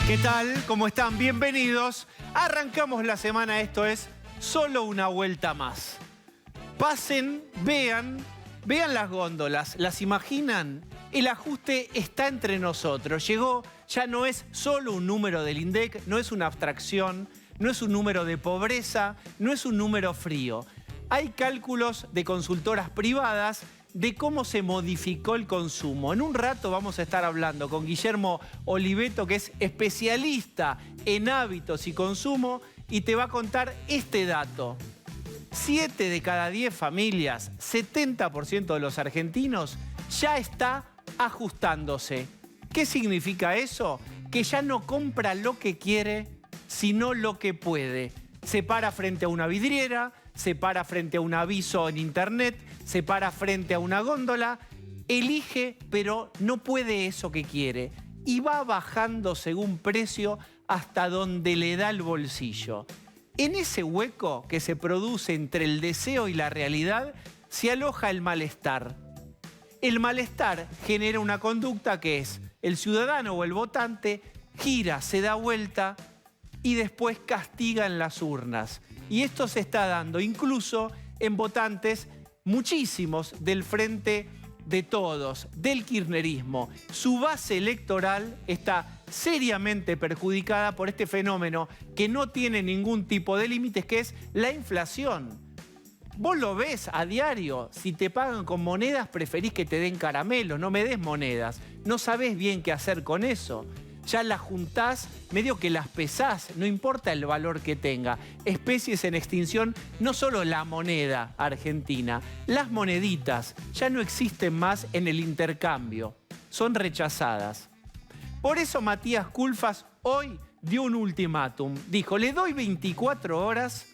¿Qué tal? ¿Cómo están? Bienvenidos. Arrancamos la semana, esto es Solo una vuelta más. Pasen, vean las góndolas, ¿las imaginan? El ajuste está entre nosotros. Llegó, ya no es solo un número del INDEC, no es una abstracción, no es un número de pobreza, no es un número frío. Hay cálculos de consultoras privadas de cómo se modificó el consumo. En un rato vamos a estar hablando con Guillermo Oliveto, que es especialista en hábitos y consumo, y te va a contar este dato. 7 de cada 10 familias, 70% de los argentinos, ya está ajustándose. ¿Qué significa eso? Que ya no compra lo que quiere, sino lo que puede. Se para frente a una vidriera, se para frente a un aviso en internet, se para frente a una góndola, elige, pero no puede eso que quiere. Y va bajando según precio hasta donde le da el bolsillo. En ese hueco que se produce entre el deseo y la realidad, se aloja el malestar. El malestar genera una conducta que es: el ciudadano o el votante gira, se da vuelta y después castiga en las urnas. Y esto se está dando incluso en votantes, muchísimos, del Frente de Todos, del kirchnerismo. Su base electoral está seriamente perjudicada por este fenómeno que no tiene ningún tipo de límites, que es la inflación. Vos lo ves a diario. Si te pagan con monedas, preferís que te den caramelos, no me des monedas. No sabés bien qué hacer con eso. Ya las juntás, medio que las pesás, no importa el valor que tenga. Especies en extinción, no solo la moneda argentina, las moneditas ya no existen más en el intercambio, son rechazadas. Por eso Matías Culfas hoy dio un ultimátum. Dijo: le doy 24 horas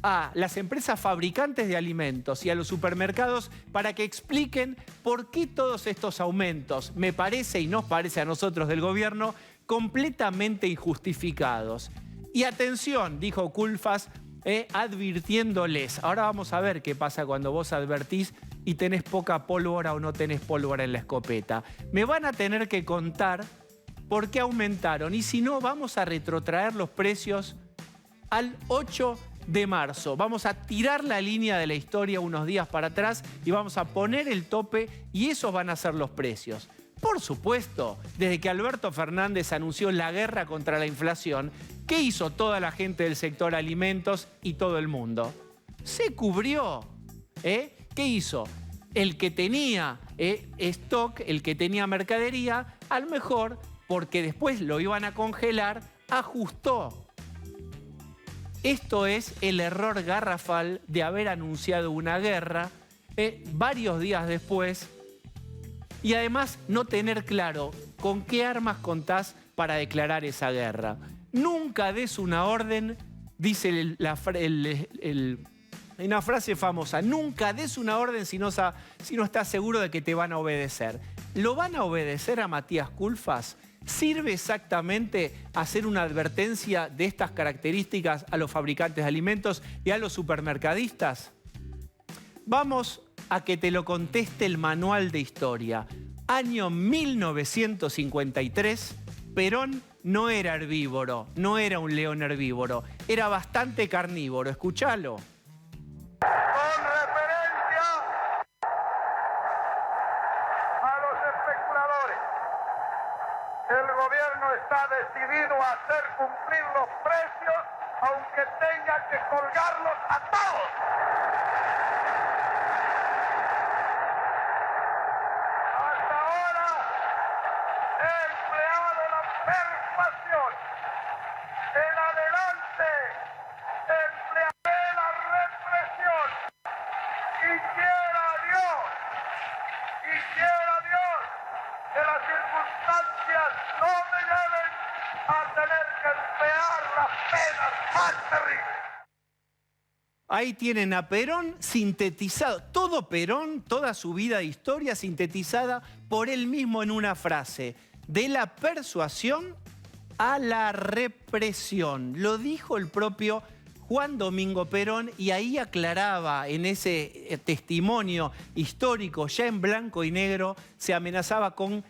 a las empresas fabricantes de alimentos y a los supermercados para que expliquen por qué todos estos aumentos, me parece y nos parece a nosotros del gobierno, completamente injustificados. Y atención, dijo Culfas, advirtiéndoles. Ahora vamos a ver qué pasa cuando vos advertís y tenés poca pólvora o no tenés pólvora en la escopeta. Me van a tener que contar por qué aumentaron, y si no, vamos a retrotraer los precios al 8 de marzo. Vamos a tirar la línea de la historia unos días para atrás y vamos a poner el tope, y esos van a ser los precios. Por supuesto, desde que Alberto Fernández anunció la guerra contra la inflación, ¿qué hizo toda la gente del sector alimentos y todo el mundo? Se cubrió. ¿Qué hizo? El que tenía stock, el que tenía mercadería, a lo mejor, porque después lo iban a congelar, ajustó. Esto es el error garrafal de haber anunciado una guerra varios días después, y además no tener claro con qué armas contás para declarar esa guerra. Nunca des una orden, dice una frase famosa: nunca des una orden si no estás seguro de que te van a obedecer. ¿Lo van a obedecer a Matías Culfas? ¿Sirve exactamente hacer una advertencia de estas características a los fabricantes de alimentos y a los supermercadistas? Vamos a que te lo conteste el manual de historia. Año 1953, Perón no era herbívoro, no era un león herbívoro, era bastante carnívoro. Escuchalo. Con referencia a los especuladores, el gobierno está decidido a hacer cumplir los precios, aunque tenga que colgarlos a todos. Hasta ahora he empleado la persuasión. En adelante emplearé la represión. Y quiera Dios que las circunstancias no me lleven a tener que emplear las penas más terribles. Ahí tienen a Perón sintetizado, todo Perón, toda su vida de historia sintetizada por él mismo en una frase: de la persuasión a la represión. Lo dijo el propio Juan Domingo Perón, y ahí aclaraba en ese testimonio histórico, ya en blanco y negro, se amenazaba con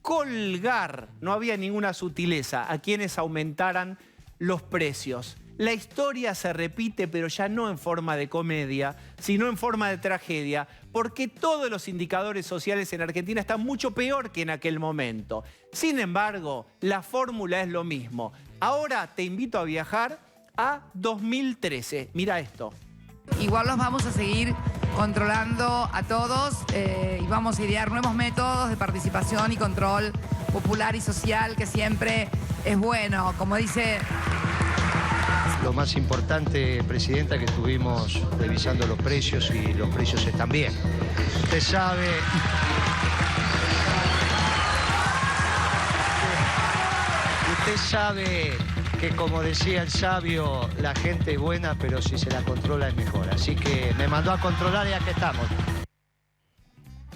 colgar, no había ninguna sutileza, a quienes aumentaran los precios. La historia se repite, pero ya no en forma de comedia, sino en forma de tragedia, porque todos los indicadores sociales en Argentina están mucho peor que en aquel momento. Sin embargo, la fórmula es lo mismo. Ahora te invito a viajar a 2013. Mira esto. Igual los vamos a seguir controlando a todos y vamos a idear nuevos métodos de participación y control popular y social, que siempre es bueno. Como dice... Lo más importante, Presidenta, que estuvimos revisando los precios y los precios están bien. Usted sabe que, como decía el sabio, la gente es buena, pero si se la controla es mejor. Así que me mandó a controlar y aquí estamos.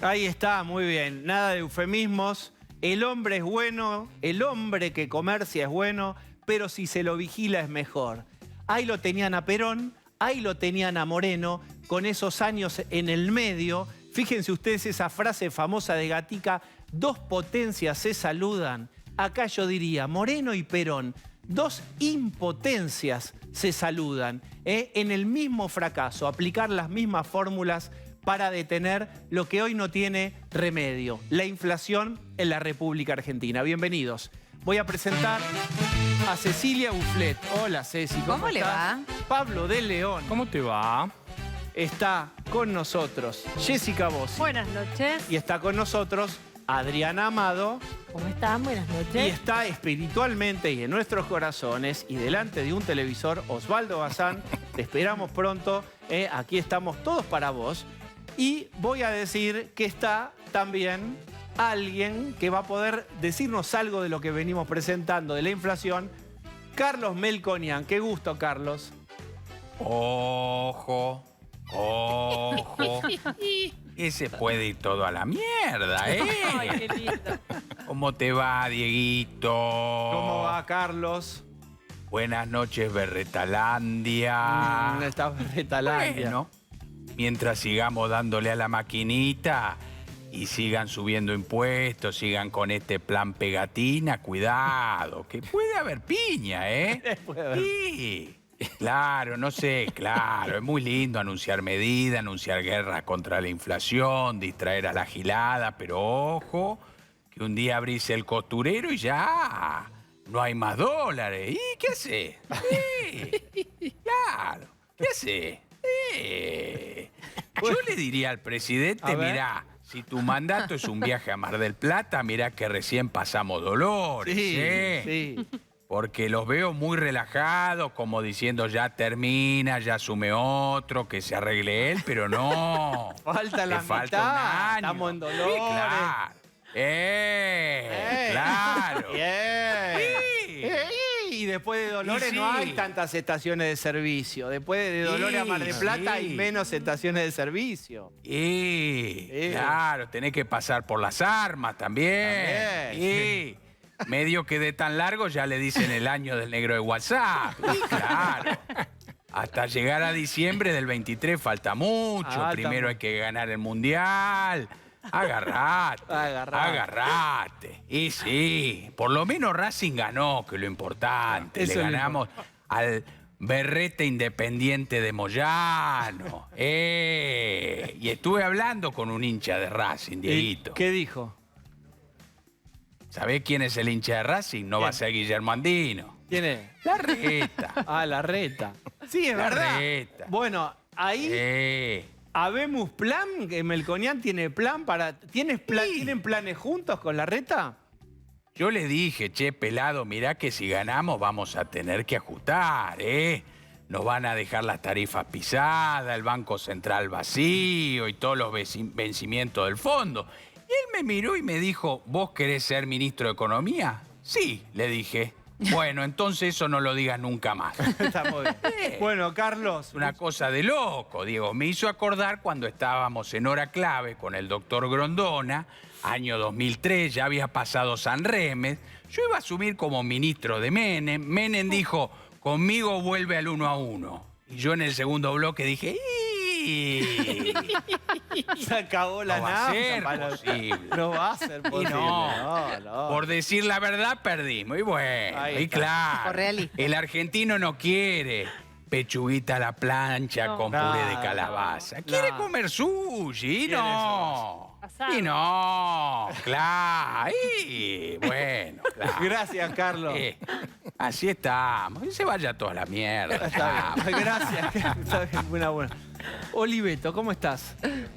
Ahí está, muy bien. Nada de eufemismos. El hombre es bueno, el hombre que comercia es bueno, pero si se lo vigila es mejor. Ahí lo tenían a Perón, ahí lo tenían a Moreno, con esos años en el medio. Fíjense ustedes esa frase famosa de Gatica, dos potencias se saludan. Acá yo diría, Moreno y Perón, dos impotencias se saludan. En el mismo fracaso, aplicar las mismas fórmulas para detener lo que hoy no tiene remedio, la inflación en la República Argentina. Bienvenidos. Voy a presentar a Cecilia Bufflet. Hola, Ceci, ¿cómo le estás? va? Pablo de León. ¿Cómo te va? Está con nosotros Jessica Bossi. Buenas noches. Y está con nosotros Adriana Amado. ¿Cómo están? Buenas Y noches. está espiritualmente y en nuestros corazones y delante de un televisor, Osvaldo Bazán. Te esperamos pronto. Aquí estamos todos para vos. Y voy a decir que está también alguien que va a poder decirnos algo de lo que venimos presentando de la inflación, Carlos Melconian. Qué gusto, Carlos. Ojo, ojo. Ese puede ir todo a la mierda, ¿eh? Ay, qué lindo. ¿Cómo te va, Dieguito? ¿Cómo va, Carlos? Buenas noches, Berretalandia. Está Berretalandia. Bueno, mientras sigamos dándole a la maquinita y sigan subiendo impuestos, sigan con este plan pegatina, cuidado, que puede haber piña, ¿eh? Puede haber. Sí, claro, no sé, claro, es muy lindo anunciar medidas, anunciar guerra contra la inflación, distraer a la gilada, pero ojo, que un día abrís el costurero y ya no hay más dólares. ¿Y qué hace? Sí, claro, ¿qué hace? Yo le diría al presidente, A ver. mirá, si tu mandato es un viaje a Mar del Plata, mirá que recién pasamos dolores, Sí. porque los veo muy relajados, como diciendo ya termina, ya asume otro, que se arregle él, pero no. Falta la Le falta mitad, un año. estamos en dolores. Sí, claro. Claro. Bien. Sí. Y después de Dolores Y sí. no hay tantas estaciones de servicio. Después de Dolores a Mar del Plata hay sí. menos estaciones de servicio. Claro, tenés que pasar por las armas también. También. Medio que de tan largo ya le dicen el año del negro de WhatsApp. Claro. Hasta llegar a diciembre del 23 falta mucho. Primero hay que ganar el Mundial. Agarrate. Y sí, por lo menos Racing ganó, que es lo importante. Eso Le es lo ganamos al Berrete Independiente de Moyano. Y estuve hablando con un hincha de Racing, Dieguito. ¿Qué dijo? ¿Sabés quién es el hincha de Racing? No va a ser Guillermo Andino. ¿Quién es? La Reta. La Reta. Sí, es La verdad. Reta. Bueno, ahí habemos plan, que Melconian tiene plan para... ¿Tienen planes juntos con la Reta? Yo le dije, che, pelado, mirá que si ganamos vamos a tener que ajustar, ¿eh? Nos van a dejar las tarifas pisadas, el Banco Central vacío y todos los vencimientos del fondo. Y él me miró y me dijo, ¿vos querés ser ministro de Economía? Sí, le dije. Bueno, entonces eso no lo digas nunca más. Está muy bien. Bueno, Carlos. Una cosa de loco, Diego. Me hizo acordar cuando estábamos en hora clave con el doctor Grondona, año 2003, ya había pasado San Remes. Yo iba a asumir como ministro de Menem. Menem dijo, conmigo vuelve al 1 a 1. Y yo en el segundo bloque dije, Y Se acabó la no va a nafta. ser para- posible. No va a ser posible. No. Por decir la verdad, perdimos. Y bueno, Ahí y está. claro, Realista. el argentino no quiere pechuguita a la plancha No. con puré de No, calabaza. no. Quiere comer sushi, y Quiere no. Asado. Y no, claro. Y bueno, claro. Gracias, Carlos. Así estamos. Y se vaya toda la mierda. Está bien. Gracias. Está bien, buena. Oliveto, ¿cómo estás?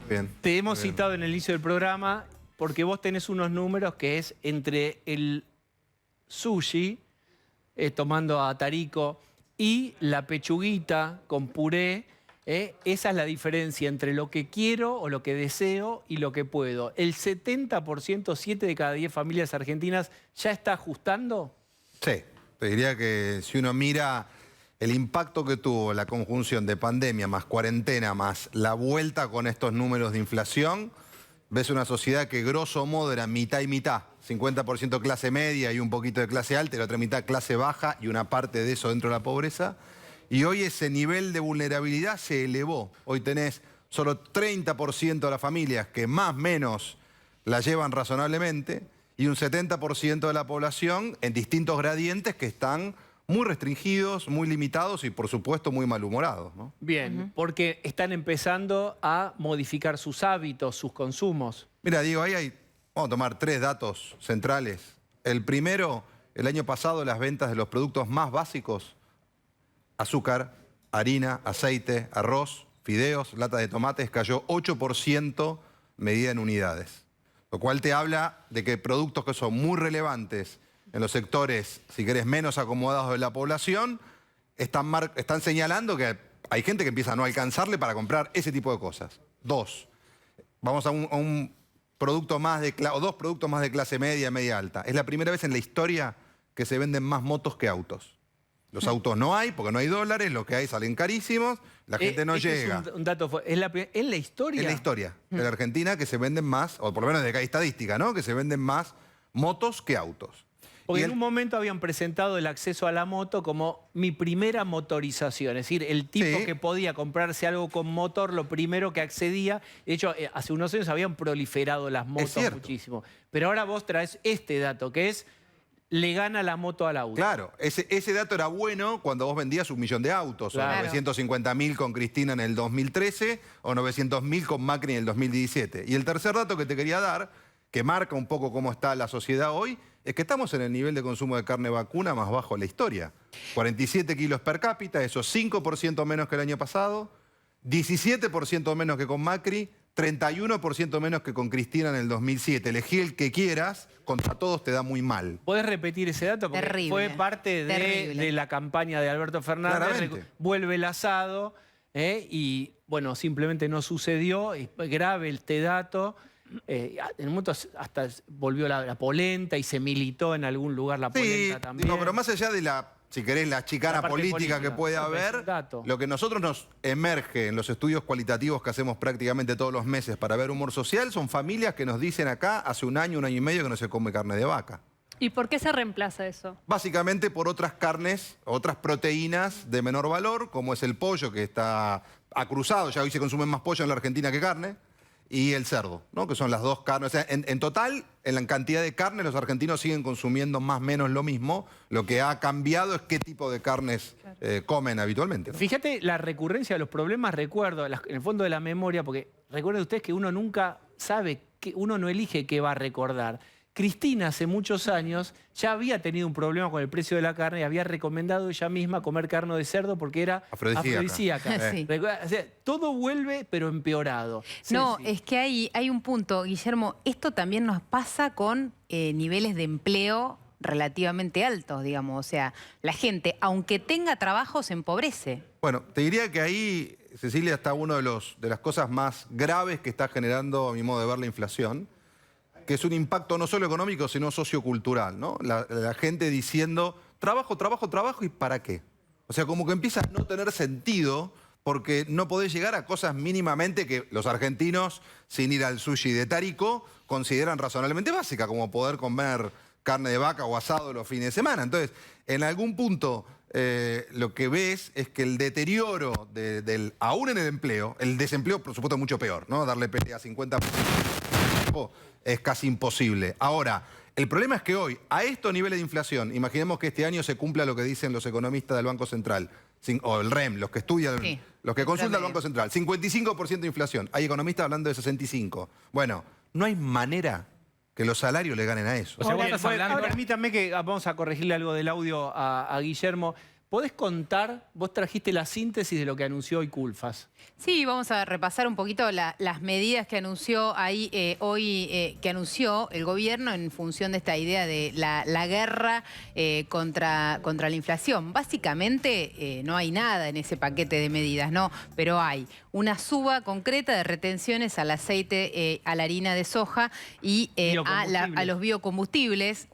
Bien. Te hemos citado en el inicio del programa porque vos tenés unos números que es entre el sushi, tomando a Tarico, y la pechuguita con puré. Esa es la diferencia entre lo que quiero o lo que deseo y lo que puedo. ¿El 70%, 7 de cada 10 familias argentinas, ya está ajustando? Sí, te diría que si uno mira el impacto que tuvo la conjunción de pandemia más cuarentena más la vuelta con estos números de inflación, ves una sociedad que grosso modo era mitad y mitad. 50% clase media y un poquito de clase alta y la otra mitad clase baja y una parte de eso dentro de la pobreza. Y hoy ese nivel de vulnerabilidad se elevó. Hoy tenés solo 30% de las familias que más o menos la llevan razonablemente y un 70% de la población en distintos gradientes que están muy restringidos, muy limitados y por supuesto muy malhumorados, ¿no? Bien, porque están empezando a modificar sus hábitos, sus consumos. Mira, Diego, vamos a tomar 3 datos centrales. El primero, el año pasado las ventas de los productos más básicos, azúcar, harina, aceite, arroz, fideos, latas de tomates, cayó 8% medida en unidades. Lo cual te habla de que productos que son muy relevantes en los sectores, si querés, menos acomodados de la población, están señalando que hay gente que empieza a no alcanzarle para comprar ese tipo de cosas. 2, vamos a un producto más o 2 productos más de clase media, media alta. Es la primera vez en la historia que se venden más motos que autos. Los autos no hay, porque no hay dólares, los que hay salen carísimos, la gente no Este llega. es un dato en la historia. En la historia de la Argentina que se venden más, o por lo menos de acá hay estadística, ¿no? Que se venden más motos que autos. Porque Y en un momento habían presentado el acceso a la moto como mi primera motorización. Es decir, el tipo Sí. que podía comprarse algo con motor, lo primero que accedía. De hecho, hace unos años habían proliferado las motos cierto. muchísimo. Pero ahora vos traes este dato, que es, le gana la moto al auto. Claro, ese dato era bueno cuando vos vendías 1 millón de autos, Claro. o 950.000 con Cristina en el 2013, o 900.000 con Macri en el 2017. Y el tercer dato que te quería dar, que marca un poco cómo está la sociedad hoy, es que estamos en el nivel de consumo de carne vacuna más bajo de la historia. 47 kilos per cápita, eso 5% menos que el año pasado, 17% menos que con Macri, 31% menos que con Cristina en el 2007. Elegí el que quieras, contra todos te da muy mal. ¿Podés repetir ese dato? Porque Terrible, fue parte terrible. de la campaña de Alberto Fernández. Claramente. Vuelve el asado y, bueno, simplemente no sucedió. Es grave este dato. En un momento hasta volvió la polenta y se militó en algún lugar la Sí, polenta también. digo, pero más allá de si querés, la chicana La parte política política, que puede es un haber, dato. lo que nosotros nos emerge en los estudios cualitativos que hacemos prácticamente todos los meses para ver humor social, son familias que nos dicen acá hace un año y medio que no se come carne de vaca. ¿Y por qué se reemplaza eso? Básicamente por otras carnes, otras proteínas de menor valor, como es el pollo, que está acruzado, ya hoy se consume más pollo en la Argentina que carne, y el cerdo, ¿no? Que son las dos carnes. O sea, en total, en la cantidad de carne, los argentinos siguen consumiendo más o menos lo mismo. Lo que ha cambiado es qué tipo de carnes comen habitualmente, ¿no? Fíjate la recurrencia de los problemas, recuerdo, en el fondo de la memoria, porque recuerden ustedes que uno nunca sabe, uno no elige qué va a recordar. Cristina hace muchos años ya había tenido un problema con el precio de la carne y había recomendado ella misma comer carne de cerdo porque era afrodisíaca. Sí. O sea, todo vuelve pero empeorado. No, Ceci. es que hay un punto, Guillermo, esto también nos pasa con niveles de empleo relativamente altos, digamos. O sea, la gente, aunque tenga trabajo, se empobrece. Bueno, te diría que ahí, Cecilia, está una de las cosas más graves que está generando, a mi modo de ver, la inflación, que es un impacto no solo económico, sino sociocultural, ¿no? La gente diciendo, trabajo, trabajo, trabajo, ¿y para qué? O sea, como que empieza a no tener sentido porque no podés llegar a cosas mínimamente que los argentinos, sin ir al sushi de Tarico, consideran razonablemente básicas, como poder comer carne de vaca o asado los fines de semana. Entonces, en algún punto lo que ves es que el deterioro aún en el empleo, el desempleo por supuesto es mucho peor, ¿no? Darle pelea a 50% es casi imposible. Ahora, el problema es que hoy, a estos niveles de inflación, imaginemos que este año se cumpla lo que dicen los economistas del Banco Central, o el REM, los que estudian, Sí, los que consultan el Banco Central, 55% de inflación. Hay economistas hablando de 65%. Bueno, no hay manera que los salarios le ganen a eso. O sea, vos Bien, estás hablando... permítanme que vamos a corregirle algo del audio a Guillermo. ¿Podés contar, vos trajiste la síntesis de lo que anunció hoy Culfas? Sí, vamos a repasar un poquito las medidas que anunció ahí hoy, que anunció el gobierno en función de esta idea de la guerra contra la inflación. Básicamente no hay nada en ese paquete de medidas, ¿no? Pero hay una suba concreta de retenciones al aceite, a la harina de soja y a los biocombustibles.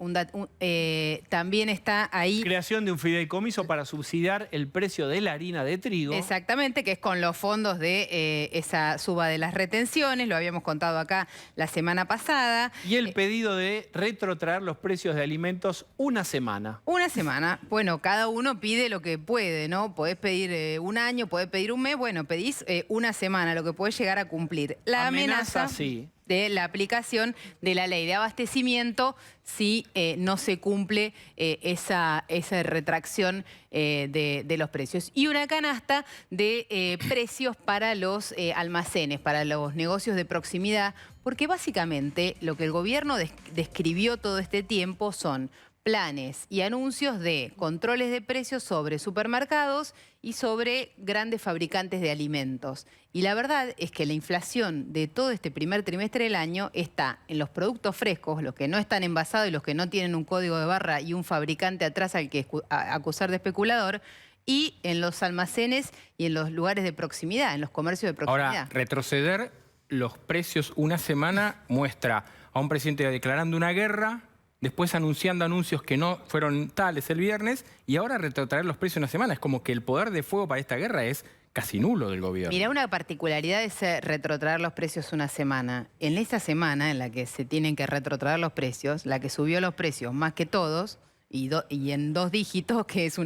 También está ahí... Creación de un fideicomiso para subsidiar el precio de la harina de trigo. Exactamente, que es con los fondos de esa suba de las retenciones, lo habíamos contado acá la semana pasada. Y el pedido de retrotraer los precios de alimentos una semana. Una semana. Bueno, cada uno pide lo que puede, ¿no? Podés pedir un año, podés pedir un mes, bueno, pedís una semana, lo que podés llegar a cumplir. La amenaza sí. de la aplicación de la ley de abastecimiento si no se cumple esa retracción de los precios. Y una canasta de precios para los almacenes, para los negocios de proximidad, porque básicamente lo que el gobierno describió todo este tiempo son planes y anuncios de controles de precios sobre supermercados y sobre grandes fabricantes de alimentos. Y la verdad es que la inflación de todo este primer trimestre del año está en los productos frescos, los que no están envasados y los que no tienen un código de barra y un fabricante atrás al que acusar de especulador, y en los almacenes y en los lugares de proximidad, en los comercios de proximidad. Ahora, retroceder los precios una semana muestra a un presidente declarando una guerra, después anunciando anuncios que no fueron tales el viernes, y ahora retrotraer los precios una semana. Es como que el poder de fuego para esta guerra es casi nulo del gobierno. Mira, una particularidad es retrotraer los precios una semana. En esta semana en la que se tienen que retrotraer los precios, la que subió los precios más que todos, y en 2 dígitos, que es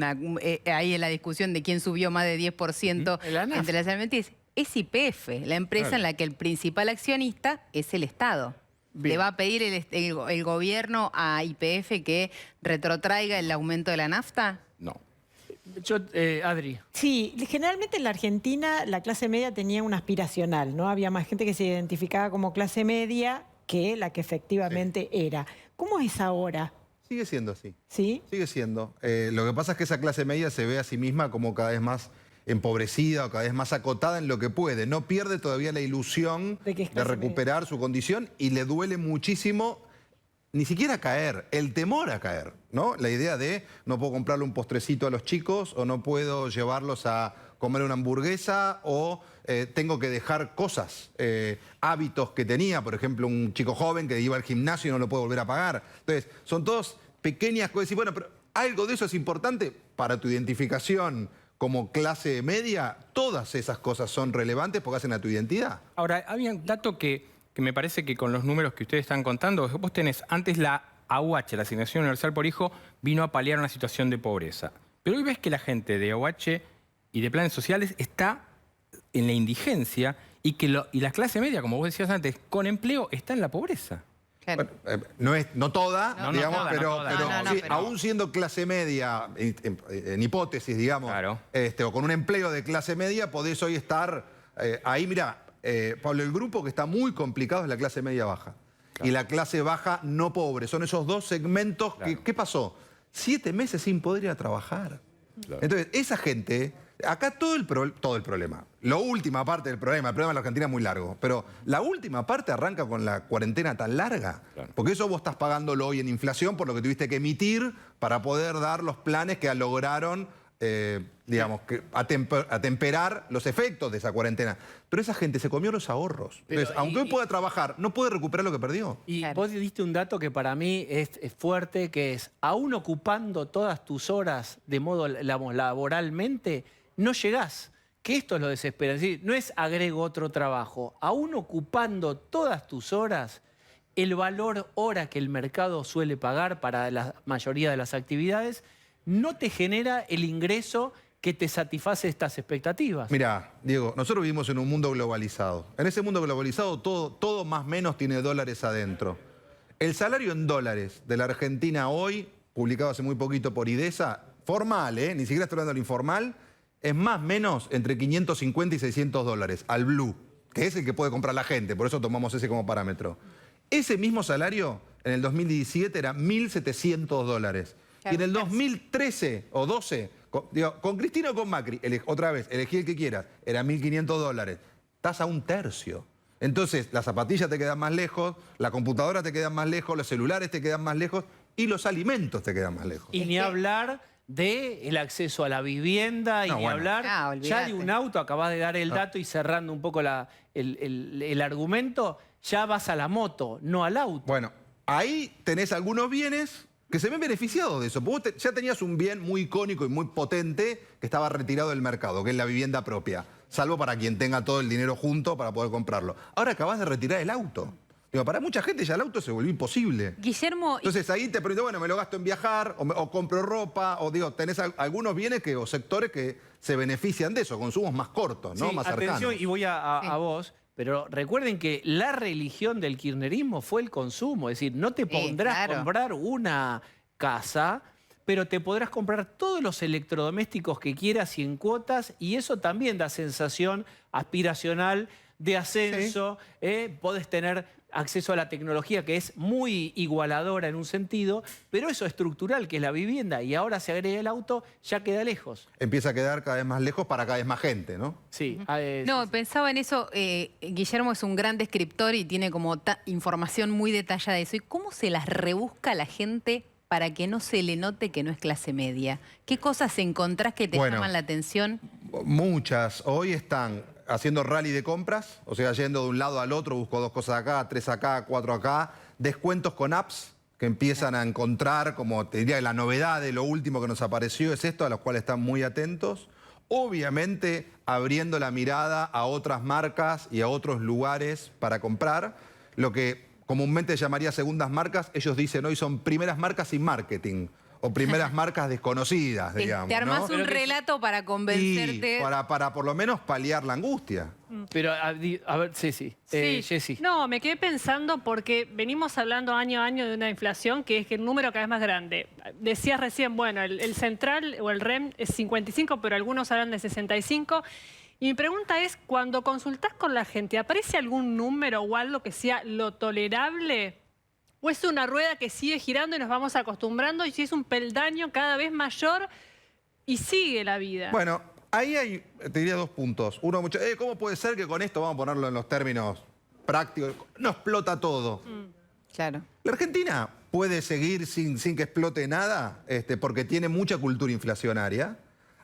ahí en la discusión de quién subió más de 10% entre las alimenticias, es YPF, la empresa en la que el principal accionista es el Estado. Bien. ¿Le va a pedir el gobierno a YPF que retrotraiga el aumento de la nafta? No. Adri. Sí, generalmente en la Argentina la clase media tenía un aspiracional, ¿no? Había más gente que se identificaba como clase media que la que efectivamente era. ¿Cómo es ahora? Sigue siendo así. ¿Sí? Sigue siendo. Lo que pasa es que esa clase media se ve a sí misma como cada vez más empobrecida o cada vez más acotada en lo que puede. No pierde todavía la ilusión de recuperar su condición y le duele muchísimo ni siquiera caer, el temor a caer, ¿no? La idea de no puedo comprarle un postrecito a los chicos o no puedo llevarlos a comer una hamburguesa o tengo que dejar cosas, hábitos que tenía, por ejemplo, un chico joven que iba al gimnasio y no lo puede volver a pagar. Entonces, son todas pequeñas cosas. Y bueno, pero algo de eso es importante para tu identificación como clase media. Todas esas cosas son relevantes porque hacen a tu identidad. Ahora, había un dato que me parece que con los números que ustedes están contando, vos tenés, antes la AUH, la Asignación Universal por Hijo, vino a paliar una situación de pobreza. Pero hoy ves que la gente de AUH y de planes sociales está en la indigencia y la clase media, como vos decías antes, con empleo está en la pobreza. Claro. Bueno, no toda, digamos, toda, pero, no toda. pero, sí, pero aún siendo clase media, en hipótesis, digamos, Claro. O con un empleo de clase media, podés hoy estar ahí. Mirá, Pablo, el grupo que está muy complicado es la clase media baja. Claro. Y la clase baja no pobre. Son esos 2 segmentos que, ¿qué pasó? 7 meses sin poder ir a trabajar. Claro. Entonces, esa gente, acá todo el problema. La última parte del problema, el problema de la Argentina es muy largo, pero la última parte arranca con la cuarentena tan larga. Claro. Porque eso vos estás pagándolo hoy en inflación por lo que tuviste que emitir para poder dar los planes que lograron, digamos, atemperar los efectos de esa cuarentena. Pero esa gente se comió los ahorros. Entonces, aunque hoy pueda trabajar, no puede recuperar lo que perdió. Y Claro. vos diste un dato que para mí es fuerte, que es, aún ocupando todas tus horas de modo laboralmente, no llegás. Que esto es lo desesperante. Es decir, no es agrego otro trabajo. Aún ocupando todas tus horas, el valor hora que el mercado suele pagar para la mayoría de las actividades no te genera el ingreso que te satisface estas expectativas. Mirá, Diego, nosotros vivimos en un mundo globalizado. En ese mundo globalizado todo más o menos tiene dólares adentro. El salario en dólares de la Argentina hoy, publicado hace muy poquito por IDESA, formal, ni siquiera estoy hablando del informal, es más o menos entre 550 y 600 dólares al blue, que es el que puede comprar la gente, por eso tomamos ese como parámetro. Ese mismo salario en el 2017 era 1.700 dólares. Y en el 2013 o 12, con Cristina o con Macri, otra vez, elegí el que quieras, era 1.500 dólares. Estás a un tercio. Entonces, las zapatillas te quedan más lejos, la computadora te quedan más lejos, los celulares te quedan más lejos y los alimentos te quedan más lejos. Y ni hablar del acceso a la vivienda, y ni hablar ya de un auto, acabás de dar el dato y cerrando un poco el argumento, ya vas a la moto, no al auto. Bueno, ahí tenés algunos bienes que se ven beneficiados de eso. Porque vos ya tenías un bien muy icónico y muy potente que estaba retirado del mercado, que es la vivienda propia. Salvo para quien tenga todo el dinero junto para poder comprarlo. Ahora acabás de retirar el auto. Digo, para mucha gente ya el auto se volvió imposible. Guillermo... Entonces ahí te pregunto, bueno, me lo gasto en viajar, o compro ropa, o digo, tenés algunos bienes o sectores que se benefician de eso, consumos más cortos, ¿no? Sí, más atención, cercanos. y voy a vos, pero recuerden que la religión del kirchnerismo fue el consumo. Es decir, no te pondrás a comprar una casa, pero te podrás comprar todos los electrodomésticos que quieras y en cuotas, y eso también da sensación aspiracional de ascenso. Podés tener acceso a la tecnología que es muy igualadora en un sentido, pero eso estructural que es la vivienda y ahora se agrega el auto, ya queda lejos. Empieza a quedar cada vez más lejos para cada vez más gente, ¿no? Sí. No, pensaba en eso, Guillermo es un gran descriptor y tiene como información muy detallada de eso. ¿Y cómo se las rebusca la gente para que no se le note que no es clase media? ¿Qué cosas encontrás que te llaman la atención? Muchas. Hoy están haciendo rally de compras, o sea, yendo de un lado al otro, busco 2 cosas acá, 3 acá, 4 acá, descuentos con apps que empiezan a encontrar, como te diría, la novedad de lo último que nos apareció es esto, a los cuales están muy atentos. Obviamente, abriendo la mirada a otras marcas y a otros lugares para comprar, lo que comúnmente llamaría segundas marcas, ellos dicen hoy son primeras marcas sin marketing. O primeras marcas desconocidas, digamos. Te armás un relato para convencerte. Y para por lo menos paliar la angustia. Pero, a ver, sí. Jessy. No, me quedé pensando porque venimos hablando año a año de una inflación que es que el número cada vez más grande. Decías recién, bueno, el central o el REM es 55, pero algunos hablan de 65. Y mi pregunta es, cuando consultás con la gente, ¿aparece algún número o algo que sea lo tolerable? ¿O es una rueda que sigue girando y nos vamos acostumbrando y si es un peldaño cada vez mayor y sigue la vida? Bueno, ahí hay, te diría 2 puntos. Uno, ¿cómo puede ser que con esto, vamos a ponerlo en los términos prácticos, no explota todo? Claro. La Argentina puede seguir sin que explote nada porque tiene mucha cultura inflacionaria.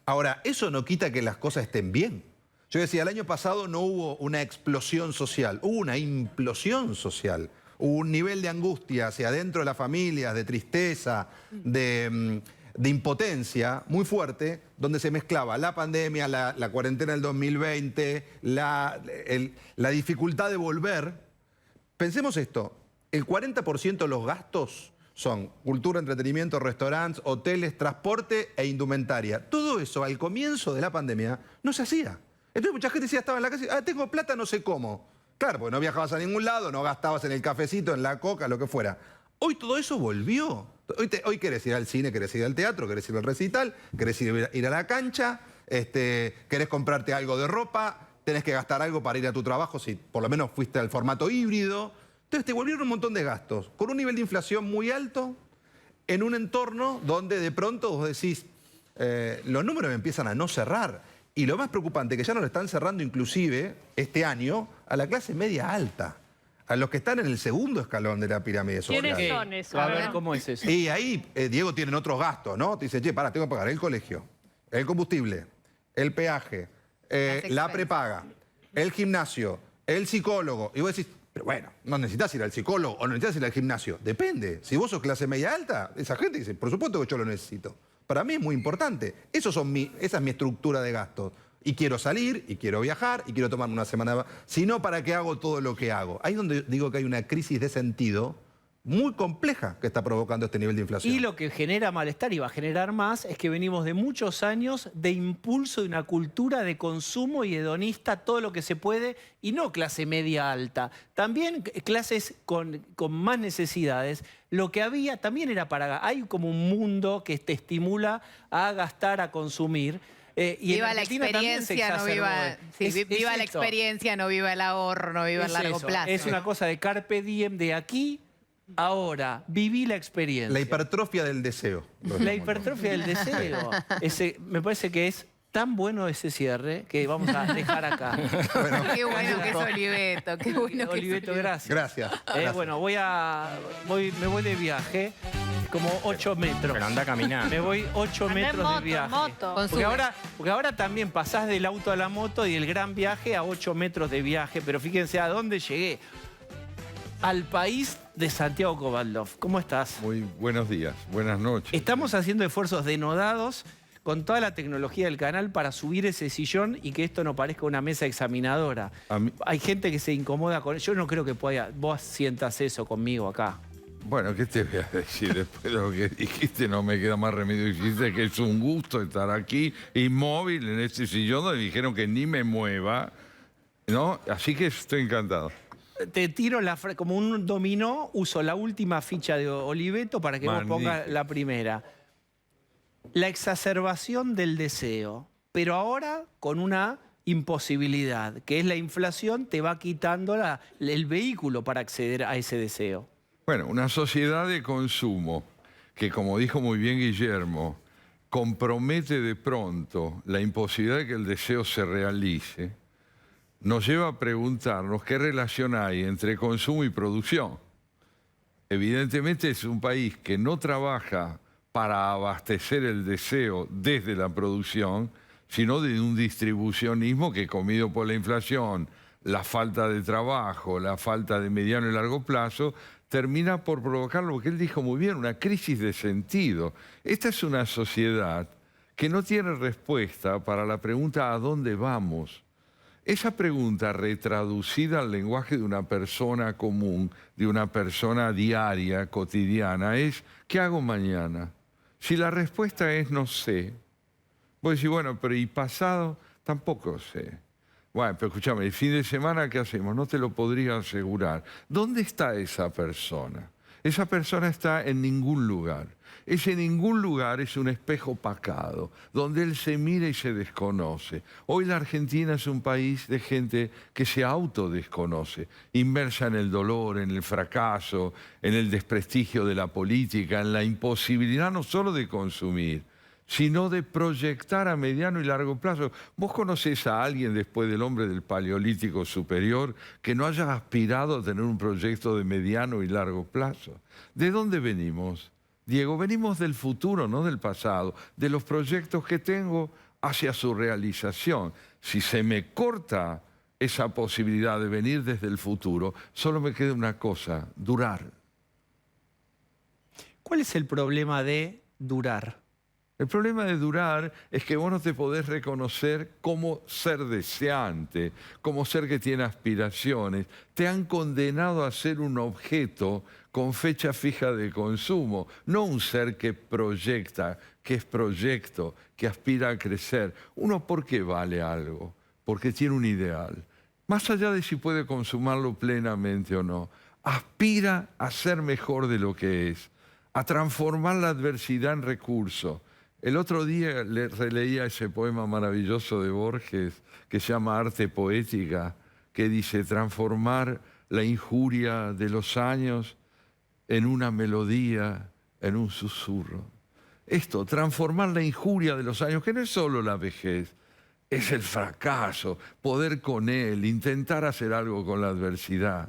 Ahora, eso no quita que las cosas estén bien. Yo decía, el año pasado no hubo una explosión social, hubo una implosión social. Hubo un nivel de angustia hacia adentro de las familias, de tristeza, de impotencia muy fuerte, donde se mezclaba la pandemia, la cuarentena del 2020, la dificultad de volver. Pensemos esto, el 40% de los gastos son cultura, entretenimiento, restaurantes, hoteles, transporte e indumentaria. Todo eso al comienzo de la pandemia no se hacía. Entonces mucha gente decía, estaba en la casa, tengo plata, no sé cómo. Claro, porque no viajabas a ningún lado, no gastabas en el cafecito, en la coca, lo que fuera. Hoy todo eso volvió. Hoy querés ir al cine, querés ir al teatro, querés ir al recital, querés ir a la cancha, querés comprarte algo de ropa, tenés que gastar algo para ir a tu trabajo, si por lo menos fuiste al formato híbrido. Entonces te volvieron un montón de gastos, con un nivel de inflación muy alto, en un entorno donde de pronto vos decís, los números empiezan a no cerrar. Y lo más preocupante, que ya nos lo están cerrando inclusive este año a la clase media alta, a los que están en el segundo escalón de la pirámide social. ¿Quiénes son esos? A ver, ¿cómo es eso? Y ahí, Diego, tienen otros gastos, ¿no? Te dice, che, pará, tengo que pagar el colegio, el combustible, el peaje, la prepaga, el gimnasio, el psicólogo. Y vos decís, pero bueno, no necesitas ir al psicólogo o no necesitas ir al gimnasio. Depende. Si vos sos clase media alta, esa gente dice, por supuesto que yo lo necesito. Para mí es muy importante. Esa es mi estructura de gastos. Y quiero salir, y quiero viajar, y quiero tomarme una semana. Si no, ¿para qué hago todo lo que hago? Ahí es donde digo que hay una crisis de sentido muy compleja que está provocando este nivel de inflación. Y lo que genera malestar y va a generar más es que venimos de muchos años de impulso de una cultura de consumo y hedonista, todo lo que se puede, y no clase media alta. También clases con más necesidades. Lo que había también era para... Hay como un mundo que te estimula a gastar, a consumir. Y viva la experiencia, no viva... Sí, viva la experiencia, no viva el ahorro, no viva el largo plazo. Es una cosa de carpe diem, de aquí... Ahora, viví la experiencia. La hipertrofia del deseo. La hipertrofia del deseo. Me parece que es tan bueno ese cierre que vamos a dejar acá. Bueno, qué bueno que es Oliveto, qué bueno que Oliveto, gracias. Gracias. Gracias. Bueno, me voy de viaje, como 8 metros. Pero anda caminando. Me voy 8 Andá en metros moto, de viaje. en moto. Con Porque ahora también pasás del auto a la moto y del gran viaje a 8 metros de viaje. Pero fíjense a dónde llegué. Al país de Santiago Kovaldov. ¿Cómo estás? Muy buenos días, buenas noches. Estamos haciendo esfuerzos denodados con toda la tecnología del canal para subir ese sillón y que esto no parezca una mesa examinadora. Hay gente que se incomoda con... Yo no creo que vos sientas eso conmigo acá. Bueno, ¿qué te voy a decir? Después de lo que dijiste no me queda más remedio. Dijiste que es un gusto estar aquí, inmóvil en este sillón donde dijeron que ni me mueva, ¿no? Así que estoy encantado. Te tiro como un dominó, uso la última ficha de Oliveto para que vos pongas la primera. La exacerbación del deseo, pero ahora con una imposibilidad, que es la inflación, te va quitando el vehículo para acceder a ese deseo. Bueno, una sociedad de consumo que, como dijo muy bien Guillermo, compromete de pronto la imposibilidad de que el deseo se realice, nos lleva a preguntarnos qué relación hay entre consumo y producción. Evidentemente es un país que no trabaja para abastecer el deseo desde la producción, sino de un distribucionismo que, comido por la inflación, la falta de trabajo, la falta de mediano y largo plazo, termina por provocar lo que él dijo muy bien, una crisis de sentido. Esta es una sociedad que no tiene respuesta para la pregunta ¿a dónde vamos? Esa pregunta retraducida al lenguaje de una persona común, de una persona diaria, cotidiana, es ¿qué hago mañana? Si la respuesta es no sé, vos decís, bueno, pero ¿y pasado? Tampoco sé. Bueno, pero escúchame, el fin de semana, ¿qué hacemos? No te lo podría asegurar. ¿Dónde está esa persona? Esa persona está en ningún lugar. Ese ningún lugar es un espejo opacado, donde él se mira y se desconoce. Hoy la Argentina es un país de gente que se autodesconoce, inmersa en el dolor, en el fracaso, en el desprestigio de la política, en la imposibilidad no solo de consumir, sino de proyectar a mediano y largo plazo. ¿Vos conocés a alguien después del hombre del Paleolítico Superior que no haya aspirado a tener un proyecto de mediano y largo plazo? ¿De dónde venimos? Diego, venimos del futuro, no del pasado, de los proyectos que tengo hacia su realización. Si se me corta esa posibilidad de venir desde el futuro, solo me queda una cosa, durar. ¿Cuál es el problema de durar? El problema de durar es que vos no te podés reconocer como ser deseante, como ser que tiene aspiraciones. Te han condenado a ser un objeto con fecha fija de consumo, no un ser que proyecta, que es proyecto, que aspira a crecer. Uno, ¿por qué vale algo? Porque tiene un ideal. Más allá de si puede consumarlo plenamente o no, aspira a ser mejor de lo que es, a transformar la adversidad en recurso. El otro día le releía ese poema maravilloso de Borges que se llama Arte Poética, que dice transformar la injuria de los años en una melodía, en un susurro. Esto, transformar la injuria de los años, que no es solo la vejez, es el fracaso, poder con él, intentar hacer algo con la adversidad.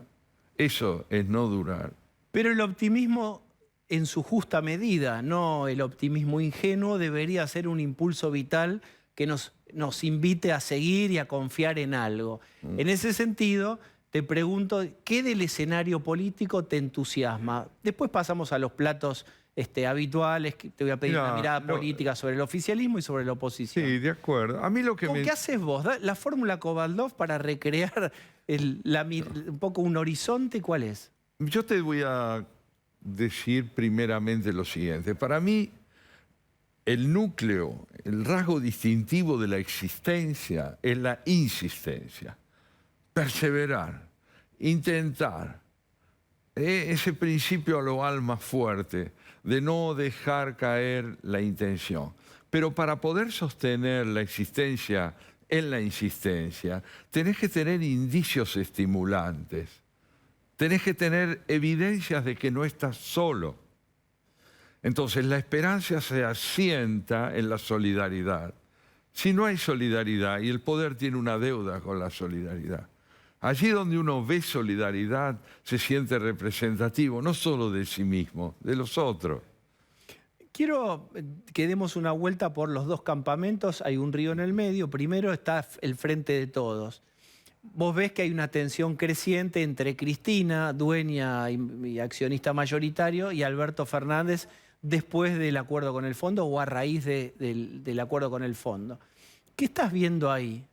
Eso es no durar. Pero el optimismo en su justa medida, no el optimismo ingenuo, debería ser un impulso vital que nos invite a seguir y a confiar en algo. En ese sentido, te pregunto, ¿qué del escenario político te entusiasma? Después pasamos a los platos habituales. Te voy a pedir Mirá, una mirada política sobre el oficialismo y sobre la oposición. Sí, de acuerdo. A mí lo que ¿Qué haces vos? ¿La fórmula Kovaldov para recrear un poco un horizonte? ¿Cuál es? Yo te voy a decir primeramente lo siguiente. Para mí, el núcleo, el rasgo distintivo de la existencia es la insistencia. Perseverar, intentar. Ese principio a lo alma fuerte de no dejar caer la intención. Pero para poder sostener la existencia en la insistencia, tenés que tener indicios estimulantes. Tenés que tener evidencias de que no estás solo. Entonces, la esperanza se asienta en la solidaridad. Si no hay solidaridad, y el poder tiene una deuda con la solidaridad, allí donde uno ve solidaridad, se siente representativo, no solo de sí mismo, de los otros. Quiero que demos una vuelta por los dos campamentos. Hay un río en el medio. Primero está el Frente de Todos. Vos ves que hay una tensión creciente entre Cristina, dueña y accionista mayoritario, y Alberto Fernández después del acuerdo con el fondo o a raíz del acuerdo con el fondo. ¿Qué estás viendo ahí?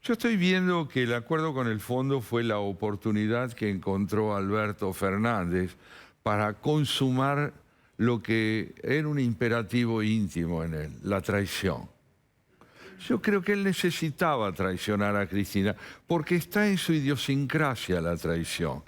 Yo estoy viendo que el acuerdo con el fondo fue la oportunidad que encontró Alberto Fernández para consumar lo que era un imperativo íntimo en él, la traición. Yo creo que él necesitaba traicionar a Cristina porque está en su idiosincrasia la traición.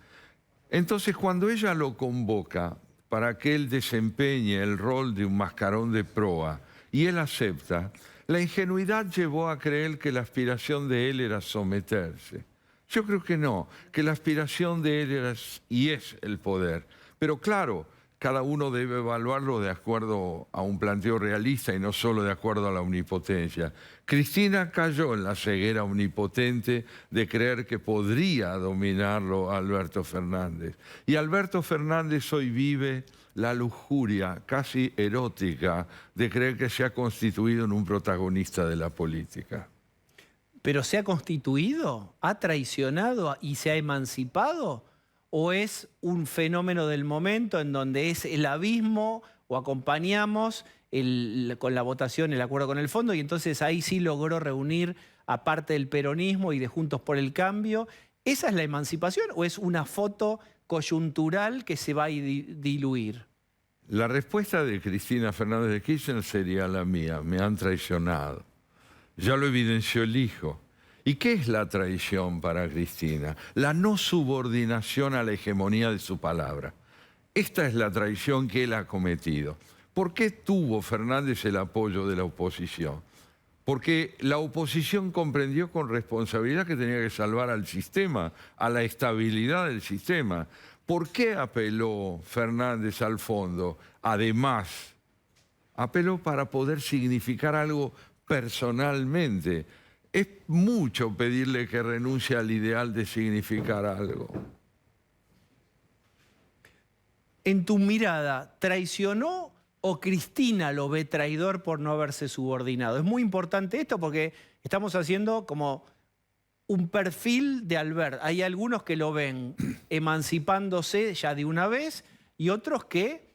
Entonces, cuando ella lo convoca para que él desempeñe el rol de un mascarón de proa y él acepta, la ingenuidad llevó a creer que la aspiración de él era someterse. Yo creo que no, que la aspiración de él era y es el poder. Pero claro, cada uno debe evaluarlo de acuerdo a un planteo realista y no solo de acuerdo a la omnipotencia. Cristina cayó en la ceguera omnipotente de creer que podría dominarlo a Alberto Fernández. Y Alberto Fernández hoy vive la lujuria casi erótica de creer que se ha constituido en un protagonista de la política. ¿Pero se ha constituido? ¿Ha traicionado y se ha emancipado? ¿O es un fenómeno del momento en donde es el abismo o acompañamos con la votación el acuerdo con el fondo y entonces ahí sí logró reunir a parte del peronismo y de Juntos por el Cambio? ¿Esa es la emancipación o es una foto coyuntural que se va a diluir? La respuesta de Cristina Fernández de Kirchner sería la mía: me han traicionado. Ya lo evidenció el hijo. ¿Y qué es la traición para Cristina? La no subordinación a la hegemonía de su palabra. Esta es la traición que él ha cometido. ¿Por qué tuvo Fernández el apoyo de la oposición? Porque la oposición comprendió con responsabilidad que tenía que salvar al sistema, a la estabilidad del sistema. ¿Por qué apeló Fernández al fondo? Además, apeló para poder significar algo personalmente. Es mucho pedirle que renuncie al ideal de significar algo. En tu mirada, ¿traicionó o Cristina lo ve traidor por no haberse subordinado? Es muy importante esto porque estamos haciendo como un perfil de Alberto. Hay algunos que lo ven emancipándose ya de una vez y otros que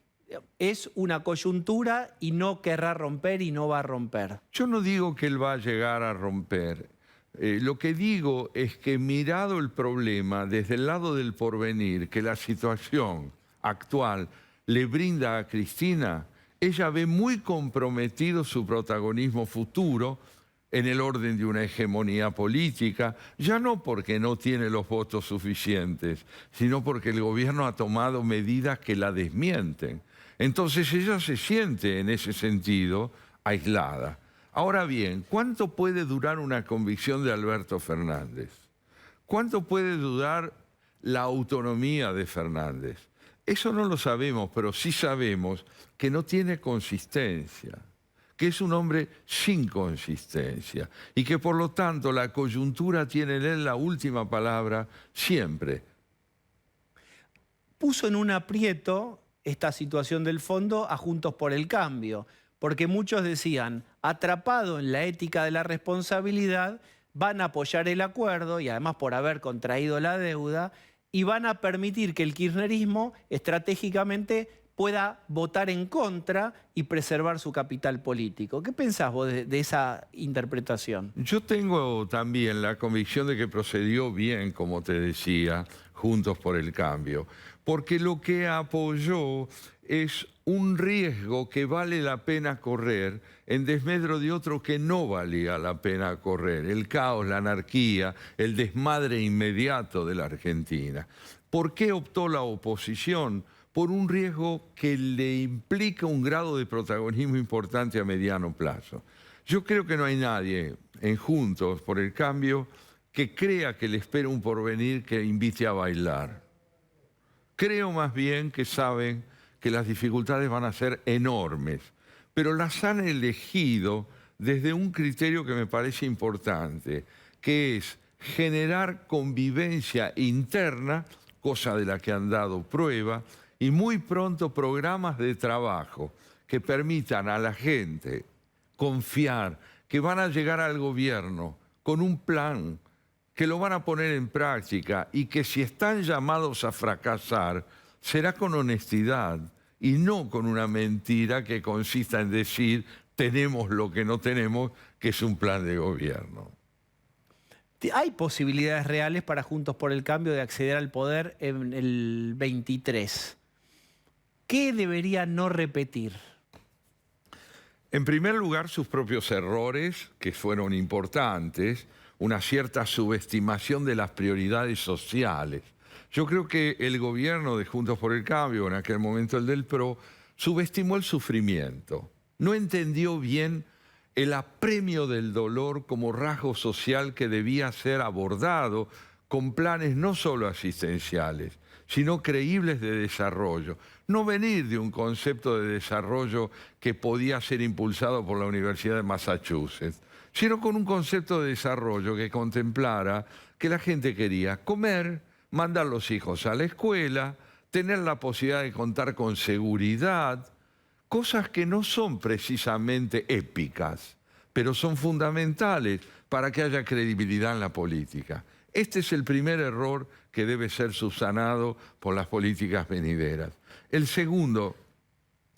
es una coyuntura y no querrá romper y no va a romper. Yo no digo que él va a llegar a romper. Lo que digo es que mirado el problema desde el lado del porvenir, que la situación actual le brinda a Cristina, ella ve muy comprometido su protagonismo futuro en el orden de una hegemonía política, ya no porque no tiene los votos suficientes, sino porque el gobierno ha tomado medidas que la desmienten. Entonces ella se siente en ese sentido aislada. Ahora bien, ¿cuánto puede durar una convicción de Alberto Fernández? ¿Cuánto puede durar la autonomía de Fernández? Eso no lo sabemos, pero sí sabemos que no tiene consistencia, que es un hombre sin consistencia y que por lo tanto la coyuntura tiene en él la última palabra siempre. Puso en un aprieto esta situación del fondo a Juntos por el Cambio, porque muchos decían, atrapado en la ética de la responsabilidad, van a apoyar el acuerdo y además por haber contraído la deuda y van a permitir que el kirchnerismo estratégicamente pueda votar en contra y preservar su capital político. ¿Qué pensás vos de esa interpretación? Yo tengo también la convicción de que procedió bien, como te decía, Juntos por el Cambio, porque lo que apoyó es un riesgo que vale la pena correr en desmedro de otro que no valía la pena correr, el caos, la anarquía, el desmadre inmediato de la Argentina. ¿Por qué optó la oposición? Por un riesgo que le implica un grado de protagonismo importante a mediano plazo. Yo creo que no hay nadie en Juntos por el Cambio que crea que le espera un porvenir que invite a bailar. Creo más bien que saben que las dificultades van a ser enormes, pero las han elegido desde un criterio que me parece importante, que es generar convivencia interna, cosa de la que han dado prueba, y muy pronto programas de trabajo que permitan a la gente confiar que van a llegar al gobierno con un plan, que lo van a poner en práctica y que si están llamados a fracasar, será con honestidad y no con una mentira que consista en decir tenemos lo que no tenemos, que es un plan de gobierno. ¿Hay posibilidades reales para Juntos por el Cambio de acceder al poder en el 23? ¿Qué debería no repetir? En primer lugar, sus propios errores, que fueron importantes, una cierta subestimación de las prioridades sociales. Yo creo que el gobierno de Juntos por el Cambio, en aquel momento el del PRO, subestimó el sufrimiento. No entendió bien el apremio del dolor como rasgo social que debía ser abordado con planes no solo asistenciales, sino creíbles de desarrollo. No venir de un concepto de desarrollo que podía ser impulsado por la Universidad de Massachusetts, sino con un concepto de desarrollo que contemplara que la gente quería comer, mandar los hijos a la escuela, tener la posibilidad de contar con seguridad, cosas que no son precisamente épicas, pero son fundamentales para que haya credibilidad en la política. Este es el primer error que debe ser subsanado por las políticas venideras. El segundo,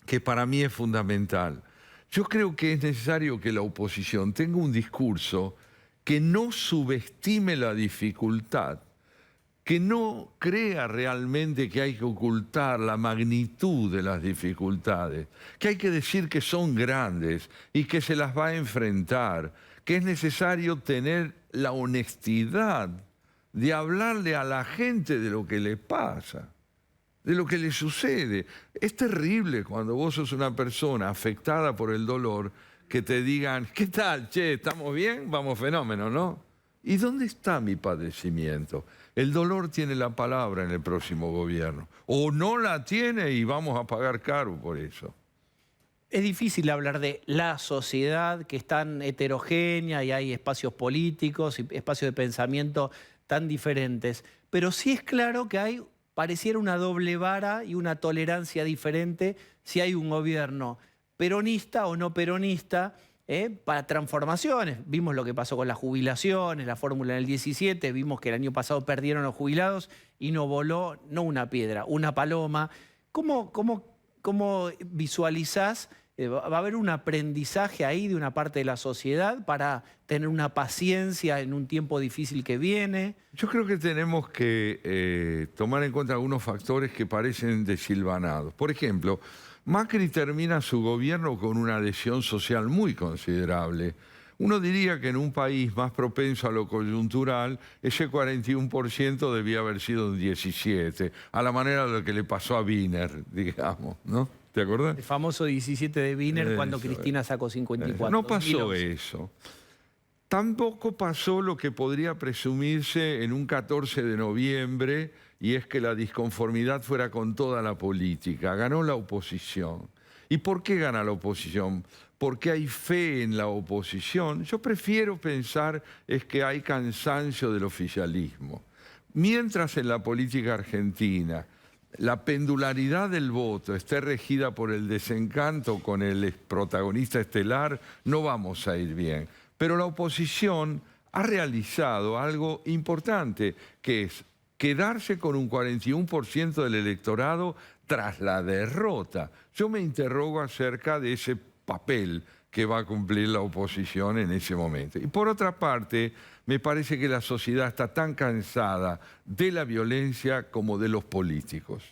que para mí es fundamental, yo creo que es necesario que la oposición tenga un discurso que no subestime la dificultad, que no crea realmente que hay que ocultar la magnitud de las dificultades, que hay que decir que son grandes y que se las va a enfrentar, que es necesario tener la honestidad de hablarle a la gente de lo que le pasa, de lo que le sucede. Es terrible cuando vos sos una persona afectada por el dolor que te digan, ¿qué tal, che? ¿Estamos bien? Vamos fenómeno, ¿no? ¿Y dónde está mi padecimiento? El dolor tiene la palabra en el próximo gobierno. O no la tiene y vamos a pagar caro por eso. Es difícil hablar de la sociedad que es tan heterogénea y hay espacios políticos y espacios de pensamiento tan diferentes. Pero sí es claro que hay, pareciera una doble vara y una tolerancia diferente si hay un gobierno peronista o no peronista, para transformaciones. Vimos lo que pasó con las jubilaciones, la fórmula del 17, vimos que el año pasado perdieron los jubilados y no voló, no una piedra, una paloma. ¿Cómo visualizás? ¿Va a haber un aprendizaje ahí de una parte de la sociedad para tener una paciencia en un tiempo difícil que viene? Yo creo que tenemos que tomar en cuenta algunos factores que parecen desilvanados. Por ejemplo, Macri termina su gobierno con una adhesión social muy considerable. Uno diría que en un país más propenso a lo coyuntural, ese 41% debía haber sido un 17%, a la manera de lo que le pasó a Wiener, digamos, ¿no? ¿Te acordás? El famoso 17 de Wiener cuando Cristina sacó 54. No pasó eso. Tampoco pasó lo que podría presumirse en un 14 de noviembre, y es que la disconformidad fuera con toda la política. Ganó la oposición. ¿Y por qué gana la oposición? Porque hay fe en la oposición. Yo prefiero pensar es que hay cansancio del oficialismo. Mientras en la política argentina la pendularidad del voto esté regida por el desencanto con el protagonista estelar, no vamos a ir bien. Pero la oposición ha realizado algo importante, que es quedarse con un 41% del electorado tras la derrota. Yo me interrogo acerca de ese papel que va a cumplir la oposición en ese momento. Y por otra parte, me parece que la sociedad está tan cansada de la violencia como de los políticos.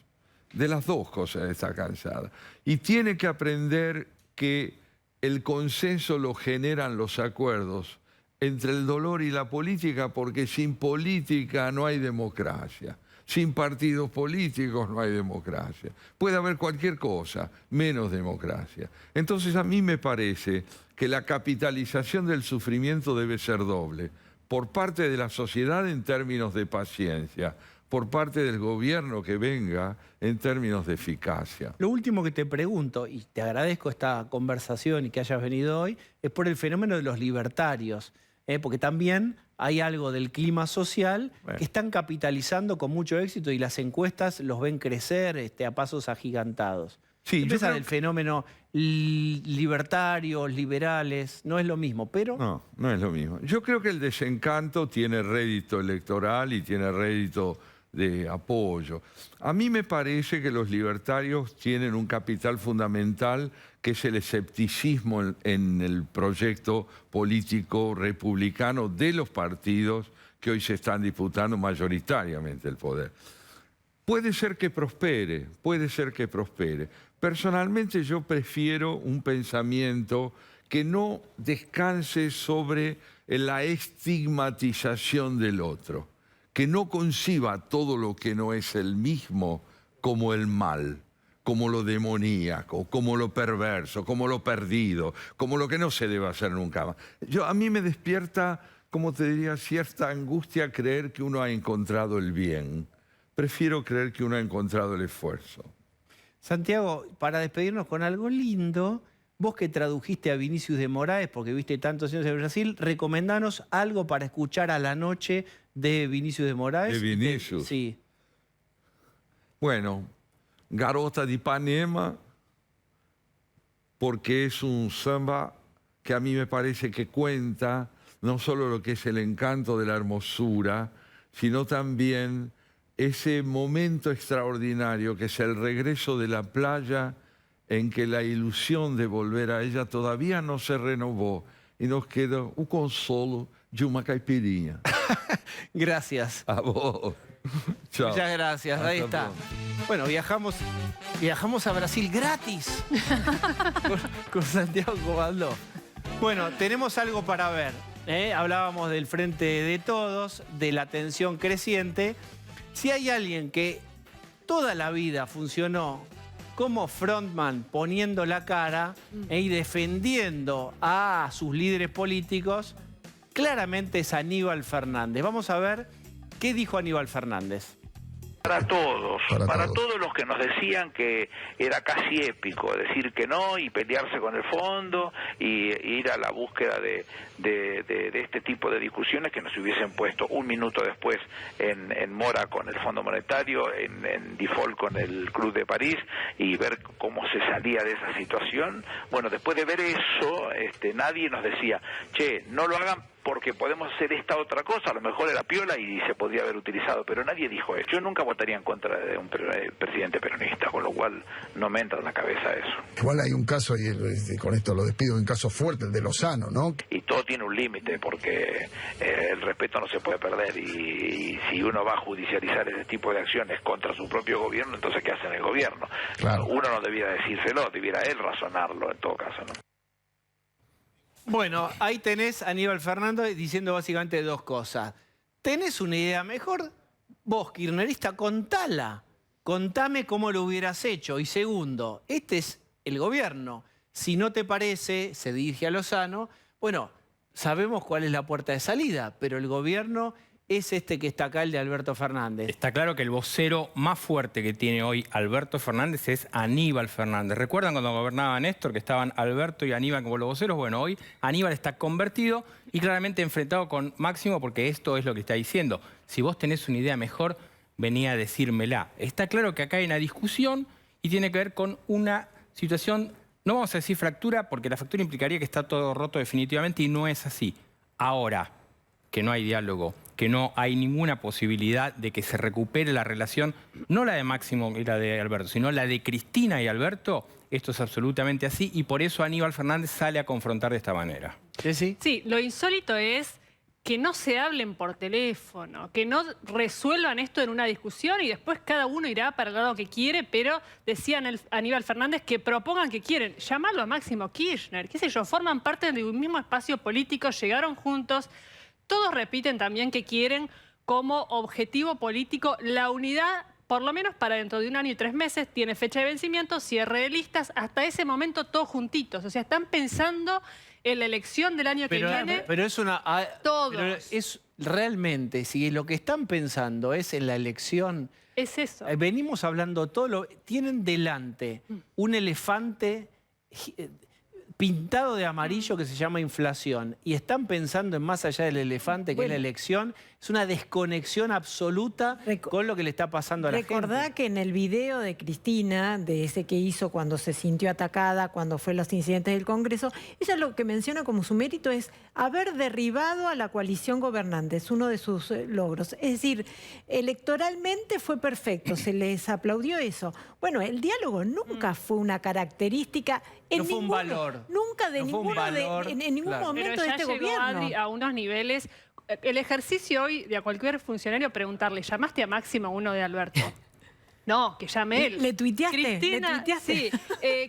De las dos cosas está cansada. Y tiene que aprender que el consenso lo generan los acuerdos entre el dolor y la política, porque sin política no hay democracia. Sin partidos políticos no hay democracia. Puede haber cualquier cosa, menos democracia. Entonces a mí me parece que la capitalización del sufrimiento debe ser doble. Por parte de la sociedad en términos de paciencia, por parte del gobierno que venga en términos de eficacia. Lo último que te pregunto, y te agradezco esta conversación y que hayas venido hoy, es por el fenómeno de los libertarios. Porque también hay algo del clima social que están capitalizando con mucho éxito y las encuestas los ven crecer a pasos agigantados. Sí, ¿Qué piensas del fenómeno libertarios, liberales? No es lo mismo, pero... No, no es lo mismo. Yo creo que el desencanto tiene rédito electoral y tiene rédito de apoyo. A mí me parece que los libertarios tienen un capital fundamental que es el escepticismo en el proyecto político republicano de los partidos que hoy se están disputando mayoritariamente el poder. Puede ser que prospere, puede ser que prospere. Personalmente yo prefiero un pensamiento que no descanse sobre la estigmatización del otro, que no conciba todo lo que no es el mismo como el mal, como lo demoníaco, como lo perverso, como lo perdido, como lo que no se debe hacer nunca más. A mí me despierta, como te diría, cierta angustia creer que uno ha encontrado el bien. Prefiero creer que uno ha encontrado el esfuerzo. Santiago, para despedirnos con algo lindo, vos que tradujiste a Vinicius de Moraes, porque viste tantos años en Brasil, recomendanos algo para escuchar a la noche de Vinicius de Moraes. ¿De Vinicius? Sí. Bueno, Garota de Ipanema, porque es un samba que a mí me parece que cuenta no solo lo que es el encanto de la hermosura, sino también ese momento extraordinario que es el regreso de la playa, en que la ilusión de volver a ella todavía no se renovó y nos queda un consolo de una caipirinha. Gracias. A vos. Chao. Muchas gracias. Ahí está. Bueno, viajamos a Brasil gratis con Santiago Cobaldó. Bueno, tenemos algo para ver. Hablábamos del Frente de Todos, de la tensión creciente. Si hay alguien que toda la vida funcionó como frontman, poniendo la cara y defendiendo a sus líderes políticos, claramente es Aníbal Fernández. Vamos a ver qué dijo Aníbal Fernández. Para todos los que nos decían que era casi épico decir que no y pelearse con el fondo y ir a la búsqueda de este tipo de discusiones que nos hubiesen puesto un minuto después en mora con el Fondo Monetario, en default con el Club de París y ver cómo se salía de esa situación. Bueno, después de ver eso, nadie nos decía, che, no lo hagan porque podemos hacer esta otra cosa, a lo mejor era piola y se podría haber utilizado, pero nadie dijo eso. Yo nunca votaría en contra de un presidente peronista, con lo cual no me entra en la cabeza eso. Igual hay un caso, y con esto lo despido, un caso fuerte, el de Lozano, ¿no? Y todo tiene un límite, porque el respeto no se puede perder, y si uno va a judicializar ese tipo de acciones contra su propio gobierno, entonces ¿qué hace en el gobierno? Claro. Uno no debiera decírselo, debiera él razonarlo en todo caso, ¿no? Bueno, ahí tenés a Aníbal Fernández diciendo básicamente dos cosas. ¿Tenés una idea mejor? Vos, kirchnerista, contala. Contame cómo lo hubieras hecho. Y segundo, este es el gobierno. Si no te parece, se dirige a Lozano, bueno, sabemos cuál es la puerta de salida, pero el gobierno es este que está acá, el de Alberto Fernández. Está claro que el vocero más fuerte que tiene hoy Alberto Fernández es Aníbal Fernández. ¿Recuerdan cuando gobernaba Néstor que estaban Alberto y Aníbal como los voceros? Bueno, hoy Aníbal está convertido y claramente enfrentado con Máximo, porque esto es lo que está diciendo. Si vos tenés una idea mejor, venía a decírmela. Está claro que acá hay una discusión y tiene que ver con una situación, no vamos a decir fractura, porque la fractura implicaría que está todo roto definitivamente y no es así. Ahora, que no hay diálogo, que no hay ninguna posibilidad de que se recupere la relación, no la de Máximo y la de Alberto, sino la de Cristina y Alberto, esto es absolutamente así y por eso Aníbal Fernández sale a confrontar de esta manera. Sí, lo insólito es que no se hablen por teléfono, que no resuelvan esto en una discusión y después cada uno irá para el lado que quiere, pero decían Aníbal Fernández que propongan que quieren. Llamarlo a Máximo Kirchner, qué sé yo, forman parte de un mismo espacio político, llegaron juntos. Todos repiten también que quieren como objetivo político la unidad, por lo menos para dentro de 1 año y 3 meses, tiene fecha de vencimiento, cierre de listas, hasta ese momento todos juntitos. O sea, están pensando en la elección del año que viene. Pero es una... Todos. Pero es realmente, si lo que están pensando es en la elección... Es eso. Venimos hablando tienen delante un elefante pintado de amarillo que se llama inflación y están pensando en más allá del elefante que es la elección. Es una desconexión absoluta con lo que le está pasando a la gente. Recordá que en el video de Cristina, de ese que hizo cuando se sintió atacada, cuando fue los incidentes del Congreso, ella lo que menciona como su mérito es haber derribado a la coalición gobernante, es uno de sus logros. Es decir, electoralmente fue perfecto, se les aplaudió eso. Bueno, el diálogo nunca fue una característica, no fue un valor. Nunca de no fue un valor, en ningún momento de este llegó, gobierno. Adri, a unos niveles. El ejercicio hoy de a cualquier funcionario preguntarle, ¿llamaste a Máximo uno de Alberto? No, que llame él. ¿Le tuiteaste? Cristina, sí,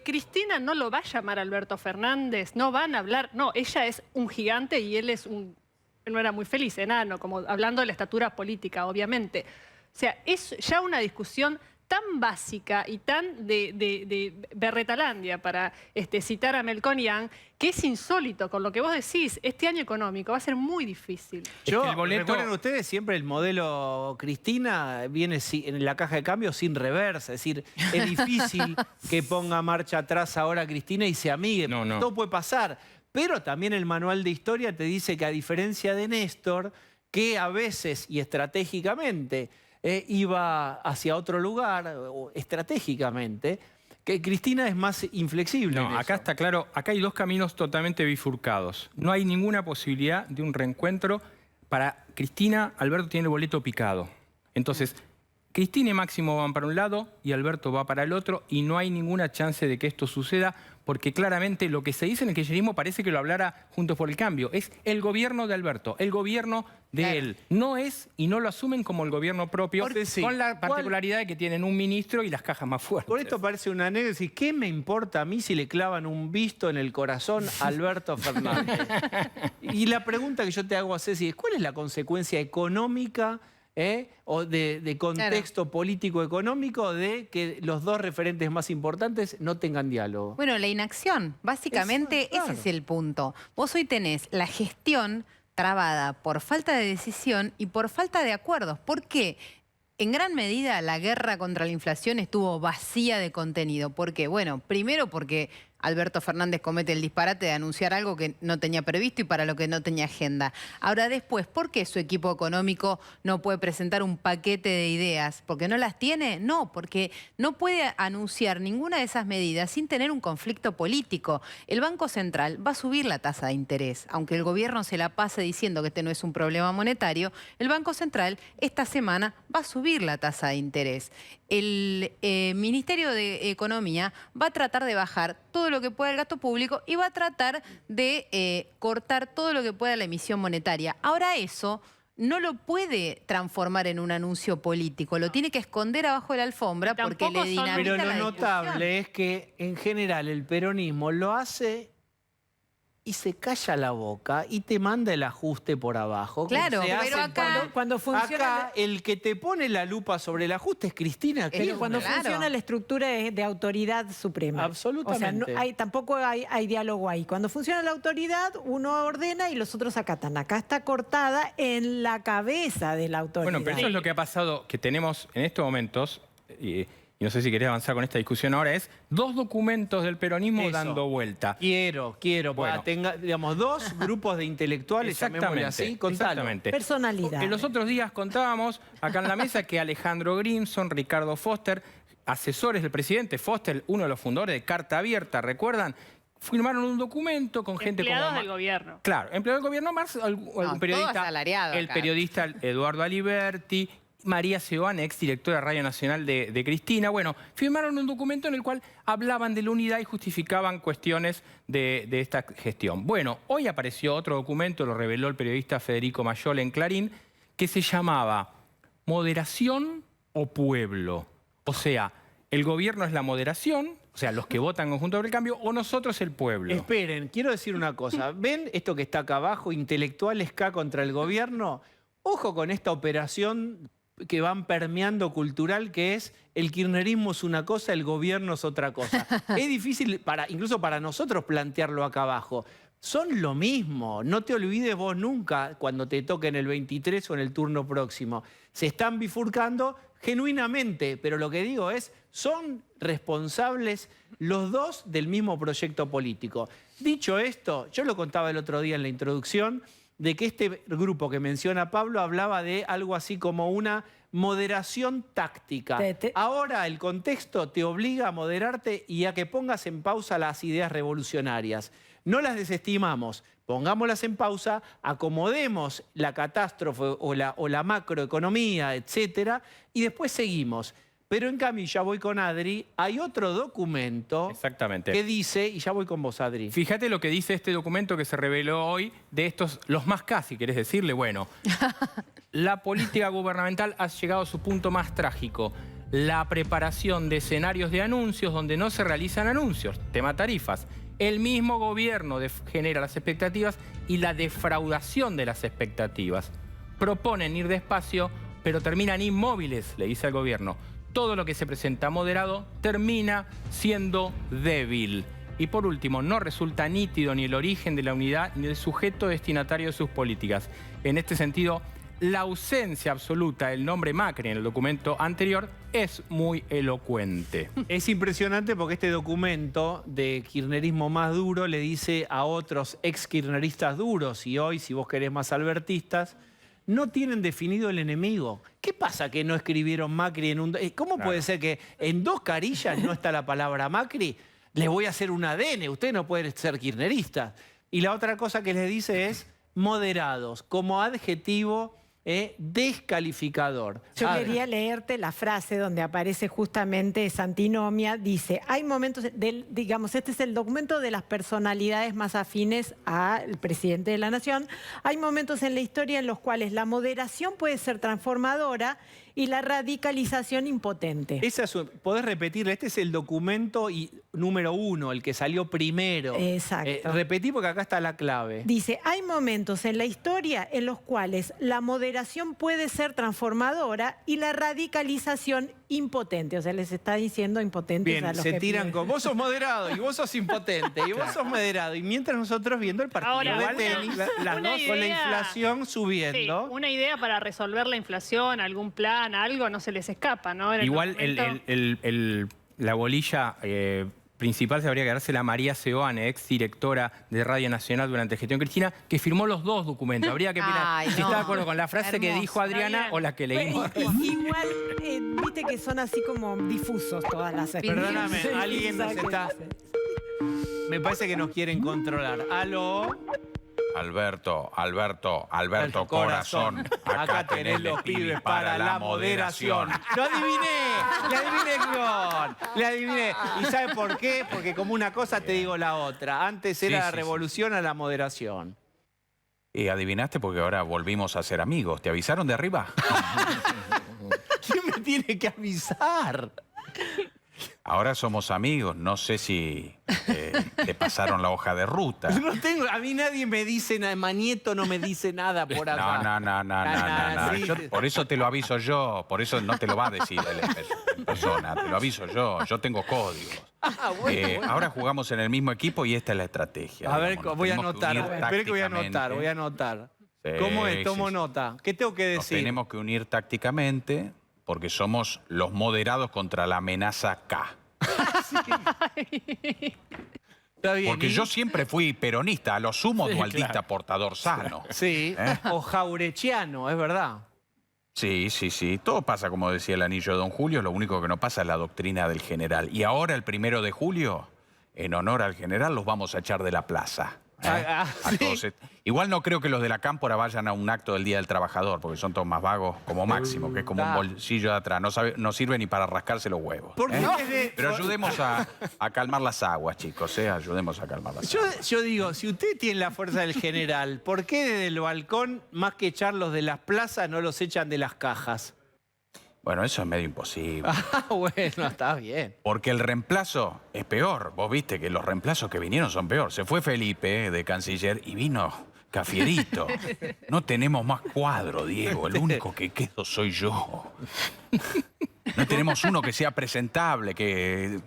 Cristina no lo va a llamar Alberto Fernández, no van a hablar. No, ella es un gigante y él es no era muy feliz, enano, como hablando de la estatura política, obviamente. O sea, es ya una discusión tan básica y tan de Berretalandia, para citar a Melconian, que es insólito con lo que vos decís. Este año económico va a ser muy difícil. ¿Recuerdan ustedes? Siempre el modelo Cristina viene en la caja de cambio sin reversa. Es decir, es difícil que ponga marcha atrás ahora Cristina y se amigue. No. Todo puede pasar. Pero también el manual de historia te dice que a diferencia de Néstor, que a veces y estratégicamente iba hacia otro lugar, estratégicamente, que Cristina es más inflexible. No, acá está claro, acá hay dos caminos totalmente bifurcados. No hay ninguna posibilidad de un reencuentro. Para Cristina, Alberto tiene el boleto picado. Entonces, Cristina y Máximo van para un lado y Alberto va para el otro y no hay ninguna chance de que esto suceda porque claramente lo que se dice en el kirchnerismo parece que lo hablara Juntos por el Cambio. Es el gobierno de Alberto, el gobierno de él. No es y no lo asumen como el gobierno propio con la particularidad de que tienen un ministro y las cajas más fuertes. Por esto parece una anécdota. ¿Qué me importa a mí si le clavan un visto en el corazón a Alberto Fernández? Y la pregunta que yo te hago a Ceci es ¿cuál es la consecuencia económica o de contexto político-económico de que los dos referentes más importantes no tengan diálogo? Bueno, la inacción, básicamente ese es el punto. Vos hoy tenés la gestión trabada por falta de decisión y por falta de acuerdos. ¿Por qué? En gran medida la guerra contra la inflación estuvo vacía de contenido. ¿Por qué? Bueno, primero porque Alberto Fernández comete el disparate de anunciar algo que no tenía previsto y para lo que no tenía agenda. Ahora después, ¿por qué su equipo económico no puede presentar un paquete de ideas? ¿Porque no las tiene? No, porque no puede anunciar ninguna de esas medidas sin tener un conflicto político. El Banco Central va a subir la tasa de interés. Aunque el gobierno se la pase diciendo que este no es un problema monetario, el Banco Central esta semana va a subir la tasa de interés. El Ministerio de Economía va a tratar de bajar todo lo que pueda el gasto público y va a tratar de cortar todo lo que pueda la emisión monetaria. Ahora eso no lo puede transformar en un anuncio político, lo tiene que esconder abajo de la alfombra porque le dinamita Pero la lo discusión. notable es que en general el peronismo lo hace y se calla la boca y te manda el ajuste por abajo. Claro, Se pero hace cuando funciona... Acá el que te pone la lupa sobre el ajuste es Cristina. Sí, cuando funciona la estructura de autoridad suprema. Absolutamente. O sea, tampoco hay diálogo ahí. Cuando funciona la autoridad, uno ordena y los otros acatan. Acá está cortada en la cabeza de la autoridad. Bueno, pero eso es lo que ha pasado, que tenemos en estos momentos, y no sé si querés avanzar con esta discusión ahora, es dos documentos del peronismo dando vuelta. Quiero, bueno, tenga, digamos, dos grupos de intelectuales, llamémosle así, contalo. Exactamente. Personalidad. En los otros días contábamos acá en la mesa que Alejandro Grimson, Ricardo Foster, asesores del presidente Foster, uno de los fundadores de Carta Abierta, ¿recuerdan? firmaron un documento con gente Empleados como... del gobierno. Claro, empleado del gobierno, más algún periodista, todo asalariado el acá. periodista Eduardo Aliberti, María Seoane, exdirectora de Radio Nacional de Cristina. Bueno, firmaron un documento en el cual hablaban de la unidad y justificaban cuestiones de esta gestión. Bueno, hoy apareció otro documento, lo reveló el periodista Federico Mayol en Clarín, que se llamaba Moderación o Pueblo. O sea, el gobierno es la moderación, o sea, los que votan conjunto por el cambio, o nosotros el pueblo. Esperen, quiero decir una cosa. ¿Ven esto que está acá abajo, intelectuales K contra el gobierno? Ojo con esta operación que van permeando cultural, que es el kirchnerismo es una cosa, el gobierno es otra cosa. Es difícil, incluso para nosotros, plantearlo acá abajo. Son lo mismo, no te olvides vos nunca cuando te toque en el 23 o en el turno próximo. Se están bifurcando genuinamente, pero lo que digo es, son responsables los dos del mismo proyecto político. Dicho esto, yo lo contaba el otro día en la introducción, de que este grupo que menciona Pablo hablaba de algo así como una moderación táctica. Ahora el contexto te obliga a moderarte y a que pongas en pausa las ideas revolucionarias. No las desestimamos, pongámoslas en pausa, acomodemos la catástrofe o la macroeconomía, etcétera, y después seguimos. Pero en cambio, ya voy con Adri, hay otro documento que dice, y ya voy con vos, Adri. Fíjate lo que dice este documento que se reveló hoy de estos, los más casi, ¿querés decirle? Bueno, la política gubernamental ha llegado a su punto más trágico. La preparación de escenarios de anuncios donde no se realizan anuncios, tema tarifas. El mismo gobierno genera las expectativas y la defraudación de las expectativas. Proponen ir despacio, pero terminan inmóviles, le dice al gobierno. Todo lo que se presenta moderado termina siendo débil. Y por último, no resulta nítido ni el origen de la unidad ni el sujeto destinatario de sus políticas. En este sentido, la ausencia absoluta del nombre Macri en el documento anterior es muy elocuente. Es impresionante porque este documento de kirchnerismo más duro le dice a otros ex-kirchneristas duros, y hoy, si vos querés más albertistas, no tienen definido el enemigo. ¿Qué pasa que no escribieron Macri en un... ¿Cómo puede ser que en dos carillas no está la palabra Macri? Les voy a hacer un ADN, ustedes no pueden ser kirchneristas. Y la otra cosa que les dice es moderados, como adjetivo descalificador. Yo quería leerte la frase donde aparece justamente esa antinomia. Dice, hay momentos, digamos, este es el documento de las personalidades más afines al presidente de la Nación. Hay momentos en la historia en los cuales la moderación puede ser transformadora y la radicalización impotente. ¿Podés repetirle? Este es el documento número 1, el que salió primero. Exacto. Repetí porque acá está la clave. Dice, hay momentos en la historia en los cuales la moderación puede ser transformadora y la radicalización impotente. O sea, les está diciendo impotentes Bien, a los se que tiran piden. con vos sos moderado y vos sos impotente y vos sos moderado. Y mientras nosotros viendo el partido Ahora, de tenis, las dos con la inflación subiendo. Sí, una idea para resolver la inflación, algún plan, algo, no se les escapa, ¿no? En el Igual documento. la bolilla principal se habría que dársela a María Seoane, ex directora de Radio Nacional durante gestión Cristina, que firmó los dos documentos. Habría que mirar Ay, si no. está de acuerdo con la frase que Hermoso. dijo Adriana Está bien. o la que leímos. Igual, viste que son así como difusos todas las Perdóname, expresiones. alguien nos está... Me parece que nos quieren controlar. Aló. Alberto Corazón, acá tenés los pibes para la moderación. ¡Lo adiviné! ¡Le adiviné, Guión! ¡Le adiviné! ¿Y sabe por qué? Porque como una cosa te digo la otra. Antes era la revolución a la moderación. Y adivinaste porque ahora volvimos a ser amigos. ¿Te avisaron de arriba? ¿Quién me tiene que avisar? Ahora somos amigos. No sé si te pasaron la hoja de ruta. No tengo, a mí nadie me dice nada, Manieto no me dice nada por acá. No. Sí. Por eso te lo aviso yo. Por eso no te lo va a decir él en persona. Te lo aviso yo. Yo tengo códigos. Bueno. Ahora jugamos en el mismo equipo y esta es la estrategia. A ver, Digamos, voy a nos tenemos que anotar. unir Espera que voy a tácticamente. anotar, voy a anotar. Sí, ¿Cómo es? Tomo sí. nota. ¿Qué tengo que Nos decir? tenemos que unir tácticamente porque somos los moderados contra la amenaza K. Está bien. Porque ¿y? yo siempre fui peronista, a lo sumo dualdista claro. portador sano. Sí, o jaurechiano, es verdad. Sí. Todo pasa como decía el anillo de Don Julio, lo único que no pasa es la doctrina del general. Y ahora, el 1 de julio, en honor al general, los vamos a echar de la plaza. A sí. todos. Igual no creo que los de la Cámpora vayan a un acto del Día del Trabajador, porque son todos más vagos, como Máximo, que es como un bolsillo de atrás. No sirve ni para rascarse los huevos. Pero ayudemos a calmar las aguas, chicos. Ayudemos a calmar las aguas. Yo digo, si usted tiene la fuerza del general, ¿por qué desde el balcón, más que echarlos de las plazas, no los echan de las cajas? Bueno, eso es medio imposible. Bueno, está bien. Porque el reemplazo es peor. Vos viste que los reemplazos que vinieron son peor. Se fue Felipe de canciller y vino Cafierito. No tenemos más cuadro, Diego. El único que quedo soy yo. No tenemos uno que sea presentable, que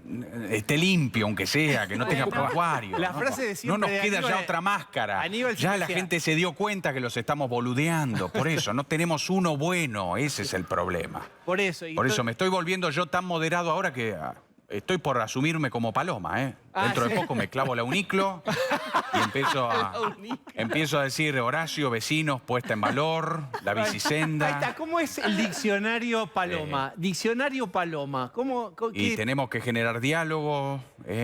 esté limpio, aunque sea, que no tenga acuario. La frase de siempre no nos de queda Aníbal, ya otra máscara. Aníbal ya la decía, gente se dio cuenta que los estamos boludeando. Por eso, no tenemos uno bueno. Ese es el problema. Por eso. Por eso me estoy volviendo yo tan moderado ahora que estoy por asumirme como paloma, Dentro de poco me clavo la uniclo y empiezo a decir Horacio, vecinos, puesta en valor, la bicisenda. Ahí está, ¿cómo es el diccionario Paloma? Diccionario Paloma. Y tenemos que generar diálogo,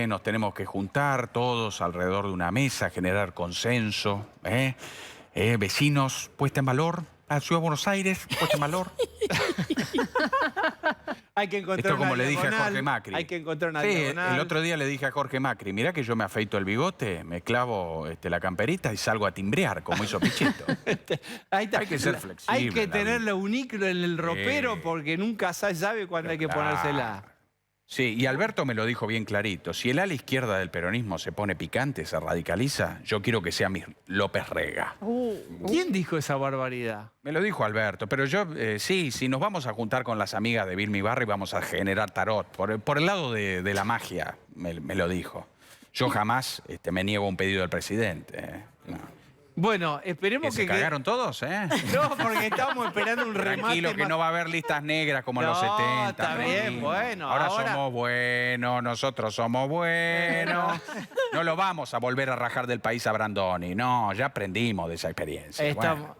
nos tenemos que juntar todos alrededor de una mesa, generar consenso, vecinos, puesta en valor. La Ciudad de Buenos Aires, puesta en valor. Hay que encontrar Esto como una le dije a diagonal, Jorge Macri. Hay que encontrar una sí, diagonal. El otro día le dije a Jorge Macri, mirá que yo me afeito el bigote, me clavo la camperita y salgo a timbrear, como hizo Pichetto. Ahí está. Hay que ser flexible. Hay que tener la uniclo en el ropero porque nunca sabe cuándo hay que ponérsela. Sí, y Alberto me lo dijo bien clarito. Si el ala izquierda del peronismo se pone picante, se radicaliza, yo quiero que sea mi López Rega. ¿Quién dijo esa barbaridad? Me lo dijo Alberto, pero yo, sí, si nos vamos a juntar con las amigas de Vilmi Barri, vamos a generar tarot. Por el lado de la magia, me lo dijo. Yo jamás me niego a un pedido del presidente. No. Bueno, esperemos que... ¿Se cagaron todos, No, porque estamos esperando un remate. Tranquilo, que no va a haber listas negras como en los 70. Está bien, bueno. Ahora somos buenos, nosotros somos buenos. No lo vamos a volver a rajar del país a Brandoni. No, ya aprendimos de esa experiencia.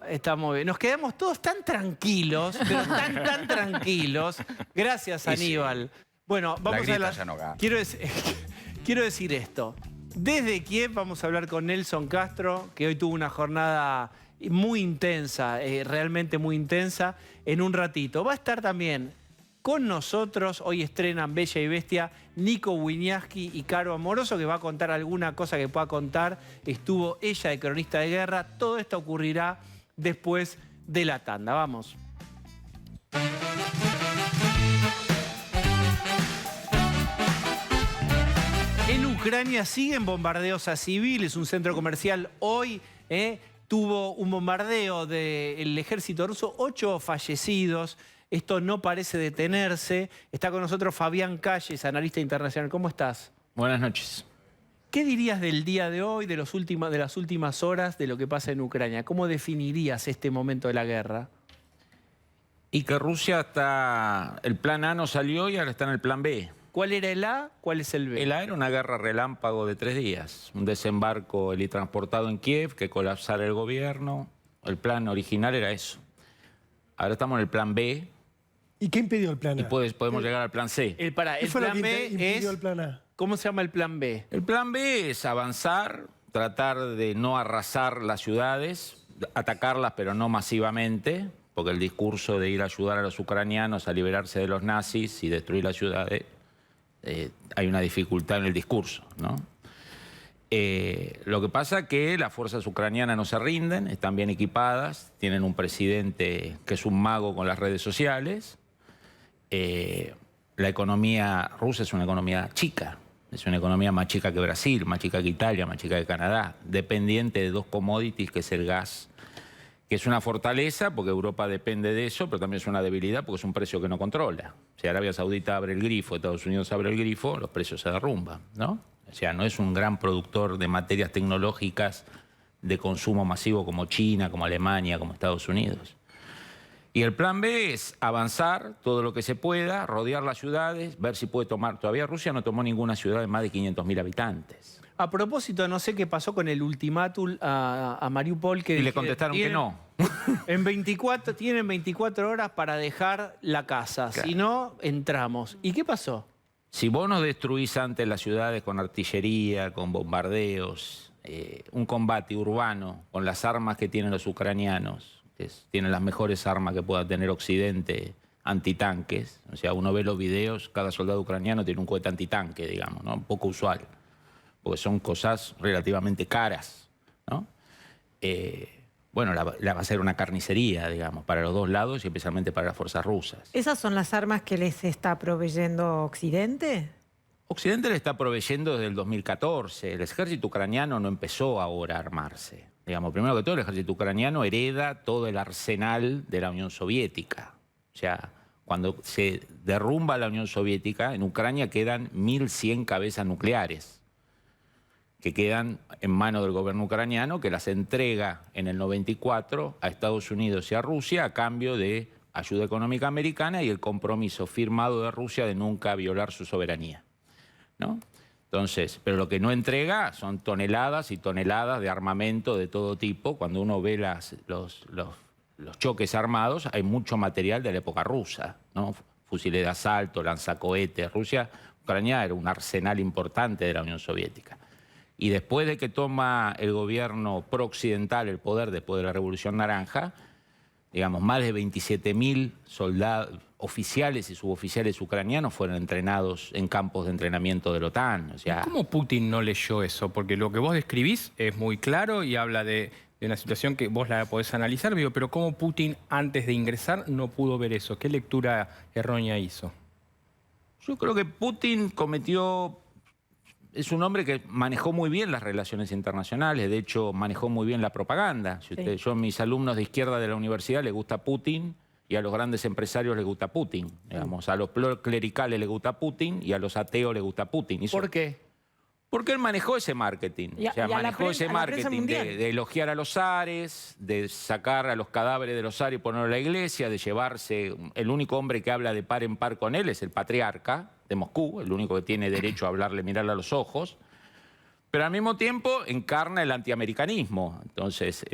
Está muy bien. Nos quedamos todos tan tranquilos, pero tan tranquilos. Gracias, Aníbal. Sí. Bueno, vamos a ya no gana. Quiero decir esto. Desde Kiev vamos a hablar con Nelson Castro, que hoy tuvo una jornada muy intensa, realmente muy intensa, en un ratito. Va a estar también con nosotros, hoy estrenan Bella y Bestia, Nico Wiñaski y Caro Amoroso, que va a contar alguna cosa que pueda contar. Estuvo ella de cronista de guerra. Todo esto ocurrirá después de la tanda. Vamos. En Ucrania siguen bombardeos a civiles. Un centro comercial hoy tuvo un bombardeo del ejército ruso, 8 fallecidos. Esto no parece detenerse. Está con nosotros Fabián Calles, analista internacional. ¿Cómo estás? Buenas noches. ¿Qué dirías del día de hoy, de las últimas horas, de lo que pasa en Ucrania? ¿Cómo definirías este momento de la guerra? Y que Rusia está... El plan A no salió y ahora está en el plan B. ¿Cuál era el A? ¿Cuál es el B? El A era una guerra relámpago de 3 días. Un desembarco helitransportado en Kiev, que colapsara el gobierno. El plan original era eso. Ahora estamos en el plan B. ¿Y qué impidió el plan A? Y podemos llegar al plan C. El plan B impidió el plan A? ¿Cómo se llama el plan B? El plan B es avanzar, tratar de no arrasar las ciudades, atacarlas pero no masivamente, porque el discurso de ir a ayudar a los ucranianos a liberarse de los nazis y destruir las ciudades, hay una dificultad en el discurso, ¿no? Lo que pasa es que las fuerzas ucranianas no se rinden, están bien equipadas, tienen un presidente que es un mago con las redes sociales. La economía rusa es una economía chica, es una economía más chica que Brasil, más chica que Italia, más chica que Canadá, dependiente de 2 commodities, que es el gas, que es una fortaleza porque Europa depende de eso, pero también es una debilidad porque es un precio que no controla. Si Arabia Saudita abre el grifo, Estados Unidos abre el grifo, los precios se derrumban, ¿no? O sea, no es un gran productor de materias tecnológicas de consumo masivo como China, como Alemania, como Estados Unidos. Y el plan B es avanzar todo lo que se pueda, rodear las ciudades, ver si puede tomar... Todavía Rusia no tomó ninguna ciudad de más de 500.000 habitantes. A propósito, no sé qué pasó con el ultimátum a Mariupol. Y le contestaron que no. Tienen 24 horas para dejar la casa, claro. Si no, entramos. ¿Y qué pasó? Si vos nos destruís antes las ciudades con artillería, con bombardeos, un combate urbano con las armas que tienen los ucranianos, que tienen las mejores armas que pueda tener Occidente, antitanques, o sea, uno ve los videos, cada soldado ucraniano tiene un cohete antitanque, digamos, ¿no? Un poco usual, porque son cosas relativamente caras, ¿no? Bueno, va a ser una carnicería, digamos, para los dos lados y especialmente para las fuerzas rusas. ¿Esas son las armas que les está proveyendo Occidente? Occidente le está proveyendo desde el 2014. El ejército ucraniano no empezó ahora a armarse. Digamos, primero que todo, el ejército ucraniano hereda todo el arsenal de la Unión Soviética. O sea, cuando se derrumba la Unión Soviética, en Ucrania quedan 1.100 cabezas nucleares que quedan en manos del gobierno ucraniano, que las entrega en el 94 a Estados Unidos y a Rusia a cambio de ayuda económica americana y el compromiso firmado de Rusia de nunca violar su soberanía, ¿no? Entonces, pero lo que no entrega son toneladas y toneladas de armamento de todo tipo. Cuando uno ve los choques armados, hay mucho material de la época rusa, ¿no? Fusiles de asalto, lanzacohetes. Ucrania era un arsenal importante de la Unión Soviética. Y después de que toma el gobierno pro-occidental el poder después de la Revolución Naranja, digamos, más de 27.000 soldados, oficiales y suboficiales ucranianos fueron entrenados en campos de entrenamiento de la OTAN. O sea, ¿cómo Putin no leyó eso? Porque lo que vos describís es muy claro y habla de una situación que vos la podés analizar, pero ¿cómo Putin antes de ingresar no pudo ver eso? ¿Qué lectura errónea hizo? Yo creo que Putin cometió... Es un hombre que manejó muy bien las relaciones internacionales, de hecho manejó muy bien la propaganda. Yo a mis alumnos de izquierda de la universidad les gusta Putin y a los grandes empresarios les gusta Putin. Digamos, a los clericales les gusta Putin y a los ateos les gusta Putin. ¿Por qué? Porque él manejó ese marketing. O sea, manejó ese marketing de elogiar a los zares, de sacar a los cadáveres de los zares y ponerlos en la iglesia, de llevarse... El único hombre que habla de par en par con él es el patriarca de Moscú, el único que tiene derecho a hablarle, mirarle a los ojos, pero al mismo tiempo encarna el antiamericanismo. Entonces,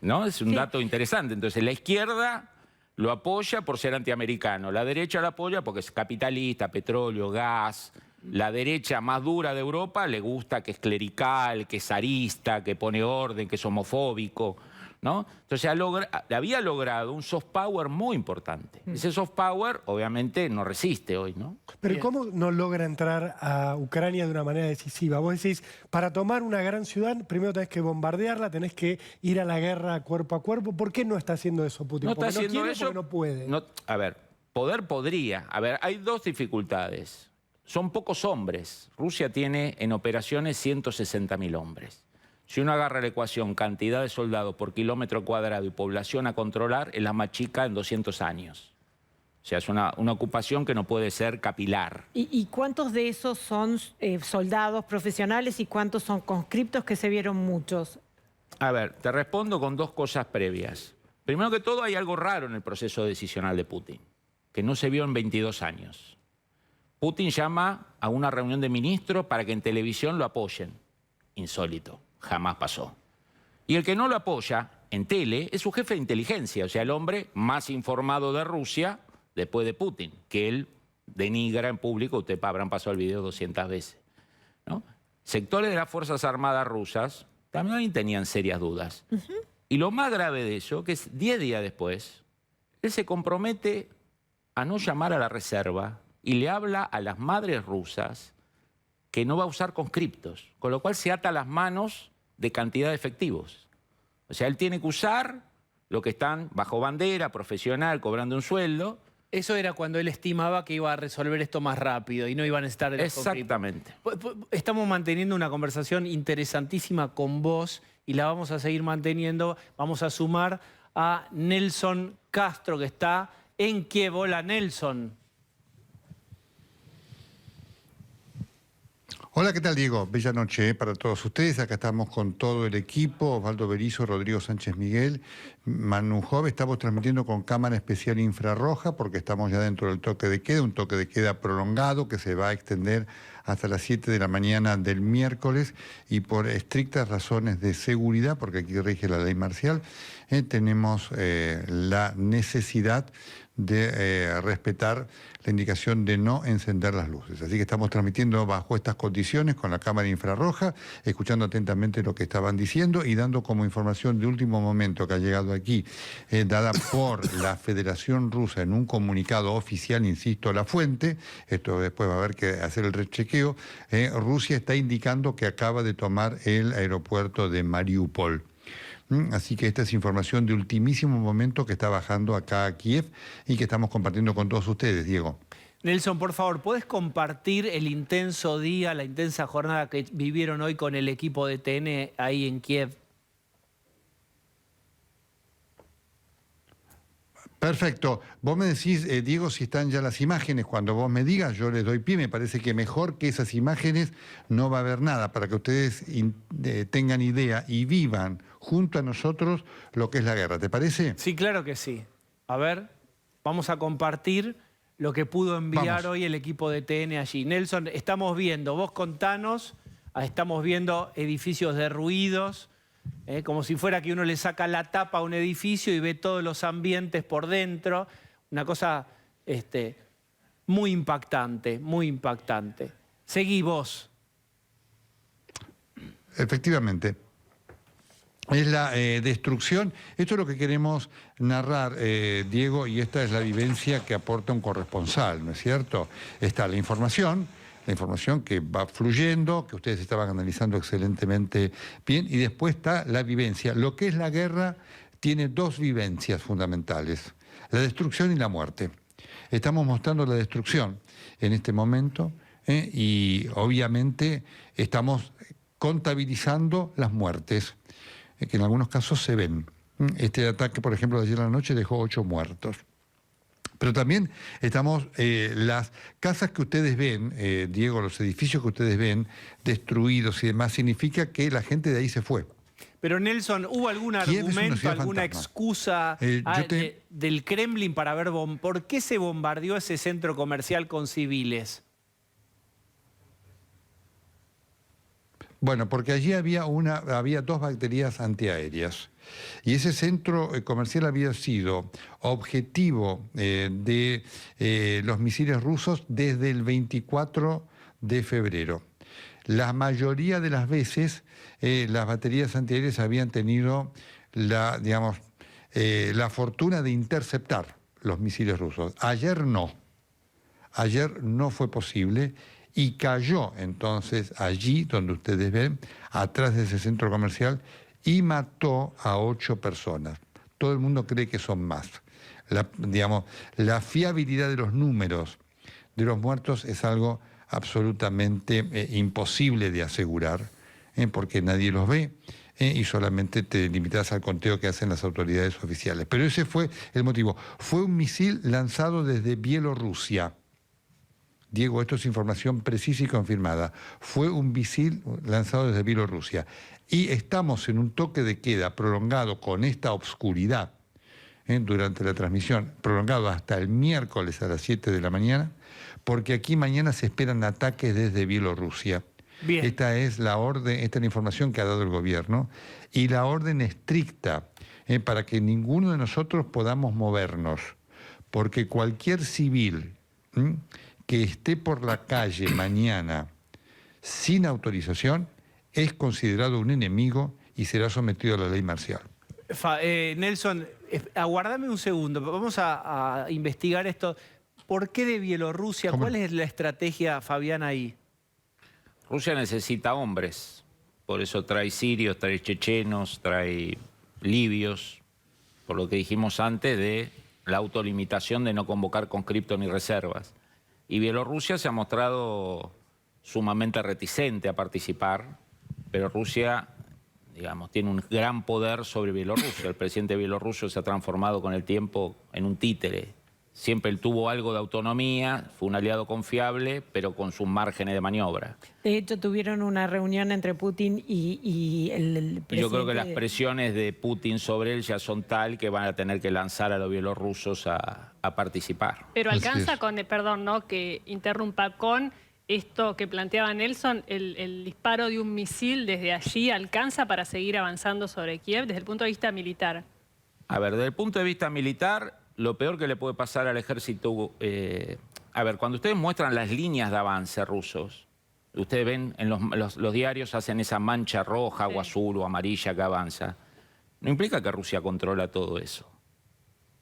¿no? Es un dato interesante. Entonces, la izquierda lo apoya por ser antiamericano, la derecha lo apoya porque es capitalista, petróleo, gas. La derecha más dura de Europa le gusta que es clerical, que es zarista, que pone orden, que es homofóbico, ¿no? Entonces había logrado un soft power muy importante. Ese soft power obviamente no resiste hoy, ¿no? Pero ¿cómo no logra entrar a Ucrania de una manera decisiva? Vos decís, para tomar una gran ciudad, primero tenés que bombardearla, tenés que ir a la guerra cuerpo a cuerpo. ¿Por qué no está haciendo eso Putin? No está haciendo quiere, eso porque no puede. A ver, poder podría. A ver, hay dos dificultades. Son pocos hombres. Rusia tiene en operaciones 160.000 hombres. Si uno agarra la ecuación cantidad de soldados por kilómetro cuadrado y población a controlar, es la más chica en 200 años. O sea, es una ocupación que no puede ser capilar. ¿Y cuántos de esos son soldados profesionales y cuántos son conscriptos, que se vieron muchos? A ver, te respondo con dos cosas previas. Primero que todo, hay algo raro en el proceso decisional de Putin, que no se vio en 22 años. Putin llama a una reunión de ministros para que en televisión lo apoyen. Insólito, jamás pasó. Y el que no lo apoya en tele es su jefe de inteligencia, o sea, el hombre más informado de Rusia después de Putin, que él denigra en público, ustedes habrán pasado el video 200 veces, ¿no? Sectores de las Fuerzas Armadas rusas también tenían serias dudas. Y lo más grave de eso, que es 10 días después, él se compromete a no llamar a la reserva y le habla a las madres rusas que no va a usar conscriptos, con lo cual se ata las manos de cantidad de efectivos. O sea, él tiene que usar lo que están bajo bandera, profesional, cobrando un sueldo. Eso era cuando él estimaba que iba a resolver esto más rápido y no iba a necesitar el Exactamente. Estamos manteniendo una conversación interesantísima con vos y la vamos a seguir manteniendo. Vamos a sumar a Nelson Castro, que está en Kiev. Hola, Nelson. Hola, ¿qué tal, Diego? Bella noche para todos ustedes. Acá estamos con todo el equipo, Osvaldo Berizo, Rodrigo Sánchez Miguel, Manu Jove. Estamos transmitiendo con cámara especial infrarroja porque estamos ya dentro del toque de queda, un toque de queda prolongado que se va a extender hasta las 7 de la mañana del miércoles, y por estrictas razones de seguridad, porque aquí rige la ley marcial, tenemos la necesidad de respetar la indicación de no encender las luces. Así que estamos transmitiendo bajo estas condiciones con la cámara infrarroja, escuchando atentamente lo que estaban diciendo y dando como información de último momento que ha llegado aquí, dada por la Federación Rusa en un comunicado oficial, insisto, la fuente, esto después va a haber que hacer el rechequeo, Rusia está indicando que acaba de tomar el aeropuerto de Mariupol. Así que esta es información de ultimísimo momento que está bajando acá a Kiev y que estamos compartiendo con todos ustedes, Diego. Nelson, por favor, ¿puedes compartir el intenso día, la intensa jornada que vivieron hoy con el equipo de TN ahí en Kiev? Perfecto. Vos me decís, Diego, si están ya las imágenes. Cuando vos me digas, yo les doy pie. Me parece que mejor que esas imágenes no va a haber nada para que ustedes tengan idea y vivan junto a nosotros lo que es la guerra. ¿Te parece? Sí, claro que sí. A ver, vamos a compartir lo que pudo enviar hoy el equipo de TN allí. Nelson, estamos viendo, vos contanos, estamos viendo edificios derruidos, como si fuera que uno le saca la tapa a un edificio y ve todos los ambientes por dentro. Una cosa muy impactante, muy impactante. Seguí vos. Efectivamente. Es la destrucción. Esto es lo que queremos narrar, Diego, y esta es la vivencia que aporta un corresponsal, ¿no es cierto? Está la información que va fluyendo, que ustedes estaban analizando excelentemente bien, y después está la vivencia. Lo que es la guerra tiene dos vivencias fundamentales, la destrucción y la muerte. Estamos mostrando la destrucción en este momento y obviamente estamos contabilizando las muertes, que en algunos casos se ven. Este ataque, por ejemplo, de ayer a la noche dejó 8 muertos. Pero también estamos, las casas que ustedes ven, Diego, los edificios que ustedes ven destruidos y demás, significa que la gente de ahí se fue. Pero Nelson, ¿hubo algún argumento, alguna excusa del Kremlin para ver por qué se bombardeó ese centro comercial con civiles? Bueno, porque allí había 2 baterías antiaéreas. Y ese centro comercial había sido objetivo de los misiles rusos desde el 24 de febrero. La mayoría de las veces las baterías antiaéreas habían tenido la fortuna de interceptar los misiles rusos. Ayer no. Ayer no fue posible. Y cayó entonces allí, donde ustedes ven, atrás de ese centro comercial, y mató a 8 personas. Todo el mundo cree que son más. La fiabilidad de los números de los muertos es algo absolutamente imposible de asegurar, porque nadie los ve y solamente te limitas al conteo que hacen las autoridades oficiales. Pero ese fue el motivo. Fue un misil lanzado desde Bielorrusia. Diego, esto es información precisa y confirmada. Fue un misil lanzado desde Bielorrusia. Y estamos en un toque de queda prolongado con esta obscuridad durante la transmisión, prolongado hasta el miércoles a las 7 de la mañana, porque aquí mañana se esperan ataques desde Bielorrusia. Bien. Esta es la orden, esta es la información que ha dado el gobierno y la orden estricta para que ninguno de nosotros podamos movernos, porque cualquier civil que esté por la calle mañana sin autorización es considerado un enemigo y será sometido a la ley marcial. Nelson, aguardame un segundo, vamos a investigar esto. ¿Por qué de Bielorrusia? ¿Cuál es la estrategia, Fabián, ahí? Rusia necesita hombres, por eso trae sirios, trae chechenos, trae libios, por lo que dijimos antes de la autolimitación de no convocar conscriptos ni reservas. Y Bielorrusia se ha mostrado sumamente reticente a participar, pero Rusia, digamos, tiene un gran poder sobre Bielorrusia. El presidente bielorruso se ha transformado con el tiempo en un títere. Siempre él tuvo algo de autonomía, fue un aliado confiable, pero con sus márgenes de maniobra. De hecho, tuvieron una reunión entre Putin y el presidente. Yo creo que las presiones de Putin sobre él ya son tal que van a tener que lanzar a los bielorrusos a participar. Pero alcanza con, perdón, ¿no? Que interrumpa, con esto que planteaba Nelson, el disparo de un misil desde allí alcanza para seguir avanzando sobre Kiev desde el punto de vista militar. A ver, desde el punto de vista militar, lo peor que le puede pasar al ejército... a ver, cuando ustedes muestran las líneas de avance rusos, ustedes ven en los diarios hacen esa mancha roja o azul o amarilla que avanza. No implica que Rusia controla todo eso.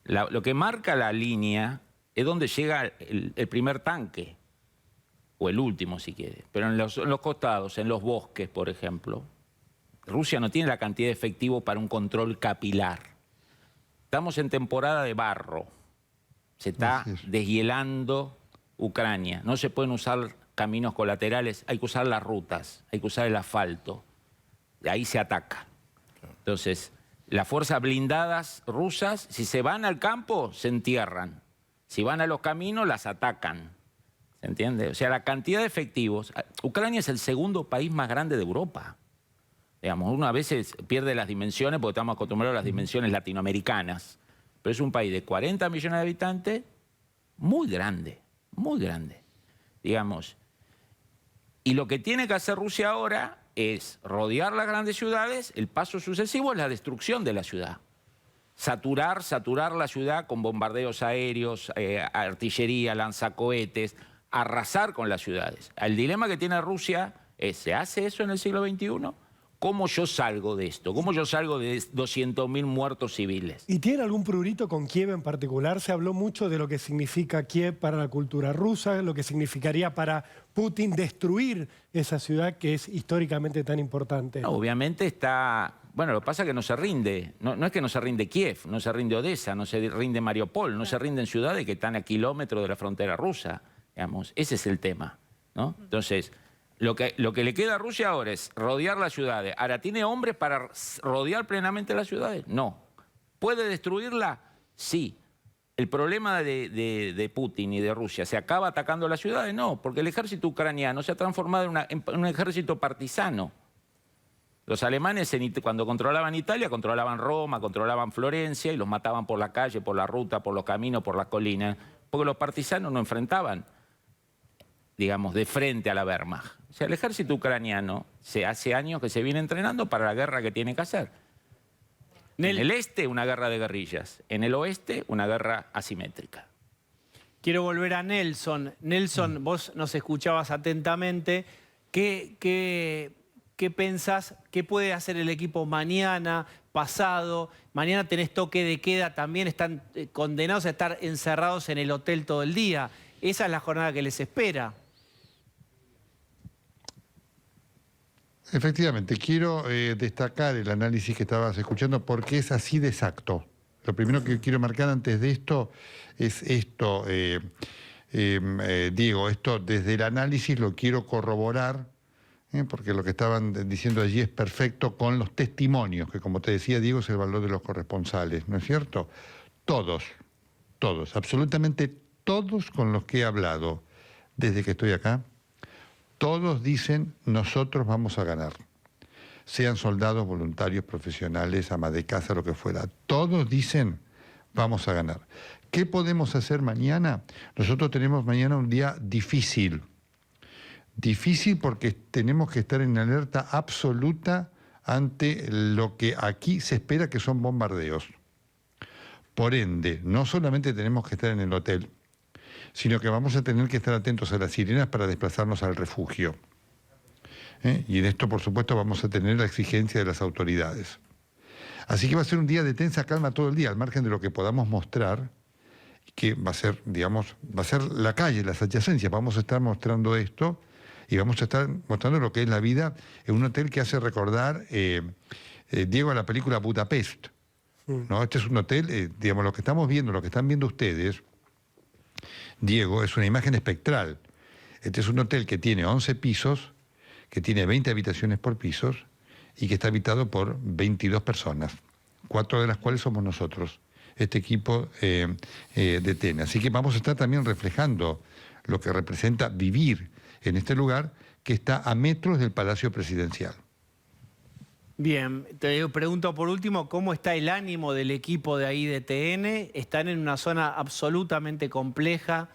Lo que marca la línea es donde llega el primer tanque, o el último si quiere. Pero en los costados, en los bosques, por ejemplo, Rusia no tiene la cantidad de efectivo para un control capilar. Estamos en temporada de barro. Se está deshielando Ucrania. No se pueden usar caminos colaterales, hay que usar las rutas, hay que usar el asfalto. De ahí se ataca. Entonces, las fuerzas blindadas rusas, si se van al campo, se entierran. Si van a los caminos, las atacan. ¿Se entiende? O sea, la cantidad de efectivos... Ucrania es el segundo país más grande de Europa. Digamos, uno a veces pierde las dimensiones porque estamos acostumbrados a las dimensiones latinoamericanas. Pero es un país de 40 millones de habitantes, muy grande, digamos. Y lo que tiene que hacer Rusia ahora es rodear las grandes ciudades, el paso sucesivo es la destrucción de la ciudad. Saturar la ciudad con bombardeos aéreos, artillería, lanzacohetes, arrasar con las ciudades. El dilema que tiene Rusia es, ¿se hace eso en el siglo XXI? ¿Cómo yo salgo de esto? ¿Cómo yo salgo de 200.000 muertos civiles? ¿Y tiene algún prurito con Kiev en particular? Se habló mucho de lo que significa Kiev para la cultura rusa, lo que significaría para Putin destruir esa ciudad que es históricamente tan importante. No, obviamente está... Bueno, lo que pasa es que no se rinde. No es que no se rinde Kiev, no se rinde Odessa, no se rinde Mariupol, no se rinden ciudades que están a kilómetros de la frontera rusa. Digamos. Ese es el tema, ¿no? Entonces... Lo que le queda a Rusia ahora es rodear las ciudades. Ahora, ¿tiene hombres para rodear plenamente las ciudades? No. ¿Puede destruirla? Sí. ¿El problema de Putin y de Rusia se acaba atacando las ciudades? No, porque el ejército ucraniano se ha transformado en un ejército partisano. Los alemanes cuando controlaban Italia, controlaban Roma, controlaban Florencia y los mataban por la calle, por la ruta, por los caminos, por las colinas, porque los partisanos no enfrentaban, digamos, de frente a la Wehrmacht. O sea, el ejército ucraniano hace años que se viene entrenando para la guerra que tiene que hacer. En el este, una guerra de guerrillas. En el oeste, una guerra asimétrica. Quiero volver a Nelson. Nelson, vos nos escuchabas atentamente. ¿Qué pensás? ¿Qué puede hacer el equipo mañana, pasado? Mañana tenés toque de queda, también están condenados a estar encerrados en el hotel todo el día. Esa es la jornada que les espera. Efectivamente, quiero destacar el análisis que estabas escuchando porque es así de exacto. Lo primero que quiero marcar antes de esto es esto, Diego, esto desde el análisis lo quiero corroborar, porque lo que estaban diciendo allí es perfecto con los testimonios, que como te decía Diego es el valor de los corresponsales, ¿no es cierto? Todos, absolutamente todos con los que he hablado desde que estoy acá, todos dicen, nosotros vamos a ganar. Sean soldados, voluntarios, profesionales, ama de casa, lo que fuera. Todos dicen, vamos a ganar. ¿Qué podemos hacer mañana? Nosotros tenemos mañana un día difícil. Difícil porque tenemos que estar en alerta absoluta ante lo que aquí se espera que son bombardeos. Por ende, no solamente tenemos que estar en el hotel, sino que vamos a tener que estar atentos a las sirenas para desplazarnos al refugio. Y en esto, por supuesto, vamos a tener la exigencia de las autoridades. Así que va a ser un día de tensa calma todo el día, al margen de lo que podamos mostrar, que va a ser, digamos, va a ser la calle, las adyacencias. Vamos a estar mostrando esto y vamos a estar mostrando lo que es la vida en un hotel que hace recordar, Diego, a la película Budapest. ¿No? Este es un hotel, digamos, lo que estamos viendo, lo que están viendo ustedes, Diego, es una imagen espectral. Este es un hotel que tiene 11 pisos, que tiene 20 habitaciones por pisos y que está habitado por 22 personas, 4 de las cuales somos nosotros, este equipo de TN. Así que vamos a estar también reflejando lo que representa vivir en este lugar que está a metros del Palacio Presidencial. Bien, te pregunto por último, ¿cómo está el ánimo del equipo de ahí de TN? Están en una zona absolutamente compleja,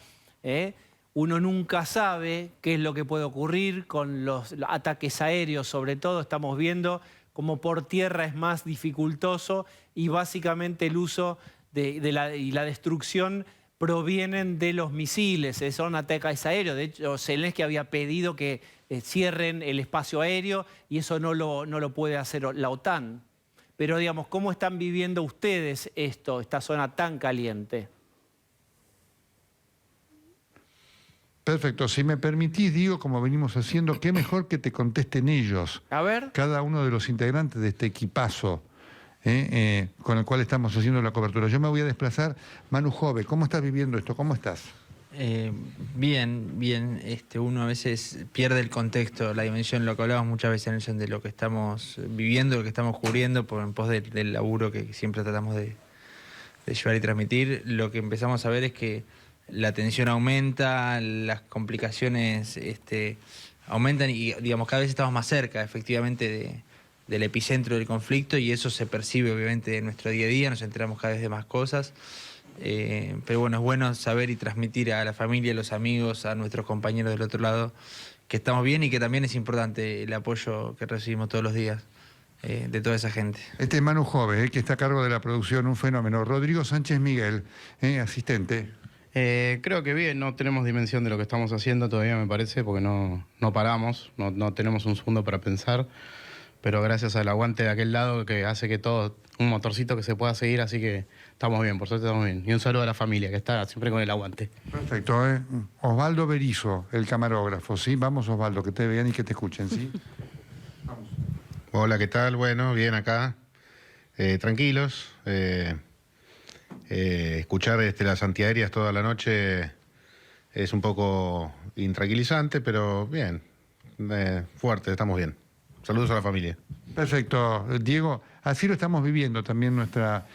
Uno nunca sabe qué es lo que puede ocurrir con los ataques aéreos, sobre todo estamos viendo cómo por tierra es más dificultoso y básicamente el uso y la destrucción provienen de los misiles, son ataques aéreos. De hecho, Zelensky había pedido que cierren el espacio aéreo y eso no lo puede hacer la OTAN. Pero digamos, ¿cómo están viviendo ustedes esta zona tan caliente? Perfecto. Si me permitís, digo, como venimos haciendo, qué mejor que te contesten ellos. A ver. Cada uno de los integrantes de este equipazo con el cual estamos haciendo la cobertura. Yo me voy a desplazar. Manu Jove, ¿cómo estás viviendo esto? ¿Cómo estás? Bien. Uno a veces pierde el contexto, la dimensión, lo que hablábamos muchas veces, Nelson, de lo que estamos viviendo, lo que estamos cubriendo en pos del laburo que siempre tratamos de llevar y transmitir. Lo que empezamos a ver es que la tensión aumenta, las complicaciones aumentan y, digamos, cada vez estamos más cerca, efectivamente, del epicentro del conflicto, y eso se percibe, obviamente, en nuestro día a día, nos enteramos cada vez de más cosas. Pero bueno, es bueno saber y transmitir a la familia, a los amigos, a nuestros compañeros del otro lado que estamos bien y que también es importante el apoyo que recibimos todos los días de toda esa gente. Este es Manu Jove, que está a cargo de la producción, un fenómeno. Rodrigo Sánchez Miguel, asistente. Creo que bien, no tenemos dimensión de lo que estamos haciendo todavía, me parece, porque no paramos, no tenemos un segundo para pensar, pero gracias al aguante de aquel lado que hace que todo, un motorcito que se pueda seguir, así que estamos bien, por suerte estamos bien. Y un saludo a la familia, que está siempre con el aguante. Perfecto. Osvaldo Berizo, el camarógrafo, ¿sí? Vamos, Osvaldo, que te vean y que te escuchen, ¿sí? Vamos. Hola, ¿qué tal? Bueno, bien acá. Tranquilos. Escuchar las antiaéreas toda la noche es un poco intranquilizante, pero bien. Fuerte, estamos bien. Saludos a la familia. Perfecto. Diego, así lo estamos viviendo también nuestra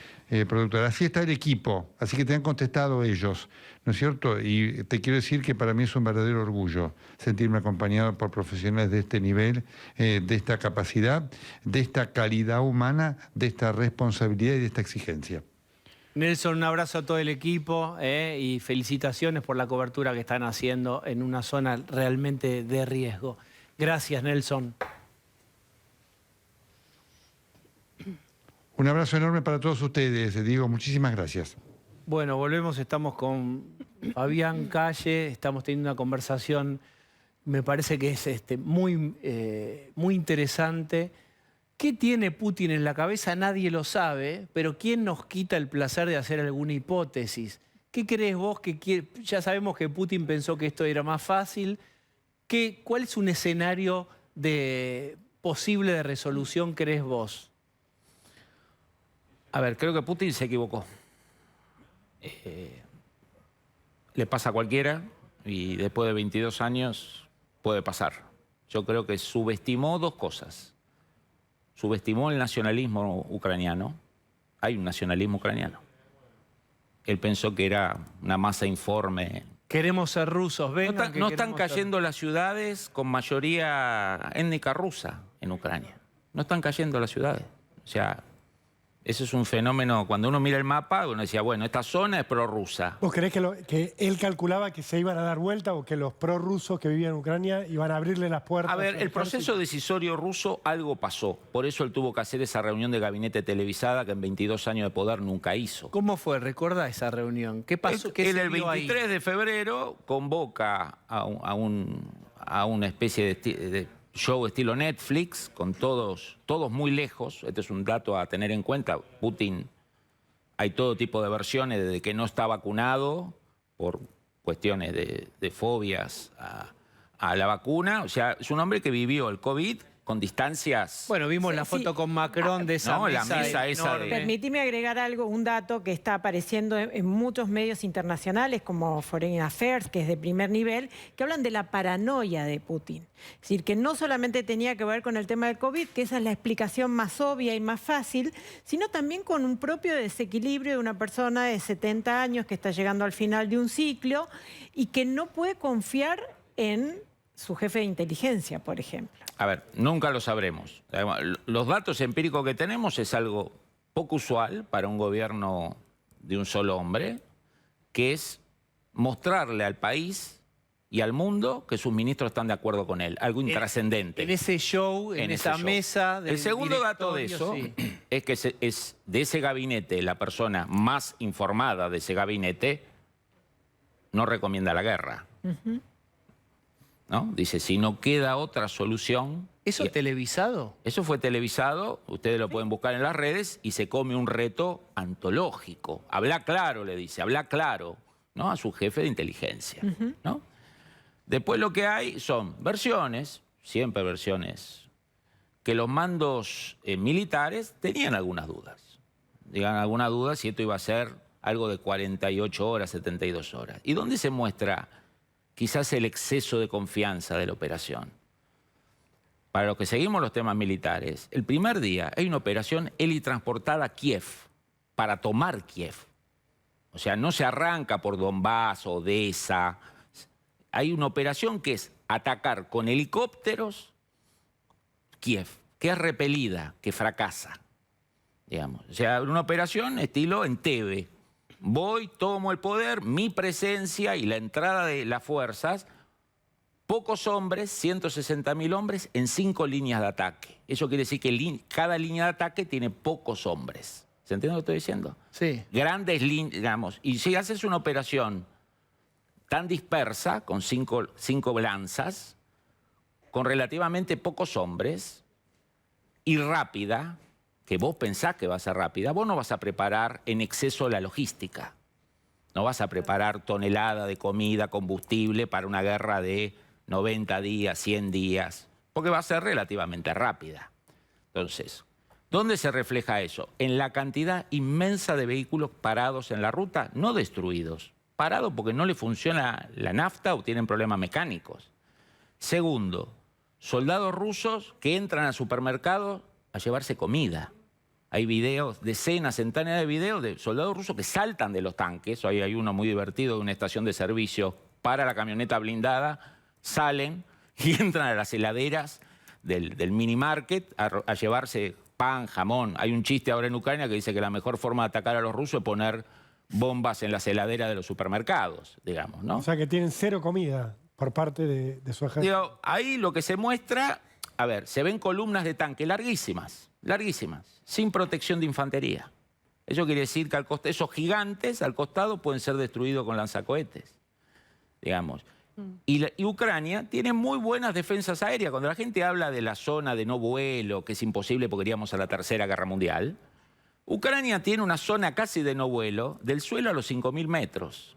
productora. Así está el equipo, así que te han contestado ellos, ¿no es cierto? Y te quiero decir que para mí es un verdadero orgullo sentirme acompañado por profesionales de este nivel, de esta capacidad, de esta calidad humana, de esta responsabilidad y de esta exigencia. Nelson, un abrazo a todo el equipo y felicitaciones por la cobertura que están haciendo en una zona realmente de riesgo. Gracias, Nelson. Un abrazo enorme para todos ustedes, Diego. Muchísimas gracias. Bueno, volvemos, estamos con Fabián Calle, estamos teniendo una conversación, me parece que es muy interesante. ¿Qué tiene Putin en la cabeza? Nadie lo sabe, pero ¿quién nos quita el placer de hacer alguna hipótesis? ¿Qué crees vos? Ya sabemos que Putin pensó que esto era más fácil. ¿Cuál es un escenario posible de resolución, crees vos? A ver, creo que Putin se equivocó. Le pasa a cualquiera y después de 22 años puede pasar. Yo creo que subestimó dos cosas. Subestimó el nacionalismo ucraniano. Hay un nacionalismo ucraniano. Él pensó que era una masa informe. Queremos ser rusos, vengan. No están cayendo las ciudades con mayoría étnica rusa en Ucrania. No están cayendo las ciudades. O sea, ese es un fenómeno. Cuando uno mira el mapa, uno decía, bueno, esta zona es prorrusa. ¿Vos creés que él calculaba que se iban a dar vuelta o que los prorrusos que vivían en Ucrania iban a abrirle las puertas? A ver, el proceso decisorio ruso algo pasó. Por eso él tuvo que hacer esa reunión de gabinete televisada que en 22 años de poder nunca hizo. ¿Cómo fue? ¿Recordá esa reunión? ¿Qué pasó? ¿Qué Él el 23 de febrero convoca a una especie de show estilo Netflix, con todos muy lejos. Este es un dato a tener en cuenta. Putin, hay todo tipo de versiones, desde que no está vacunado por cuestiones de fobias a la vacuna. O sea, es un hombre que vivió el COVID con distancias. Bueno, vimos la foto con Macron de esa mesa esa enorme. Permitime agregar un dato que está apareciendo en muchos medios internacionales como Foreign Affairs, que es de primer nivel, que hablan de la paranoia de Putin. Es decir, que no solamente tenía que ver con el tema del COVID, que esa es la explicación más obvia y más fácil, sino también con un propio desequilibrio de una persona de 70 años que está llegando al final de un ciclo y que no puede confiar en su jefe de inteligencia, por ejemplo. A ver, nunca lo sabremos. Los datos empíricos que tenemos es algo poco usual para un gobierno de un solo hombre, que es mostrarle al país y al mundo que sus ministros están de acuerdo con él. Algo intrascendente. En ese show, en esa mesa del El segundo dato de eso directorio, sí. es que es de ese gabinete, la persona más informada de ese gabinete no recomienda la guerra. ¿No? Dice, si no queda otra solución... ¿Eso televisado? Eso fue televisado, ustedes lo pueden buscar en las redes, y se come un reto antológico. Habla claro, le dice, habla claro, ¿no? A su jefe de inteligencia, ¿no? Después lo que hay son versiones, siempre versiones, que los mandos militares tenían algunas dudas. Digan alguna duda si esto iba a ser algo de 48 horas, 72 horas. ¿Y dónde se muestra quizás el exceso de confianza de la operación? Para los que seguimos los temas militares, el primer día hay una operación helitransportada a Kiev, para tomar Kiev. O sea, no se arranca por Donbass, Odessa. Hay una operación que es atacar con helicópteros Kiev, que es repelida, que fracasa. Digamos. O sea, una operación estilo Entebbe. Voy, tomo el poder, mi presencia y la entrada de las fuerzas, pocos hombres, 160.000 hombres en 5 líneas de ataque. Eso quiere decir que cada línea de ataque tiene pocos hombres. ¿Se entiende lo que estoy diciendo? Sí. Grandes líneas, digamos. Y si haces una operación tan dispersa, con 5 lanzas, con relativamente pocos hombres, y rápida, que vos pensás que va a ser rápida, vos no vas a preparar en exceso la logística. No vas a preparar tonelada de comida, combustible para una guerra de 90 días, 100 días, porque va a ser relativamente rápida. Entonces, ¿dónde se refleja eso? En la cantidad inmensa de vehículos parados en la ruta, no destruidos. Parados porque no le funciona la nafta o tienen problemas mecánicos. Segundo, soldados rusos que entran al supermercado a llevarse comida. Hay videos, decenas, centenares de videos de soldados rusos que saltan de los tanques. Ahí hay uno muy divertido de una estación de servicio para la camioneta blindada, salen y entran a las heladeras del mini market a llevarse pan, jamón. Hay un chiste ahora en Ucrania que dice que la mejor forma de atacar a los rusos es poner bombas en las heladeras de los supermercados, digamos, ¿no? O sea que tienen cero comida por parte de su ejército. Digo, ahí lo que se muestra, a ver, se ven columnas de tanque larguísimas, sin protección de infantería. Eso quiere decir que esos gigantes al costado pueden ser destruidos con lanzacohetes, digamos. Y Ucrania tiene muy buenas defensas aéreas. Cuando la gente habla de la zona de no vuelo, que es imposible porque iríamos a la Tercera Guerra Mundial, Ucrania tiene una zona casi de no vuelo, del suelo a los 5.000 metros.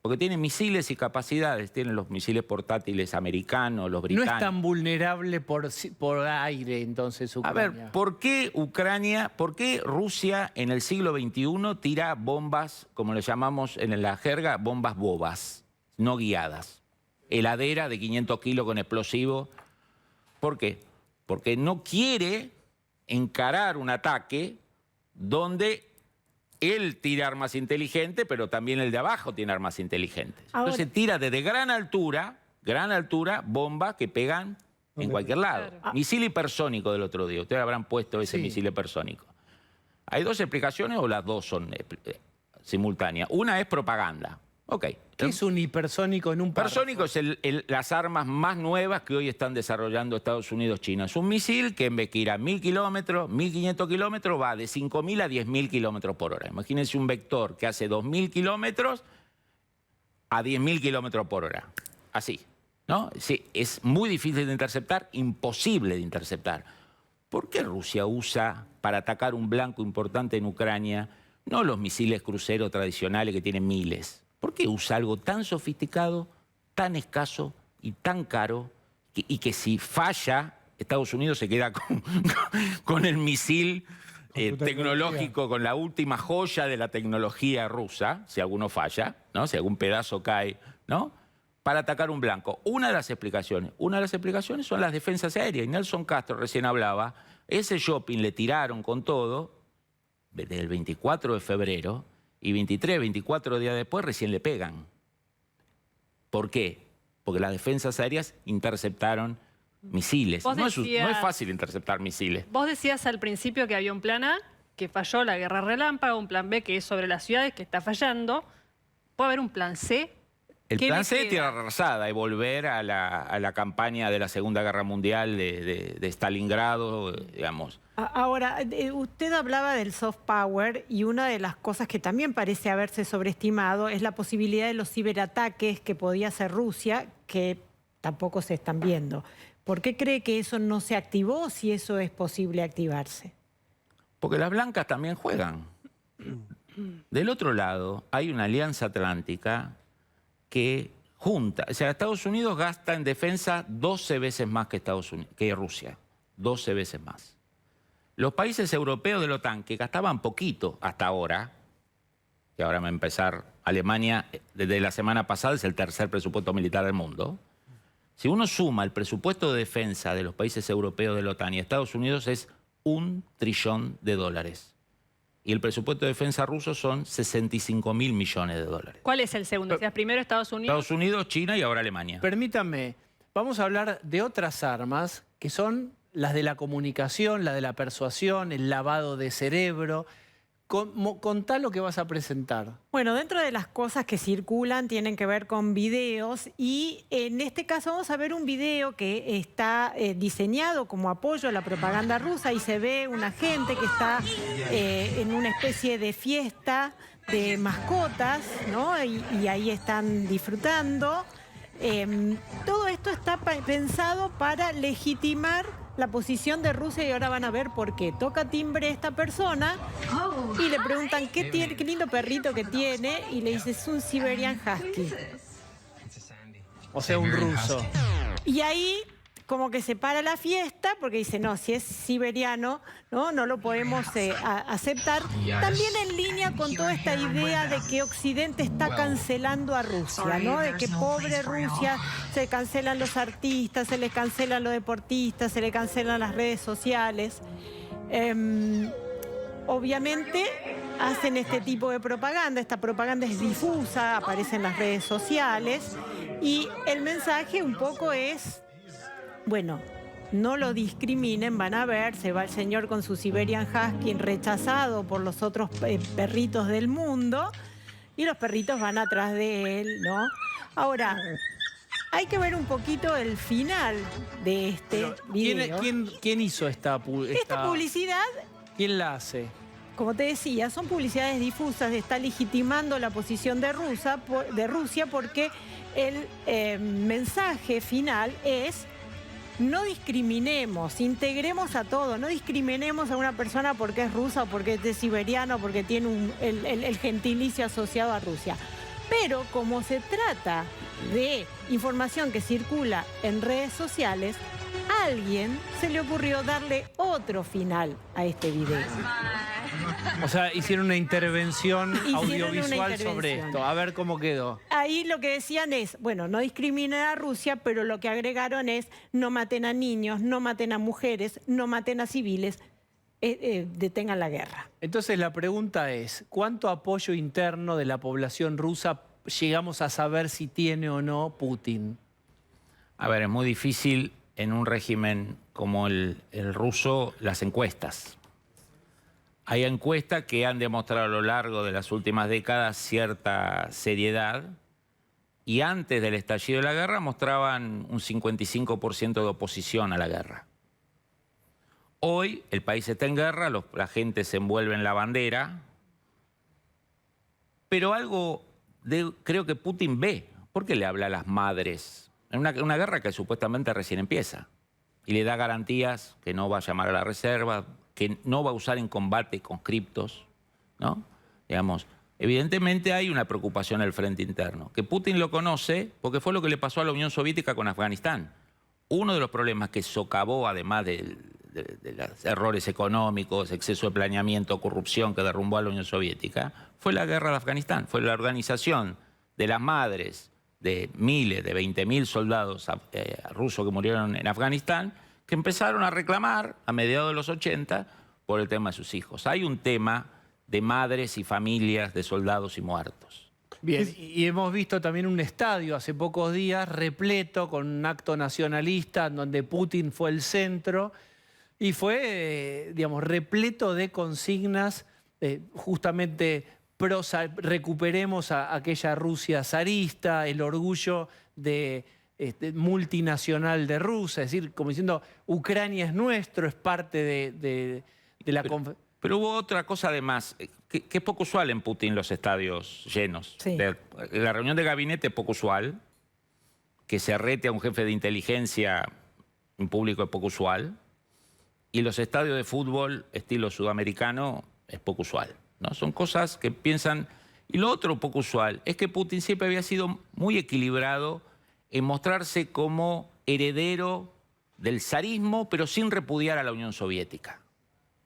Porque tiene misiles y capacidades, tienen los misiles portátiles americanos, los británicos. No es tan vulnerable por aire, entonces, Ucrania. A ver, ¿por qué Rusia en el siglo XXI tira bombas, como le llamamos en la jerga, bombas bobas, no guiadas? Heladera de 500 kilos con explosivo. ¿Por qué? Porque no quiere encarar un ataque donde él tira armas inteligentes, pero también el de abajo tiene armas inteligentes. Ahora, entonces tira desde gran altura, bombas que pegan en cualquier lado. Claro. Misil hipersónico del otro día. Ustedes habrán puesto ese misil hipersónico. ¿Hay dos explicaciones o las dos son simultáneas? Una es propaganda. Ok. ¿Qué es un hipersónico en un párrafo? Hipersónico es las armas más nuevas que hoy están desarrollando Estados Unidos, China. Es un misil que en vez de ir a 1.000 kilómetros, 1.500 kilómetros, va de 5.000 a 10.000 kilómetros por hora. Imagínense un vector que hace 2.000 kilómetros a 10.000 kilómetros por hora. Así, ¿no? Sí, es muy difícil de interceptar, imposible de interceptar. ¿Por qué Rusia usa para atacar un blanco importante en Ucrania no los misiles cruceros tradicionales que tienen miles? ¿Por qué usa algo tan sofisticado, tan escaso y tan caro y que si falla, Estados Unidos se queda con el misil tecnológico, con la última joya de la tecnología rusa, si alguno falla, ¿no? Si algún pedazo cae, ¿no? Para atacar un blanco? Una de las explicaciones son las defensas aéreas. Y Nelson Castro recién hablaba, ese shopping le tiraron con todo desde el 24 de febrero, y 23, 24 días después recién le pegan. ¿Por qué? Porque las defensas aéreas interceptaron misiles. No es fácil interceptar misiles. Vos decías al principio que había un plan A, que falló, la guerra relámpago, un plan B que es sobre las ciudades, que está fallando. ¿Puede haber un plan C? El plan C es tierra arrasada y volver a la campaña de la Segunda Guerra Mundial de Stalingrado, digamos. Ahora, usted hablaba del soft power y una de las cosas que también parece haberse sobreestimado es la posibilidad de los ciberataques que podía hacer Rusia, que tampoco se están viendo. ¿Por qué cree que eso no se activó si eso es posible activarse? Porque las blancas también juegan. Del otro lado, hay una alianza atlántica que junta, o sea, Estados Unidos gasta en defensa 12 veces más que Rusia, 12 veces más. Los países europeos de la OTAN, que gastaban poquito hasta ahora, que ahora va a empezar, Alemania desde la semana pasada es el tercer presupuesto militar del mundo, si uno suma el presupuesto de defensa de los países europeos de la OTAN y Estados Unidos es $1 trillón. Y el presupuesto de defensa ruso son $65.000 millones. ¿Cuál es el segundo? O sea, primero Estados Unidos. Estados Unidos, China y ahora Alemania. Permítanme, vamos a hablar de otras armas que son las de la comunicación, la de la persuasión, el lavado de cerebro. Contá lo que vas a presentar. Bueno, dentro de las cosas que circulan tienen que ver con videos y en este caso vamos a ver un video que está diseñado como apoyo a la propaganda rusa y se ve una gente que está en una especie de fiesta de mascotas, ¿no? Y ahí están disfrutando. Todo esto está pensado para legitimar la posición de Rusia y ahora van a ver por qué. Toca timbre esta persona y le preguntan qué lindo perrito que tiene y le dice es un Siberian Husky. O sea, un ruso. Y ahí como que se para la fiesta porque dice, no, si es siberiano, no lo podemos aceptar. También en línea con toda esta idea de que Occidente está cancelando a Rusia, ¿no? De que pobre Rusia, se cancelan los artistas, se les cancelan los deportistas, se le cancelan las redes sociales. Obviamente hacen este tipo de propaganda, esta propaganda es difusa, aparece en las redes sociales y el mensaje un poco es, bueno, no lo discriminen, van a ver, se va el señor con su Siberian Husky rechazado por los otros perritos del mundo y los perritos van atrás de él, ¿no? Ahora, hay que ver un poquito el final de este video. ¿Quién hizo esta publicidad? ¿Quién la hace? Como te decía, son publicidades difusas, está legitimando la posición de Rusia porque el mensaje final es: no discriminemos, integremos a todo, no discriminemos a una persona porque es rusa o porque es de siberiano o porque tiene el gentilicio asociado a Rusia. Pero como se trata de información que circula en redes sociales, a alguien se le ocurrió darle otro final a este video. O sea, hicieron una intervención audiovisual sobre esto. A ver cómo quedó. Ahí lo que decían es, bueno, no discriminen a Rusia, pero lo que agregaron es no maten a niños, no maten a mujeres, no maten a civiles, detengan la guerra. Entonces la pregunta es, ¿cuánto apoyo interno de la población rusa llegamos a saber si tiene o no Putin? A ver, es muy difícil en un régimen como el ruso las encuestas. Hay encuestas que han demostrado a lo largo de las últimas décadas cierta seriedad y antes del estallido de la guerra mostraban un 55% de oposición a la guerra. Hoy el país está en guerra, la gente se envuelve en la bandera, pero creo que Putin ve. ¿Por qué le habla a las madres? En una guerra que supuestamente recién empieza y le da garantías que no va a llamar a la reserva, que no va a usar en combate conscriptos, ¿no? Digamos, evidentemente hay una preocupación en el frente interno, que Putin lo conoce porque fue lo que le pasó a la Unión Soviética con Afganistán. Uno de los problemas que socavó, además de los errores económicos, exceso de planeamiento, corrupción que derrumbó a la Unión Soviética, fue la guerra de Afganistán, fue la organización de las madres de miles, de 20.000 soldados rusos que murieron en Afganistán, que empezaron a reclamar a mediados de los 80 por el tema de sus hijos. Hay un tema de madres y familias de soldados y muertos. Bien, y hemos visto también un estadio hace pocos días repleto con un acto nacionalista en donde Putin fue el centro y fue, digamos, repleto de consignas justamente recuperemos a aquella Rusia zarista, el orgullo multinacional de Rusia, es decir, como diciendo, Ucrania es nuestro, es parte de la... Pero hubo otra cosa además, que es poco usual en Putin los estadios llenos. Sí. La reunión de gabinete es poco usual, que se arrete a un jefe de inteligencia en público es poco usual, y los estadios de fútbol estilo sudamericano es poco usual, ¿no? Son cosas que piensan... Y lo otro poco usual es que Putin siempre había sido muy equilibrado en mostrarse como heredero del zarismo, pero sin repudiar a la Unión Soviética.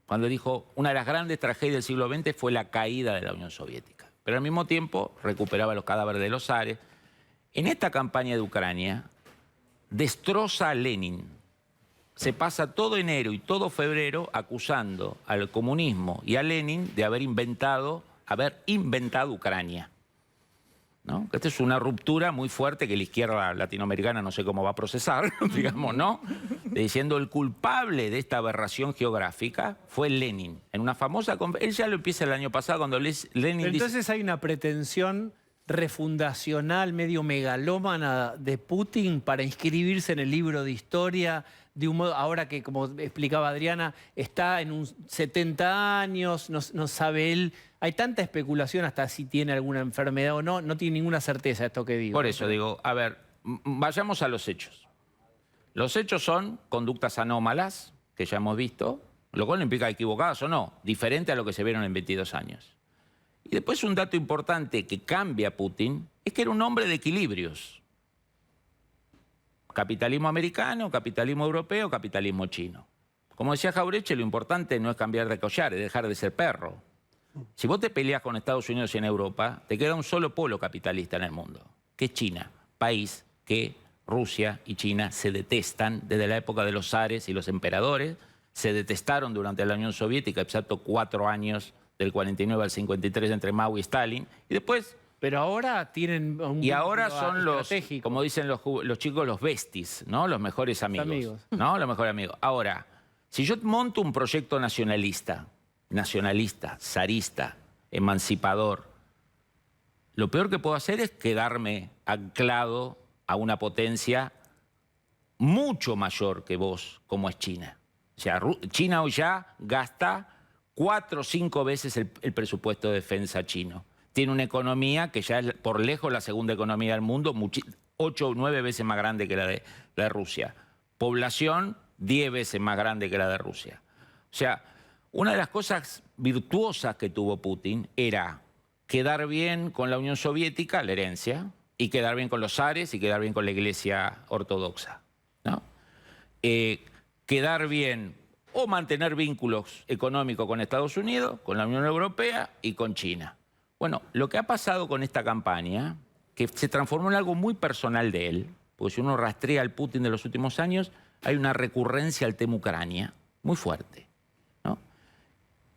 Cuando dijo, una de las grandes tragedias del siglo XX fue la caída de la Unión Soviética. Pero al mismo tiempo recuperaba los cadáveres de los zares. En esta campaña de Ucrania, destroza a Lenin. Se pasa todo enero y todo febrero acusando al comunismo y a Lenin de haber inventado Ucrania, ¿no? Esta es una ruptura muy fuerte que la izquierda latinoamericana no sé cómo va a procesar, digamos, ¿no? Diciendo el culpable de esta aberración geográfica fue Lenin. En una famosa... Él ya lo empieza el año pasado cuando Lenin Pero entonces hay una pretensión refundacional, medio megalómana de Putin para inscribirse en el libro de historia de un modo, ahora que, como explicaba Adriana, está en 70 años, no sabe él. Hay tanta especulación hasta si tiene alguna enfermedad o no, no tiene ninguna certeza esto que digo. Por eso digo, a ver, vayamos a los hechos. Los hechos son conductas anómalas, que ya hemos visto, lo cual no implica equivocadas o no, diferente a lo que se vieron en 22 años. Y después un dato importante que cambia a Putin es que era un hombre de equilibrios. Capitalismo americano, capitalismo europeo, capitalismo chino. Como decía Jauretche, lo importante no es cambiar de collar, es dejar de ser perro. Si vos te peleas con Estados Unidos y en Europa, te queda un solo polo capitalista en el mundo, que es China, país que Rusia y China se detestan desde la época de los zares y los emperadores, se detestaron durante la Unión Soviética, excepto 4 años del 49 al 53 entre Mao y Stalin, y después... Pero ahora tienen un... Y ahora son los, como dicen los chicos, los besties, ¿no? Los mejores amigos. ¿No? Los mejores amigos. Ahora, si yo monto un proyecto nacionalista, zarista, emancipador, lo peor que puedo hacer es quedarme anclado a una potencia mucho mayor que vos, como es China. O sea, China hoy ya gasta 4 o 5 veces el presupuesto de defensa chino. Tiene una economía que ya es por lejos la segunda economía del mundo, 8 o 9 veces más grande que la de Rusia. Población 10 veces más grande que la de Rusia. O sea, una de las cosas virtuosas que tuvo Putin era quedar bien con la Unión Soviética, la herencia, y quedar bien con los zares y quedar bien con la Iglesia ortodoxa, ¿no? Quedar bien o mantener vínculos económicos con Estados Unidos, con la Unión Europea y con China. Bueno, lo que ha pasado con esta campaña, que se transformó en algo muy personal de él, porque si uno rastrea al Putin de los últimos años, hay una recurrencia al tema Ucrania muy fuerte, ¿no?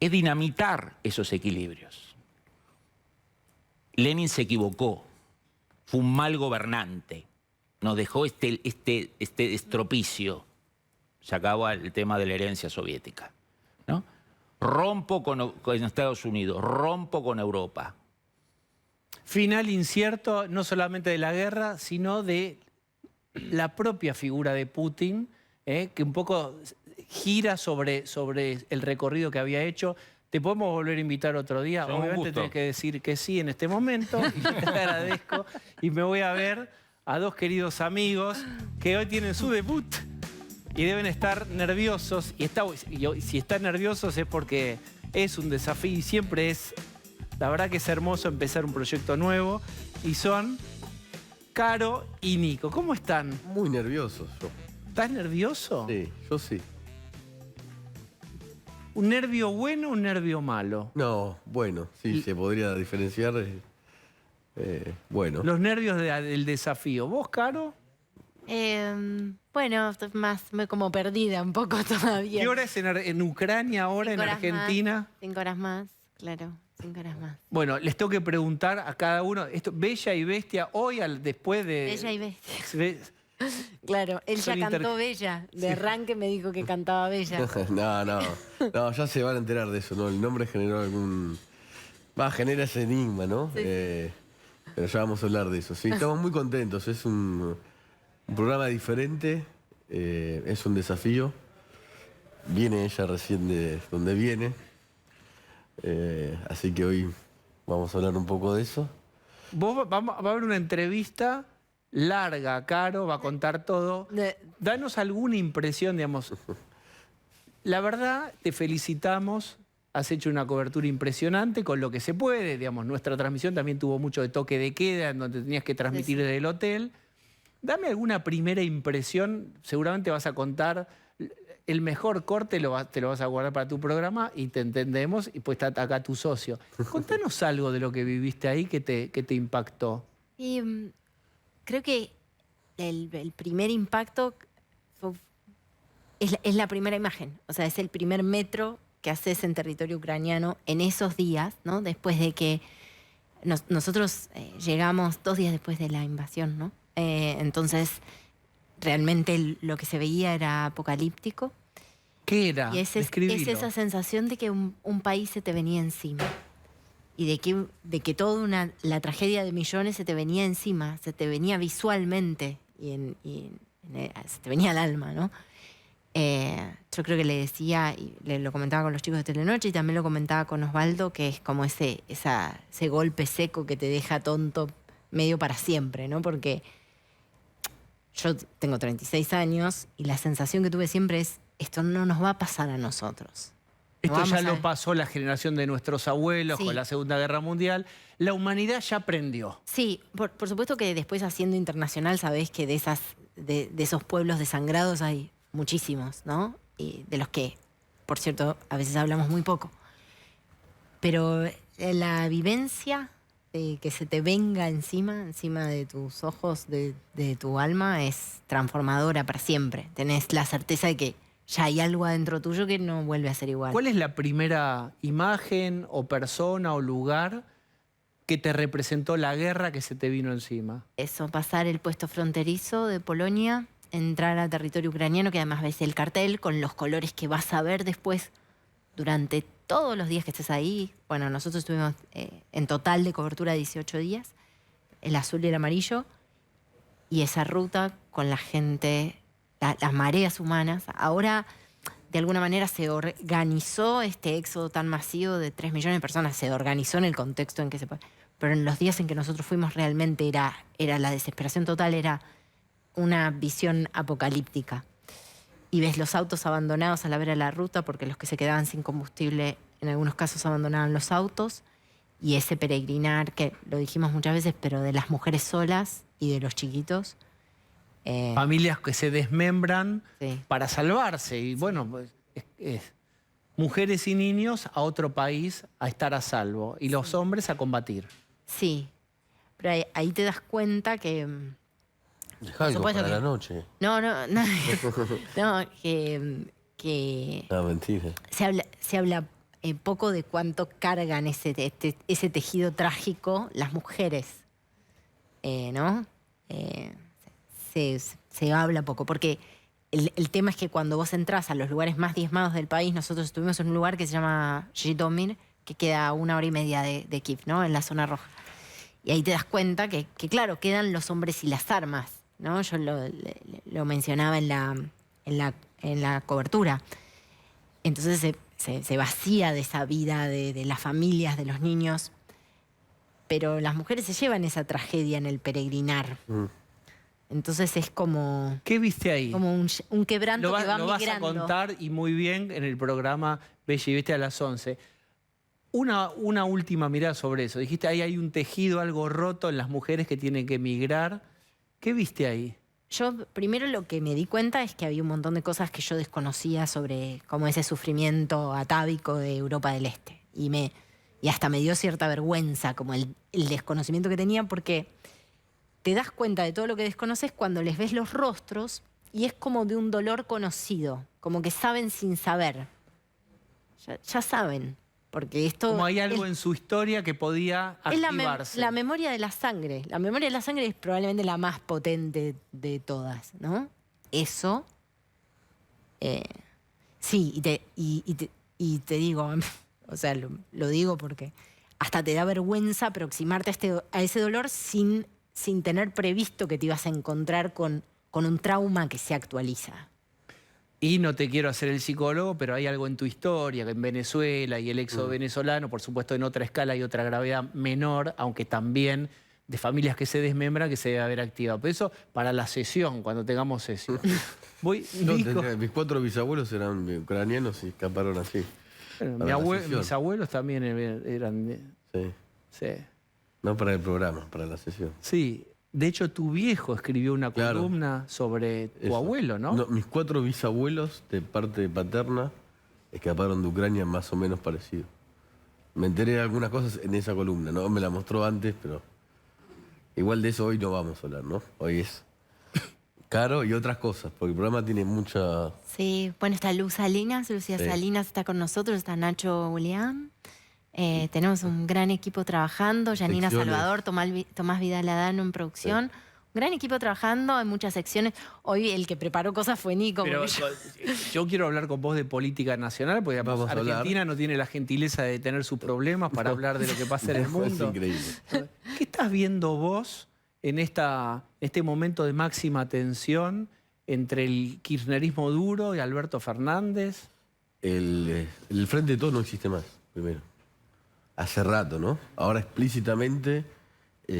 Es dinamitar esos equilibrios. Lenin se equivocó, fue un mal gobernante, nos dejó este estropicio, se acabó el tema de la herencia soviética, ¿no? Rompo con Estados Unidos, rompo con Europa. Final incierto, no solamente de la guerra, sino de la propia figura de Putin, que un poco gira sobre el recorrido que había hecho. Te podemos volver a invitar otro día. Obviamente tenés que decir que sí en este momento, y te agradezco. Y me voy a ver a 2 queridos amigos que hoy tienen su debut. Y deben estar nerviosos, y si están nerviosos es porque es un desafío y siempre es, la verdad que es hermoso empezar un proyecto nuevo. Y son Caro y Nico. ¿Cómo están? Muy nerviosos yo. ¿Estás nervioso? Sí, yo sí. ¿Un nervio bueno o un nervio malo? No, bueno, sí, se podría diferenciar. Bueno. Los nervios del desafío. ¿Vos, Caro? Bueno, más como perdida un poco todavía. ¿Qué hora es en Ucrania ahora, en Argentina? 5 horas más, claro, 5 horas más. Bueno, les tengo que preguntar a cada uno, Bella y Bestia, hoy después de... Bella y Bestia. Claro, él ya cantó Bella, de arranque me dijo que cantaba Bella. No, ya se van a enterar de eso, ¿no? El nombre generó Genera ese enigma, ¿no? Sí. Pero ya vamos a hablar de eso. Sí, estamos muy contentos. Es un programa diferente, es un desafío. Viene ella recién de donde viene. Así que hoy vamos a hablar un poco de eso. Va a haber una entrevista larga, Caro, va a contar todo. Danos alguna impresión, digamos. La verdad, te felicitamos. Has hecho una cobertura impresionante con lo que se puede. Digamos, nuestra transmisión también tuvo mucho de toque de queda, en donde tenías que transmitir desde el hotel. Dame alguna primera impresión. Seguramente vas a contar el mejor corte, te lo vas a guardar para tu programa y te entendemos. Y pues está acá tu socio. Contanos algo de lo que viviste ahí que te impactó. Y creo que el primer impacto es la primera imagen. O sea, es el primer metro que haces en territorio ucraniano en esos días, ¿no? Después de que nosotros llegamos 2 días después de la invasión, ¿no? Entonces, realmente lo que se veía era apocalíptico. ¿Qué era? Y es esa sensación de que un país se te venía encima. Y de que toda la tragedia de millones se te venía encima, se te venía visualmente y se te venía al alma, ¿no? Yo creo que le decía, y lo comentaba con los chicos de Telenoche y también lo comentaba con Osvaldo, que es como ese golpe seco que te deja tonto medio para siempre, ¿no? Porque yo tengo 36 años y la sensación que tuve siempre es, esto no nos va a pasar a nosotros. Esto ya lo pasó la generación de nuestros abuelos con la Segunda Guerra Mundial. La humanidad ya aprendió. Sí, por supuesto que después haciendo internacional sabés que de esos pueblos desangrados hay muchísimos, ¿no? Y de los que, por cierto, a veces hablamos muy poco. Pero la vivencia de que se te venga encima de tus ojos, de tu alma, es transformadora para siempre. Tenés la certeza de que ya hay algo adentro tuyo que no vuelve a ser igual. ¿Cuál es la primera imagen o persona o lugar que te representó la guerra que se te vino encima? Eso, pasar el puesto fronterizo de Polonia, entrar a territorio ucraniano, que además ves el cartel con los colores que vas a ver después durante todos los días que estés ahí. Bueno, nosotros estuvimos en total de cobertura 18 días, el azul y el amarillo, y esa ruta con la gente, las mareas humanas. Ahora, de alguna manera, se organizó este éxodo tan masivo de 3 millones de personas, se organizó en el contexto en que se puede. Pero en los días en que nosotros fuimos realmente era la desesperación total, era una visión apocalíptica. Y ves los autos abandonados a la vera de la ruta porque los que se quedaban sin combustible en algunos casos abandonaban los autos, y ese peregrinar, que lo dijimos muchas veces, pero de las mujeres solas y de los chiquitos. Familias que se desmembran para salvarse. Y bueno, pues, mujeres y niños a otro país a estar a salvo y los hombres a combatir. Sí, pero ahí te das cuenta que... Deja algo para la noche. No, que No, mentira. Se habla poco de cuánto cargan ese tejido trágico las mujeres, ¿no? Se habla poco, porque el tema es que cuando vos entrás a los lugares más diezmados del país, nosotros estuvimos en un lugar que se llama Zhytomyr, que queda a 1 hora y media de Kiev, ¿no? En la zona roja. Y ahí te das cuenta que claro, quedan los hombres y las armas, ¿no? Yo lo mencionaba en la cobertura. Entonces se vacía de esa vida de las familias, de los niños. Pero las mujeres se llevan esa tragedia en el peregrinar. Entonces es como... ¿Qué viste ahí? Como un quebranto que va migrando. Lo vas a contar, y muy bien, en el programa Bella y Bestia a las 11. Una última mirada sobre eso. Dijiste, ahí hay un tejido, algo roto en las mujeres que tienen que emigrar. ¿Qué viste ahí? Yo primero lo que me di cuenta es que había un montón de cosas que yo desconocía sobre como ese sufrimiento atávico de Europa del Este. Y hasta me dio cierta vergüenza como el desconocimiento que tenía, porque te das cuenta de todo lo que desconoces cuando les ves los rostros y es como de un dolor conocido, como que saben sin saber. Ya saben. Porque esto como hay algo en su historia que podía activarse. Es la memoria de la sangre. La memoria de la sangre es probablemente la más potente de todas, ¿no? Eso. Sí, y te digo, o sea, lo digo porque hasta te da vergüenza aproximarte a ese dolor sin tener previsto que te ibas a encontrar con un trauma que se actualiza. Y no te quiero hacer el psicólogo, pero hay algo en tu historia, que en Venezuela y el éxodo venezolano, por supuesto en otra escala y otra gravedad menor, aunque también de familias que se desmembran, que se debe haber activado. Pero eso para la sesión, cuando tengamos sesión. Mis 4 bisabuelos eran ucranianos y escaparon así. Mis abuelos también eran... Sí. No para el programa, para la sesión. Sí. De hecho, tu viejo escribió una columna sobre tu abuelo, ¿no? Mis 4 bisabuelos, de parte paterna, escaparon de Ucrania más o menos parecido. Me enteré de algunas cosas en esa columna, ¿no? Me la mostró antes, pero... Igual de eso hoy no vamos a hablar, ¿no? Hoy es caro y otras cosas, porque el programa tiene mucha... Sí, bueno, está Lucía Salinas está con nosotros, está Nacho Julián. Tenemos un gran equipo trabajando, Janina Salvador, Tomás Vidal Adano en producción. Sí. Un gran equipo trabajando en muchas secciones. Hoy el que preparó cosas fue Nico. Pero yo quiero hablar con vos de política nacional, porque Argentina no tiene la gentileza de tener sus problemas para hablar de lo que pasa en el mundo. Es increíble. ¿Qué estás viendo vos en este momento de máxima tensión entre el kirchnerismo duro y Alberto Fernández? El Frente de Todos no existe más, primero. Hace rato, ¿no? Ahora explícitamente,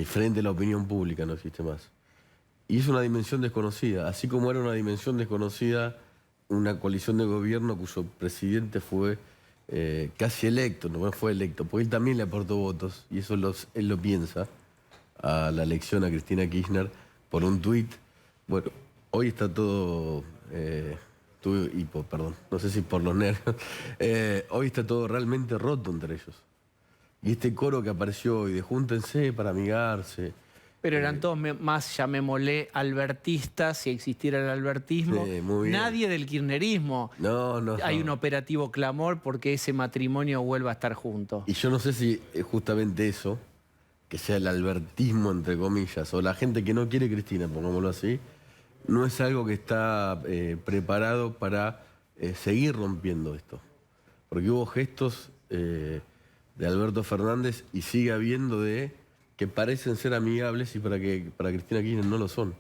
frente a la opinión pública no existe más. Y es una dimensión desconocida, así como era una dimensión desconocida una coalición de gobierno cuyo presidente fue casi electo, no fue electo, porque él también le aportó votos, y eso él lo piensa, a la elección a Cristina Kirchner por un tuit. Bueno, hoy está todo... tuve hipo, perdón, no sé si por los nervios. Hoy está todo realmente roto entre ellos. Y este coro que apareció hoy de júntense para amigarse. Pero eran todos más, llamémosle, albertistas, si existiera el albertismo. Sí, muy bien. Nadie del kirchnerismo. No. Hay un operativo clamor porque ese matrimonio vuelva a estar junto. Y yo no sé si es justamente eso, que sea el albertismo, entre comillas, o la gente que no quiere Cristina, pongámoslo así, no es algo que está preparado para seguir rompiendo esto. Porque hubo gestos de Alberto Fernández y sigue habiendo que parecen ser amigables y para Cristina Kirchner no lo son.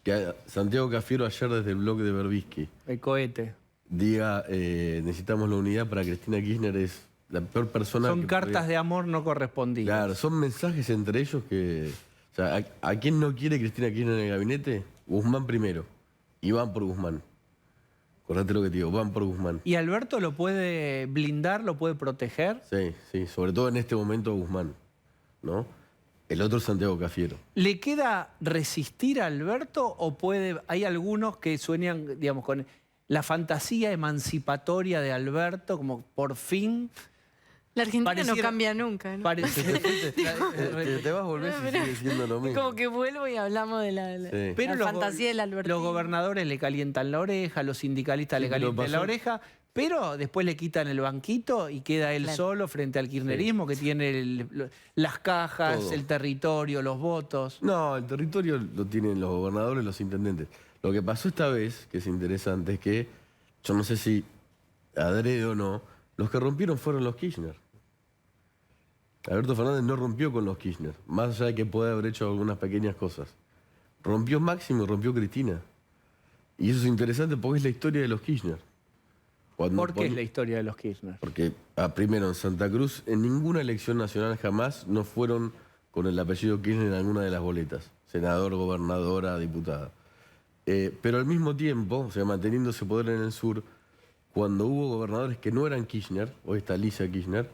Que Santiago Cafiero ayer desde el blog de Berbisky... El cohete. Diga, necesitamos la unidad para Cristina Kirchner es la peor persona. Son cartas de amor no correspondidas. Claro, son mensajes entre ellos que... O sea, ¿a quién no quiere Cristina Kirchner en el gabinete? Guzmán primero. Y van por Guzmán. Acordate lo que te digo, van por Guzmán. ¿Y Alberto lo puede blindar, lo puede proteger? Sí, sobre todo en este momento Guzmán, ¿no? El otro es Santiago Cafiero. ¿Le queda resistir a Alberto o hay algunos que sueñan, digamos, con la fantasía emancipatoria de Alberto, como por fin... La Argentina no cambia nunca, ¿no? Te vas a volver si sigue siendo lo mismo. Como que vuelvo y hablamos de la fantasía del Alberto. Los gobernadores le calientan la oreja, los sindicalistas le calientan la oreja, pero después le quitan el banquito y queda él solo frente al kirchnerismo que tiene las cajas, todo. El territorio, los votos. No, el territorio lo tienen los gobernadores, los intendentes. Lo que pasó esta vez, que es interesante, es que, yo no sé si adrede o no, los que rompieron fueron los Kirchner. Alberto Fernández no rompió con los Kirchner, más allá de que puede haber hecho algunas pequeñas cosas. Rompió Máximo y rompió Cristina. Y eso es interesante porque es la historia de los Kirchner. ¿Por qué es la historia de los Kirchner? Porque, primero, en Santa Cruz, en ninguna elección nacional jamás no fueron con el apellido Kirchner en alguna de las boletas. Senador, gobernadora, diputada. Pero al mismo tiempo, o sea, manteniendo ese poder en el sur, cuando hubo gobernadores que no eran Kirchner, hoy está Alicia Kirchner,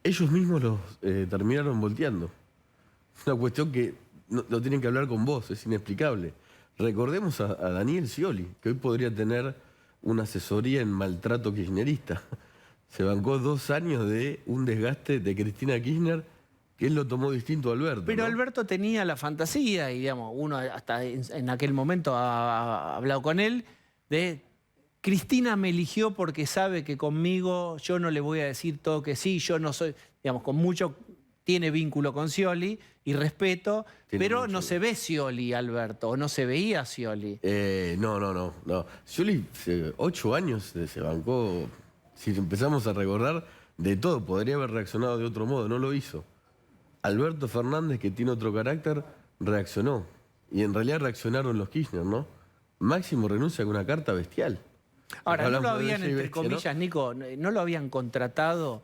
ellos mismos los terminaron volteando. Es una cuestión que lo tienen que hablar con vos, es inexplicable. Recordemos a Daniel Scioli, que hoy podría tener una asesoría en maltrato kirchnerista. Se bancó 2 años de un desgaste de Cristina Kirchner, que él lo tomó distinto a Alberto. Pero ¿no? Alberto tenía la fantasía, y digamos, uno hasta en aquel momento ha hablado con él, de... Cristina me eligió porque sabe que conmigo yo no le voy a decir todo que sí, yo no soy, digamos, con mucho tiene vínculo con Scioli y respeto, pero no se ve Scioli, Alberto, o no se veía Scioli. No. Scioli 8 años se bancó, si empezamos a recordar, de todo, podría haber reaccionado de otro modo, no lo hizo. Alberto Fernández, que tiene otro carácter, reaccionó. Y en realidad reaccionaron los Kirchner, ¿no? Máximo renuncia con una carta bestial. Ahora, no lo Hablamos de habían, Bella y entre Bestia, comillas, Nico, no lo habían contratado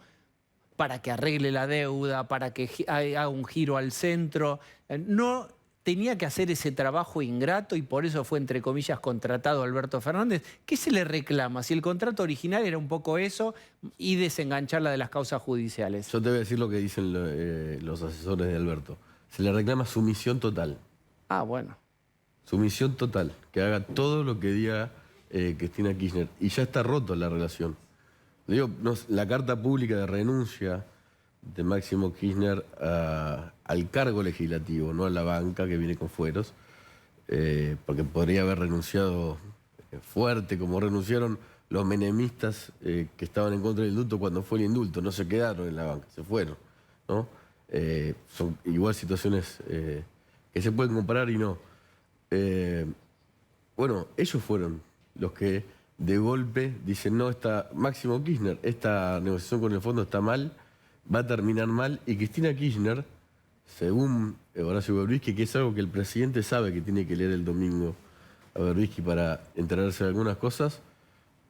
para que arregle la deuda, para que haga un giro al centro. No tenía que hacer ese trabajo ingrato y por eso fue, entre comillas, contratado Alberto Fernández. ¿Qué se le reclama? Si el contrato original era un poco eso y desengancharla de las causas judiciales. Yo te voy a decir lo que dicen los asesores de Alberto. Se le reclama sumisión total. Ah, bueno. Sumisión total. Que haga todo lo que diga Cristina Kirchner. Y ya está roto la relación. Digo, la carta pública de renuncia de Máximo Kirchner al cargo legislativo, no a la banca que viene con fueros, porque podría haber renunciado fuerte, como renunciaron los menemistas que estaban en contra del indulto cuando fue el indulto. No se quedaron en la banca, se fueron, ¿no? Son igual situaciones que se pueden comparar y no. Bueno, ellos fueron los que de golpe dicen, no, Máximo Kirchner, esta negociación con el fondo está mal, va a terminar mal, y Cristina Kirchner, según Horacio Berbisky, que es algo que el presidente sabe que tiene que leer el domingo a Berbisky para enterarse de algunas cosas,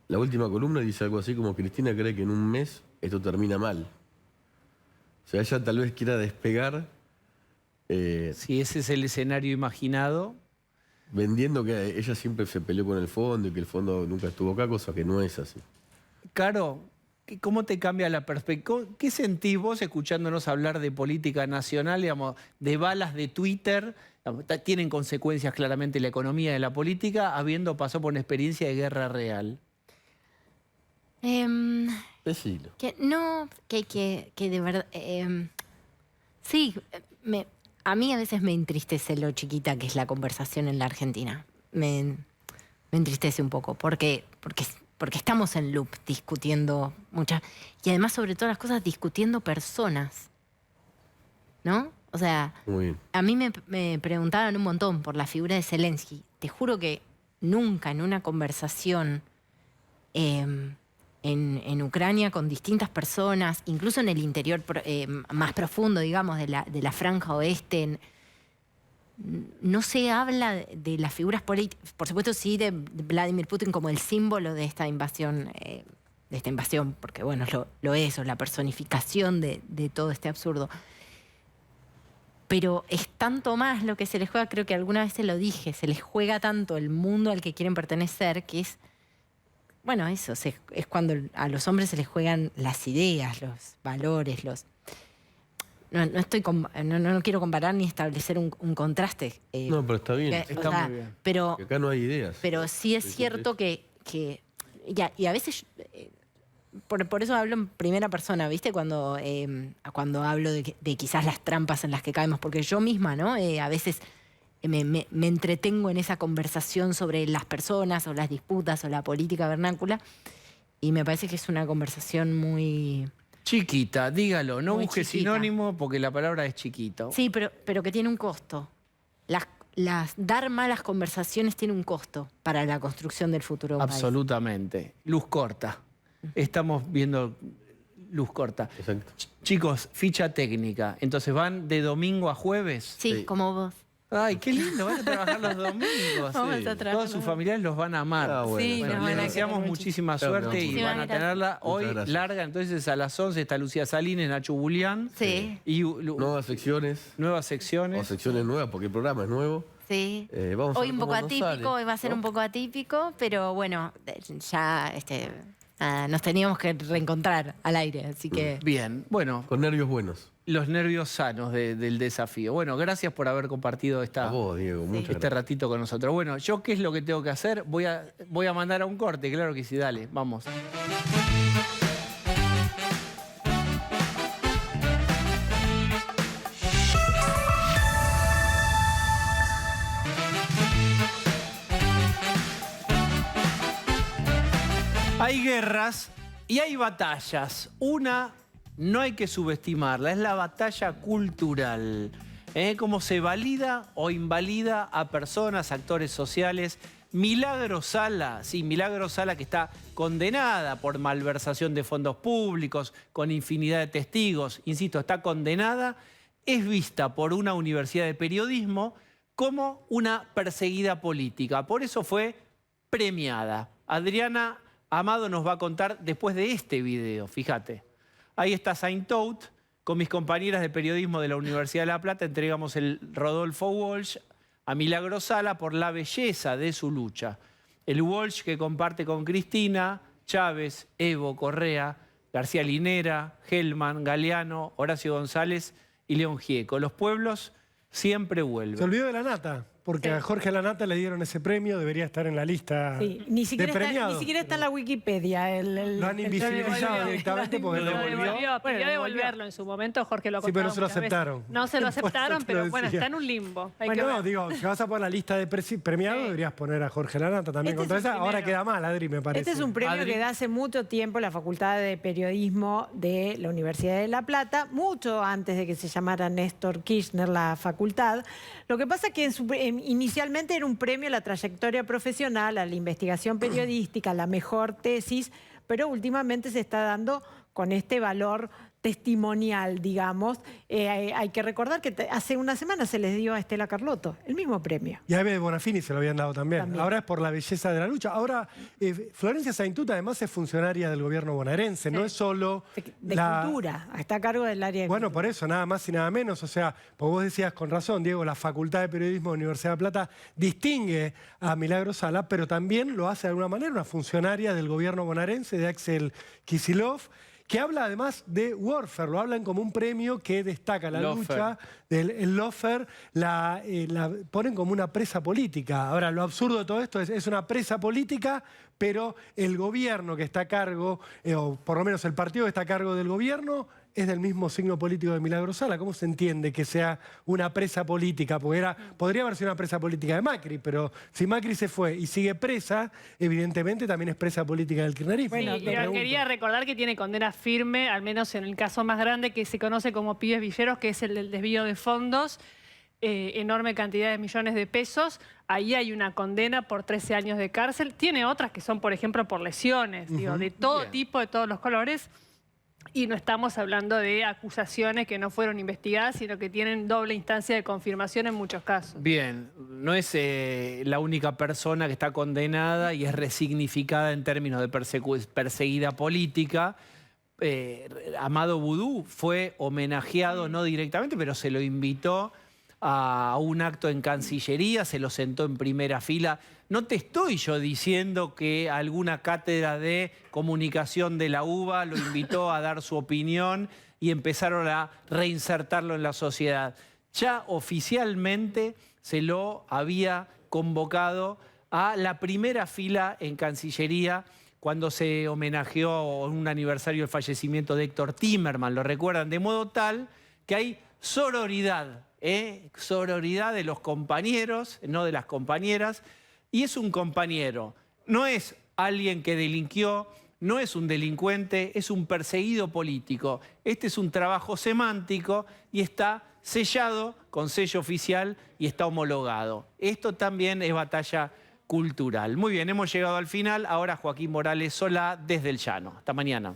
la última columna dice algo así como: Cristina cree que en un mes esto termina mal. O sea, ella tal vez quiera despegar. Si ese es el escenario imaginado. Vendiendo que ella siempre se peleó con el fondo y que el fondo nunca estuvo acá, cosa que no es así. Caro, ¿cómo te cambia la perspectiva? ¿Qué sentís vos escuchándonos hablar de política nacional, digamos, de balas de Twitter? Tienen consecuencias claramente la economía y la política, habiendo pasado por una experiencia de guerra real. Decilo. Que de verdad... sí, a mí a veces me entristece lo chiquita que es la conversación en la Argentina. Me entristece un poco, porque estamos en loop discutiendo muchas... Y además, sobre todas las cosas, discutiendo personas, ¿no? O sea, muy bien. A mí me preguntaban un montón por la figura de Zelensky. Te juro que nunca en una conversación en Ucrania con distintas personas, incluso en el interior más profundo, digamos, de la franja oeste, no se habla de las figuras políticas, por supuesto sí de Vladimir Putin como el símbolo de esta invasión, porque bueno, lo es, o la personificación de todo este absurdo. Pero es tanto más lo que se les juega, creo que alguna vez se lo dije, se les juega tanto el mundo al que quieren pertenecer, que es, bueno, eso, es cuando a los hombres se les juegan las ideas, los valores, No quiero comparar ni establecer un contraste. No, pero está bien. Está muy bien. Pero, que acá no hay ideas. Pero sí es cierto que y a veces, por eso hablo en primera persona, ¿viste? Cuando hablo de quizás las trampas en las que caemos, porque yo misma, ¿no? A veces me entretengo en esa conversación sobre las personas o las disputas o la política vernácula, y me parece que es una conversación muy... Chiquita, dígalo, no muy busque chiquita. Sinónimo porque la palabra es chiquito. Sí, pero que tiene un costo. Dar malas conversaciones tiene un costo para la construcción del futuro de un país. Absolutamente. Luz corta. Estamos viendo luz corta. Exacto. Chicos, ficha técnica. Entonces, ¿van de domingo a jueves? Sí, como vos. Ay, qué lindo, van a trabajar los domingos. Vamos a trabajar Todos sus familiares los van a amar. Ah, bueno, Sí, nos van a Les querer deseamos mucho. muchísima Claro, suerte y sí, van a tenerla hoy gracias. larga. Entonces, a las 11 está Lucía Salines, Nacho Bulián. Sí. Y Nuevas secciones. nuevas secciones. O secciones nuevas, porque el programa es nuevo. Sí. Vamos a Hoy ver un cómo poco nos atípico, sale, hoy va a ser ¿no? un poco atípico, pero bueno, ya nos teníamos que reencontrar al aire, así que... Bien, bueno. Con nervios buenos. Los nervios sanos del desafío. Bueno, gracias por haber compartido A vos, Diego, muchas este gracias. ratito con nosotros. Bueno, ¿yo qué es lo que tengo que hacer? Voy a mandar a un corte, claro que sí, dale, vamos. Hay guerras y hay batallas. Una no hay que subestimarla, es la batalla cultural. Cómo se valida o invalida a personas, actores sociales. Milagro Sala, sí, Milagro Sala, que está condenada por malversación de fondos públicos, con infinidad de testigos, insisto, está condenada. es vista por una universidad de periodismo como una perseguida política. Por eso fue premiada. Adriana Amado nos va a contar después de este video, fíjate. Ahí está Saint-Tout, con mis compañeras de periodismo de la Universidad de La Plata, entregamos el Rodolfo Walsh a Milagro Sala por la belleza de su lucha. El Walsh que comparte con Cristina, Chávez, Evo, Correa, García Linera, Hellman, Galeano, Horacio González y León Gieco. Los pueblos siempre vuelven. Se olvidó de Lanata, porque a Jorge Lanata le dieron ese premio, debería estar en la lista Ni siquiera, de premiados. ni siquiera está en la Wikipedia. Lo han invisibilizado directamente porque lo devolvió. Pidió devolverlo en su momento, Jorge lo Sí, pero no se lo muchas veces. aceptaron. No se lo aceptaron, Por eso te lo pero bueno, decía. está en un limbo. Hay Bueno, que no, ver. digo, si vas a poner la lista de premiados, deberías poner a Jorge Lanata también. Este Contra es el esa, ahora primero. queda mal, Adri, me parece. Este es un premio que da hace mucho tiempo la Facultad de Periodismo de la Universidad de La Plata, mucho antes de que se llamara Néstor Kirchner la facultad. Lo que pasa es que inicialmente era un premio a la trayectoria profesional, a la investigación periodística, a la mejor tesis, pero últimamente se está dando con este valor testimonial, digamos. Hay que recordar que hace una semana se les dio a Estela Carlotto el mismo premio. Y a Eve Bonafini se lo habían dado también. Ahora es por la belleza de la lucha. Ahora, Florencia Saint-Tout además es funcionaria del gobierno bonaerense, no es solo De cultura, está a cargo del área de Bueno, por eso, nada más y nada menos. O sea, como vos decías con razón, Diego, la Facultad de Periodismo de la Universidad de La Plata distingue a Milagro Sala, pero también lo hace de alguna manera una funcionaria del gobierno bonaerense, de Axel Kicillof, que habla además de warfare, lo hablan como un premio que destaca la lucha del lawfare, la ponen como una presa política. Ahora, lo absurdo de todo esto es una presa política, pero el gobierno que está a cargo, o por lo menos el partido que está a cargo del gobierno, es del mismo signo político de Milagro Sala. ¿Cómo se entiende que sea una presa política? Porque podría haber sido una presa política de Macri, pero si Macri se fue y sigue presa, evidentemente también es presa política del kirchnerismo. Sí, pero quería recordar que tiene condena firme, al menos en el caso más grande que se conoce como Pibes Villeros, que es el del desvío de fondos, enorme cantidad de millones de pesos. Ahí hay una condena por 13 años de cárcel. Tiene otras que son, por ejemplo, por lesiones, digo, de todo tipo, de todos los colores. Y no estamos hablando de acusaciones que no fueron investigadas, sino que tienen doble instancia de confirmación en muchos casos. Bien, no es la única persona que está condenada y es resignificada en términos de perseguida política. Amado Boudou fue homenajeado, no directamente, pero se lo invitó a un acto en Cancillería, se lo sentó en primera fila. No te estoy yo diciendo que alguna cátedra de comunicación de la UBA lo invitó a dar su opinión y empezaron a reinsertarlo en la sociedad. Ya oficialmente se lo había convocado a la primera fila en Cancillería cuando se homenajeó un aniversario del fallecimiento de Héctor Timerman, lo recuerdan, de modo tal que hay sororidad, sororidad de los compañeros, no de las compañeras, y es un compañero, no es alguien que delinquió, no es un delincuente, es un perseguido político. Este es un trabajo semántico y está sellado con sello oficial y está homologado. Esto también es batalla cultural. Muy bien, hemos llegado al final. Ahora Joaquín Morales Solá desde el Llano. Hasta mañana.